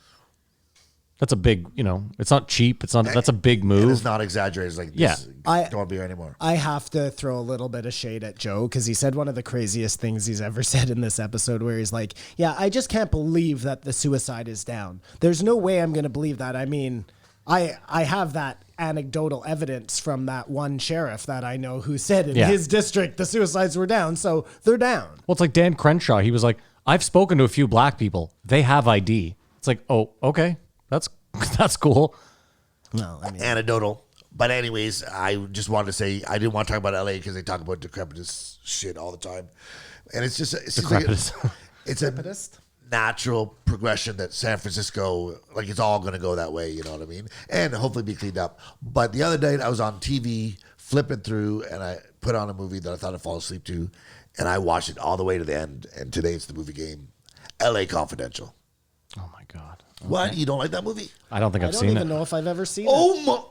That's a big. It's not cheap. It's not. That's a big And move. it's not exaggerated. It's like, Yeah. this, I- don't want to be here anymore. I have to throw a little bit of shade at Joe because he said one of the craziest things he's ever said in this episode where he's like, yeah, I just can't believe that the suicide is down. There's no way I'm going to believe that. I mean, I have that anecdotal evidence from that one sheriff that I know who said in Yeah. his district the suicides were down, so they're down. Well, it's like Dan Crenshaw. He was like, I've spoken to a few black people. They have ID. It's like, oh, okay. That's cool. No, I mean, Anecdotal. But anyways, I just wanted to say I didn't want to talk about LA because they talk about decrepitous shit all the time, and it's just Decrepitous. It's a natural progression that San Francisco, like it's all going to go that way. You know what I mean? And hopefully be cleaned up. But the other day I was on TV flipping through, and I put on a movie that I thought I'd fall asleep to, and I watched it all the way to the end. And today it's the movie game, L.A. Confidential. Oh, my God. What? You don't like that movie? I don't think I I've don't seen even it. know if I've ever seen it. Oh my!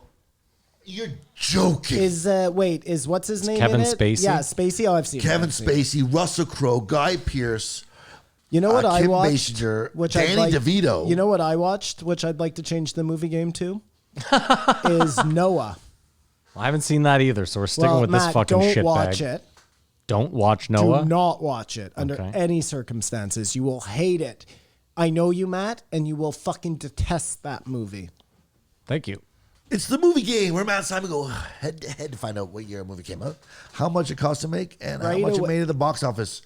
You're joking. Is what's his name? Kevin in it? Spacey? Yeah, Spacey. Oh, I've seen Kevin it. I've seen it. Spacey, Russell Crowe, Guy Pearce, You know what I Kim watched? Basinger, Which Danny I'd like, DeVito. You know what I watched? Which I'd like to change the movie game to? Is Noah. I haven't seen that either, so we're sticking Well, with Matt, this fucking don't shitbag. watch it. Don't watch Noah. Do not watch it under Okay. any circumstances. You will hate it. I know you, Matt, and you will fucking detest that movie. Thank you. It's the movie game where Matt and Simon go head to head to find out what year a movie came out, how much it cost to make, and how Right much it away- made at the box office.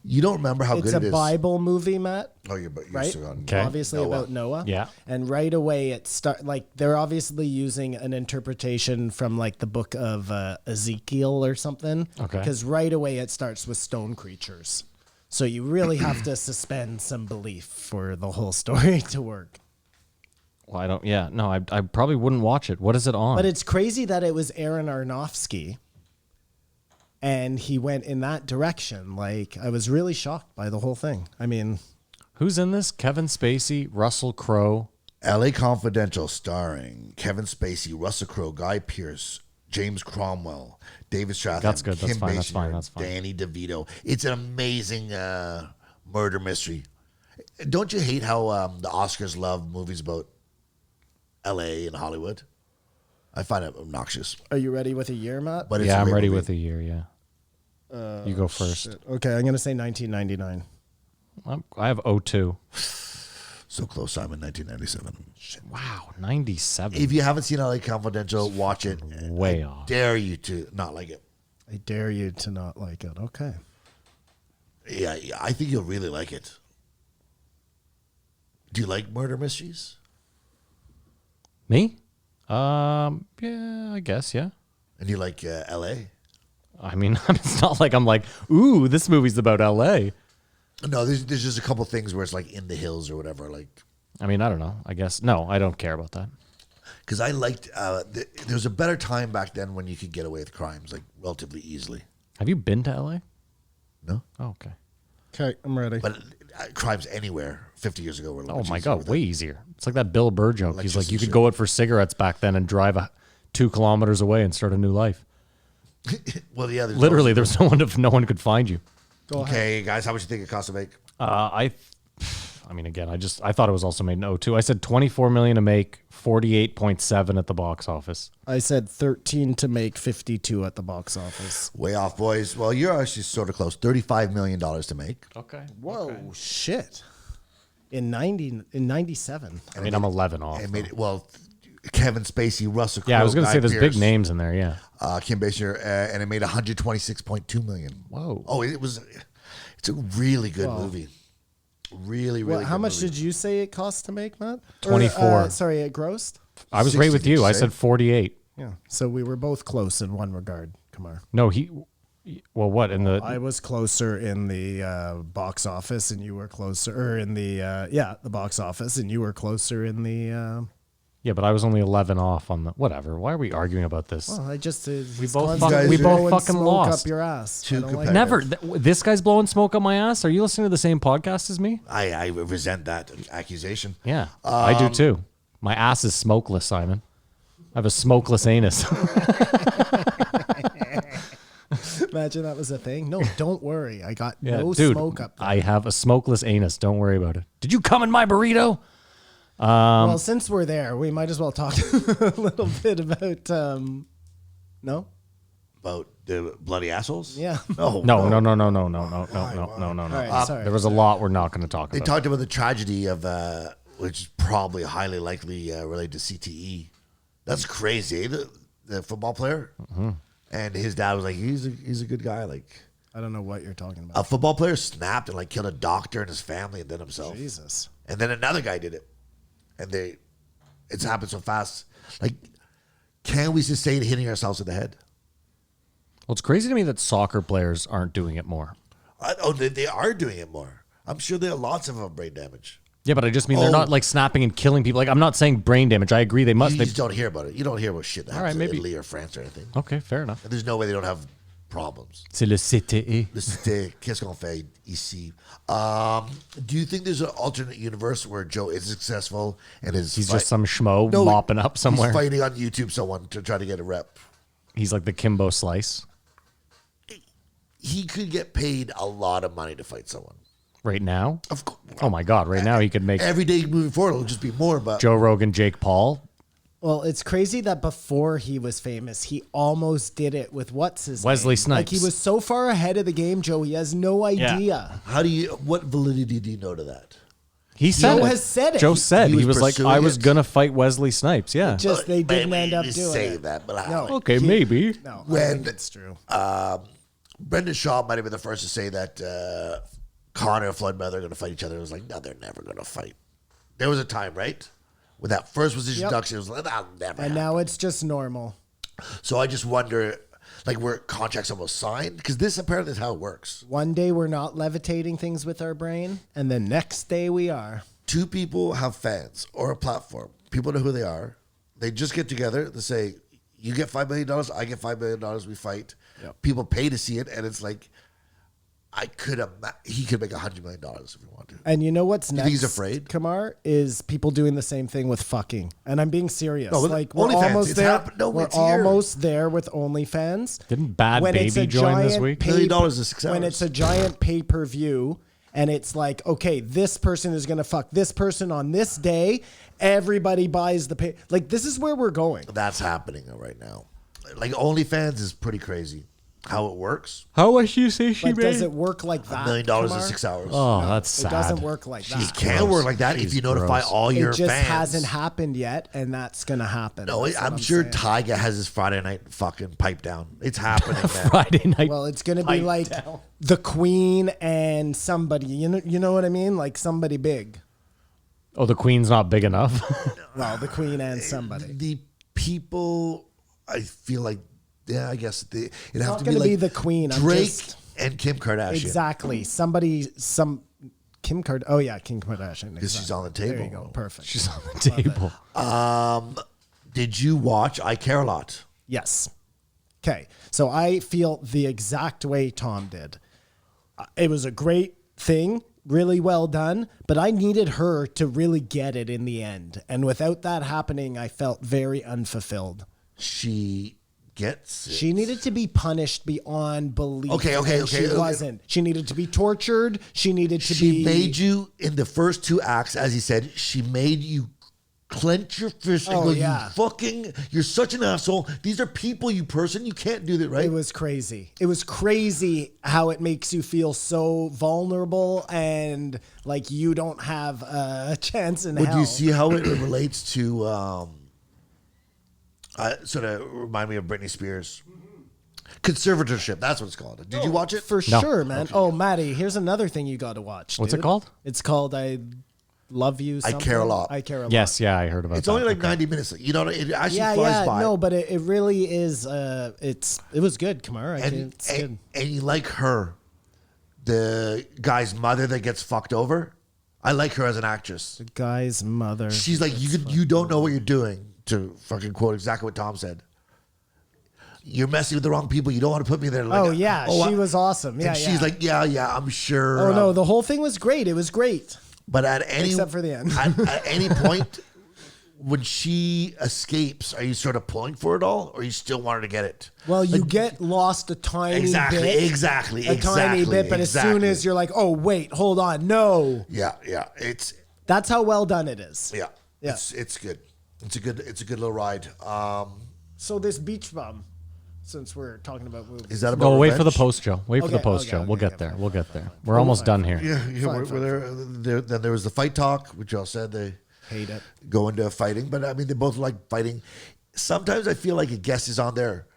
You don't remember how It's good a it is. Bible movie, Matt. Oh, you're Right? still on. Okay. Obviously Noah. about Noah. Yeah. And right away it they're obviously using an interpretation from like the book of Ezekiel or something. Okay. Because right away it starts with stone creatures. So you really have to suspend some belief for the whole story to work. Well, I don't. Yeah, no, I probably wouldn't watch it. What is it on? But it's crazy that it was Aaron Aronofsky and he went in that direction. Like, I was really shocked by the whole thing. I mean, Who's in this? Kevin Spacey, Russell Crowe. L.A. Confidential, starring Kevin Spacey, Russell Crowe, Guy Pearce, James Cromwell, David Strathairn, That's good. That's Kim fine. That's fine. Basinger, That's fine. Danny DeVito. It's an amazing murder mystery. Don't you hate how the Oscars love movies about L.A. and Hollywood? I find it obnoxious. are you ready with a year, Matt? But it's Yeah, a I'm great ready movie. with a year. Yeah. You go first. Okay, I'm going to say 1999. I have 02. So close, Simon, 1997. Shit. Wow, 97. If you haven't seen L.A. Confidential, watch it. Way I off. dare you to not like it. I dare you to not like it. Okay. Yeah, I think you'll really like it. Do you like murder mysteries? Me? Yeah, I guess. Yeah. And you like L.A.? I mean, it's not like I'm like, ooh, this movie's about L.A. No, there's just a couple things where it's like in the hills or whatever. Like, I mean, I don't know. I guess no, I don't care about that. because I liked there was a better time back then when you could get away with crimes like relatively easily. Have you been to L.A.? No, Oh, okay. Okay, I'm ready. but crimes anywhere 50 years ago were. Oh my God, way easier. It's like that Bill Burr joke. He's like, you could Electricity go out for cigarettes back then and drive 2 kilometers away and start a new life. Well, yeah, there's Literally, there's no one could find you. Okay, guys, how much you think it costs to make? I mean, again, I thought it was also made in 02. I said 24 million to make, 48.7 at the box office. I said 13 to make, 52 at the box office. Way off, boys. Well, you're actually sort of close. $35 million to make. Okay. Whoa, shit. In 97. I mean, I'm 11 off. It made it, well, Kevin Spacey, Russell Crowe, Yeah, I was going to Guy say there's Pearce, big names in there, yeah. Kim Basinger, and it made $126.2 million. Whoa. Oh, it's a really good movie. Really, really How good much movie. did you say it cost to make, Matt? 24. Sorry, it grossed? I was right with 60, you. I say? said 48. Yeah. So we were both close in one regard, Kamar. No, well, what? In the I was closer in the box office, and you were closer, or in the the box office, and you were closer in the. Yeah, but I was only 11 off on the whatever. Why are we arguing about this? Well, I just we both blowing fucking smoke lost. up your ass. Too I don't like competitive. it. Never. This guy's blowing smoke up my ass. Are you listening to the same podcast as me? I resent that accusation. Yeah, I do too. My ass is smokeless, Simon. I have a smokeless anus. Imagine that was a thing. No, don't worry. I got Yeah, no dude, smoke up there. I have a smokeless anus. Don't worry about it. Did you come in my burrito? Well, since we're there, we might as well talk a little bit about. No. About the bloody assholes? Yeah. No. No. All right, sorry. There was a lot we're not going to talk They about. talked about the tragedy of, which is probably highly likely related to CTE. That's crazy. Eh? The football player, and his dad was like, he's a good guy. Like I don't know what you're talking a about. football player snapped and like killed a doctor and his family and then himself. Jesus. And then another guy did it, and it's happened so fast. Like, can we sustain hitting ourselves in the head? Well, it's crazy to me that soccer players aren't doing it more. They are doing it more. I'm sure there are lots of brain damage. Yeah, but I just mean they're not like snapping and killing people. Like I'm not saying brain damage. I agree they must. You They, just don't hear about it. You don't hear about shit that All right, happens in maybe- Italy or France or anything. okay, fair enough. And there's no way they don't have problems. C'est le CTE. Qu'est-ce qu'on fait ici? Do you think there's an alternate universe where Joe is successful and is He's just some schmo mopping up somewhere. He's fighting on YouTube someone to try to get a rep. He's like the Kimbo Slice He could get paid a lot of money to fight someone. right now. Of course. Oh my God! Right now he could make Every day moving forward, it'll just be more. But Joe Rogan, Jake Paul. Well, it's crazy that before he was famous, he almost did it with what's his Wesley name? Snipes. Like he was so far ahead of the game, Joe. He has no idea. what validity do you know to that? He said Joe it. has said it. Joe said He he was was like, pursuing I was it. gonna fight Wesley Snipes. Yeah. Just they didn't end up You doing say it. that, but No. Okay, maybe. No, I When- think it's true. Brendan Shaw might have been the first to say that Connor and Floyd Mayweather are going to fight each other. It was like, no, they're never going to fight. There was a time, right? When that first was introduction, it was like, that'll never And happen. now it's just normal. So I just wonder, like, were contracts almost signed? Because this apparently is how it works. One day we're not levitating things with our brain, and the next day we are. Two people have fans or a platform. People know who they are. They just get together. They say, you get $5 million, I get $5 million, we fight. People pay to see it, and it's like, he could make $100 million if he wanted to. And you know what's next? think he's afraid? Kamar, is people doing the same thing with fucking. And I'm being serious. No, like we're OnlyFans, almost it's there. happened. No, we're it's here. almost there with OnlyFans. Didn't Bad When it's Baby a join this giant week? pay- $1 million is 6 hours. When it's a giant pay-per-view and it's like, okay, this person is going to fuck this person on this day. Everybody buys the pay. Like, this is where we're going. That's happening right now. Like, OnlyFans is pretty crazy. How it works. How much you say she But does it work like that? $1 million in Kumar? 6 hours. Oh, that's It sad. doesn't work like that. It can work like that if you notify gross. all your It just fans. hasn't happened yet, and that's going to happen. No, That's what I'm sure saying. Tyga has his Friday night fucking pipe down. It's happening, man. Friday night. Well, it's going to be Pipe like down. the Queen and somebody. You know what I mean? Like somebody big. Oh, the Queen's not big enough. Well, the Queen and somebody. The people, I feel like, yeah, I guess it'd have not to gonna be be like the Queen. I'm Drake just- and Kim Kardashian. Exactly. Kim Card. Oh yeah, Kim Kardashian. Because she's exactly. on the table. There you go. Perfect. She's on the table. Did you watch I Care a Lot? Yes. Okay. So I feel the exact way Tom did. It was a great thing, really well done, but I needed her to really get it in the end. And without that happening, I felt very unfulfilled. She gets it. She needed to be punished beyond belief. Okay. and She wasn't. She needed to be tortured. She needed to She be. made you, in the first two acts, as he said, she made you clench your fist and Oh, go, yeah. you're such an asshole. These are people, you person. You can't do that, right? It was crazy. It was crazy how it makes you feel so vulnerable and like you don't have a chance in But hell. do you see how it relates to, sort of remind me of Britney Spears? Conservatorship, that's what it's called. Did you watch it? For sure, man. Okay. Oh, Maddie, here's another thing you got to watch. What's dude. it called? It's called I Love You. I Care a Lot. I Care a Lot. Yes, yeah, I heard about It's that. only like Okay. 90 minutes. You know, it actually flies by. No, but it really is. It was good, Kamar. It's good. And you like her, the guy's mother that gets fucked over. I like her as an actress. The guy's mother. She's like, you don't know what you're doing, to fucking quote exactly what Tom said. You're messing with the wrong people. You don't want to put me there. Like, she was awesome. Yeah, and she's like, yeah, I'm sure. Oh no, the whole thing was great. It was great. But except for the end. at any point, when she escapes, are you sort of pulling for it all, or you still want her to get it? Well, you get lost a tiny bit. Exactly. Tiny bit, but as soon as you're like, oh, wait, hold on, no. Yeah. That's how well done it is. Yeah. Yeah. It's good. It's a good little ride. So this beach bum, since we're talking about movies. Is that about Wait for the revenge? post show. Wait for the post show. We'll get there. We'll get there. We're almost done here. Yeah, we're there. Then there was the fight talk, which y'all said they hate it. Go into fighting, but I mean they both like fighting. Sometimes I feel like a guest is on there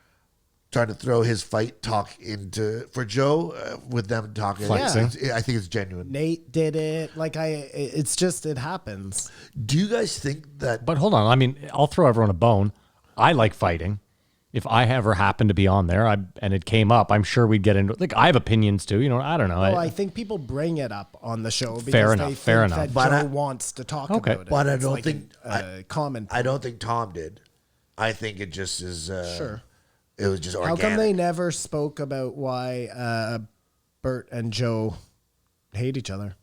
trying to throw his fight talk into for Joe with them talking. Flexing. I think it's genuine. Nate did it. It's just it happens. Do you guys think that? But hold on. I mean, I'll throw everyone a bone. I like fighting. If I ever happened to be on there and it came up, I'm sure we'd get into it. Like, I have opinions too. You know, I don't know. Well, I think people bring it up on the show because Fair they enough, think fair that enough. Joe wants to talk about it. But I It's don't like think common. I don't think Tom did. I think it just is. Sure. It was just organic. How come they never spoke about why Bert and Joe hate each other?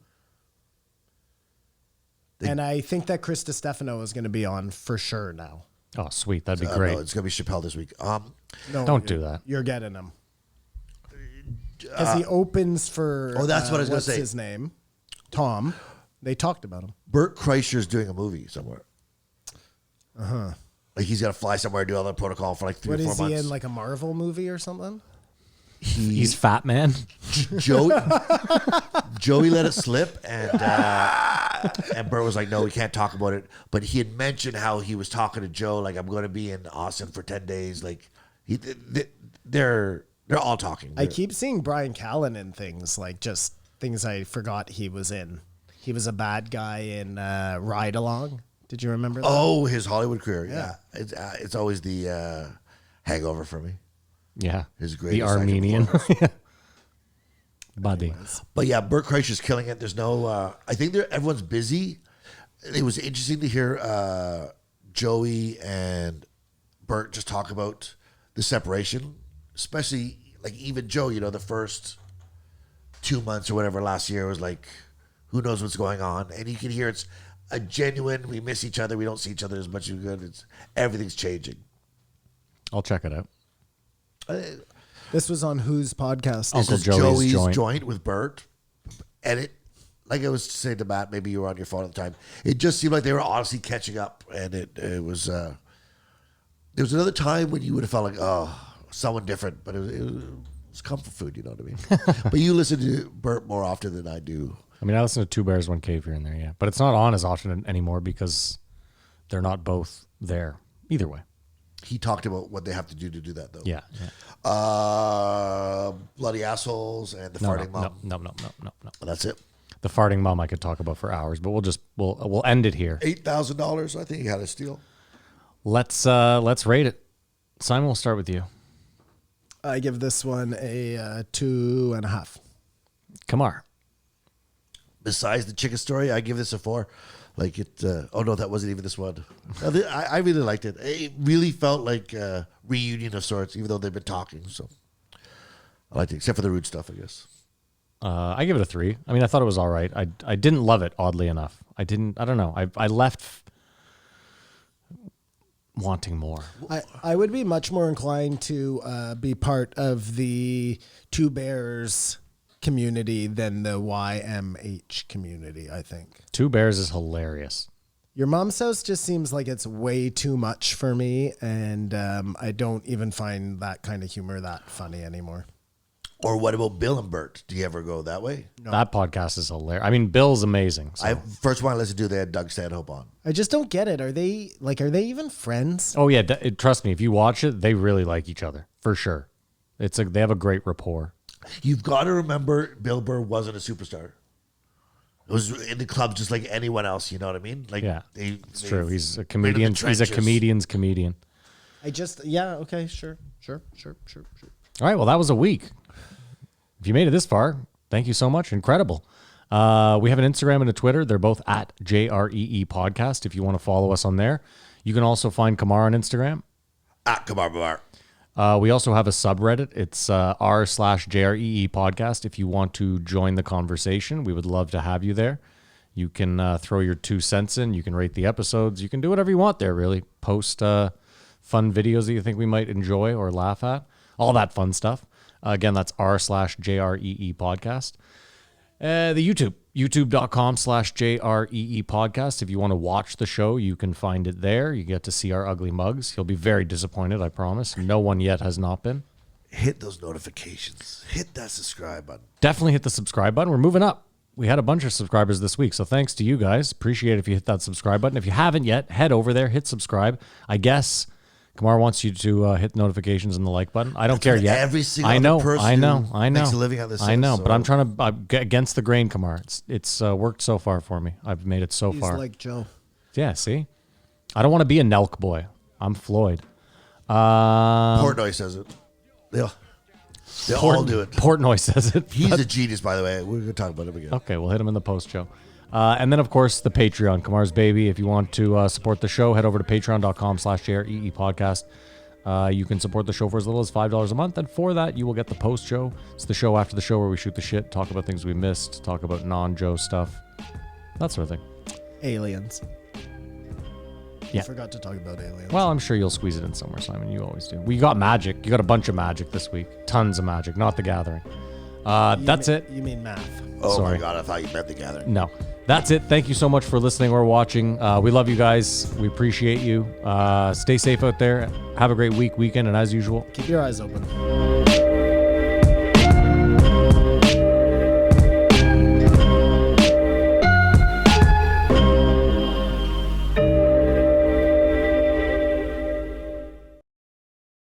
And I think that Chris DiStefano is going to be on for sure now. Oh, sweet. That'd be great. No, it's gonna be Chappelle this week. No, Don't do that. You're getting him. Because he opens for that's what I was gonna what's say. his name? Tom. They talked about him. Bert Kreischer's doing a movie somewhere. Like he's got to fly somewhere, do all the protocol for like 3 What or 4 is months. he in, like a Marvel movie or something? He's fat man. Joey let it slip, and Bert was like, "No, we can't talk about it." But he had mentioned how he was talking to Joe, like, "I'm going to be in Austin for 10 days." Like, they're all talking. I keep seeing Brian Callen in things, like just things I forgot he was in. He was a bad guy in Ride Along. Did you remember that? Oh, his Hollywood career. Yeah, it's always the hangover for me. Yeah. His The greatest Armenian. acting Buddy. But yeah, Bert Kreischer's killing it. There's no. I think everyone's busy. It was interesting to hear Joey and Bert just talk about the separation, especially like even Joe. You know, the first 2 months or whatever last year was like, who knows what's going on, and you can hear it's a genuine. We miss each other. We don't see each other as much as we could. Everything's changing. I'll check it out. This was on whose podcast? Uncle This is Joey's Joey's joint. with Bert, and it, like I was saying to Matt, maybe you were on your phone at the time. It just seemed like they were honestly catching up, and it was. There was another time when you would have felt like, oh, someone different, but it was comfort food. You know what I mean? But you listen to Bert more often than I do. I mean, I listen to Two Bears, One Cave here and there, yeah. But it's not on as often anymore because they're not both there either way. He talked about what they have to do that, though. Yeah. Bloody assholes and the No, farting no, mom. no. That's it. The farting mom I could talk about for hours, but we'll end it here. $8,000. I think he had a steal. Let's rate it. Simon, we'll start with you. I give this one a 2.5. Kamar. Besides the chicken story, I give this a 4. Like it. Oh no, that wasn't even this one. I really liked it. It really felt like a reunion of sorts, even though they've been talking. So I liked it, except for the rude stuff, I guess. I give it a 3. I mean, I thought it was all right. I didn't love it, oddly enough. I don't know. I left wanting more. I would be much more inclined to be part of the Two Bears community than the YMH community, I think. Two Bears is hilarious. Your Mom's House just seems like it's way too much for me, and I don't even find that kind of humor that funny anymore. Or what about Bill and Bert? Do you ever go that way? No. That podcast is hilarious. I mean, Bill's amazing. So. First one I listened to, they had Doug Stanhope on. I just don't get it. Are they even friends? Oh yeah, trust me. If you watch it, they really like each other for sure. They have a great rapport. You've got to remember, Bill Burr wasn't a superstar. It was in the club just like anyone else. You know what I mean? Like, Yeah, they true. He's a comedian. He's a trenches. comedian's comedian. Okay, sure. All right. Well, that was a week. If you made it this far, thank you so much. Incredible. We have an Instagram and a Twitter. They're both at JREE Podcast. If you want to follow us on there, you can also find Kamar on Instagram. At Kamar Babar. We also have a subreddit. It's r/JREE Podcast. If you want to join the conversation, we would love to have you there. You can throw your 2 cents in. You can rate the episodes. You can do whatever you want there, really. Post fun videos that you think we might enjoy or laugh at. All that fun stuff. Again, that's r/JREE Podcast. The youtube.com/JREE Podcast. If you want to watch the show, you can find it there. You get to see our ugly mugs. You'll be very disappointed, I promise. No one yet has not been. Hit those notifications. Hit that subscribe button. Definitely hit the subscribe button. We're moving up. We had a bunch of subscribers this week, so thanks to you guys. Appreciate it if you hit that subscribe button. If you haven't yet, head over there, hit subscribe. I guess Kamar wants you to hit notifications and the like button. I don't care yet. Every single person I know. makes a living out of this. I know, so- but I'm trying to get against the grain, Kamar. It's worked so far for me. I've made it so He's far. like Joe. Yeah, see? I don't want to be a Nelk boy. I'm Floyd. Portnoy says it. They all do it. Portnoy says it. He's a genius, by the way. We're going to talk about him again. Okay, we'll hit him in the post show. And then, of course, the Patreon, Kamar's Baby. If you want to support the show, head over to patreon.com/JREE Podcast. You can support the show for as little as $5 a month. And for that, you will get the post show. It's the show after the show where we shoot the shit, talk about things we missed, talk about non-Joe stuff, that sort of thing. Aliens. Yeah. I forgot to talk about aliens. Well, I'm sure you'll squeeze it in somewhere, Simon. You always do. We got magic. You got a bunch of magic this week. Tons of magic, not the gathering. That's it. You mean math. Oh, Sorry. my God. I thought you meant the gathering. No. That's it. Thank you so much for listening or watching. We love you guys. We appreciate you. Stay safe out there. Have a great weekend, and as usual, Keep your eyes open.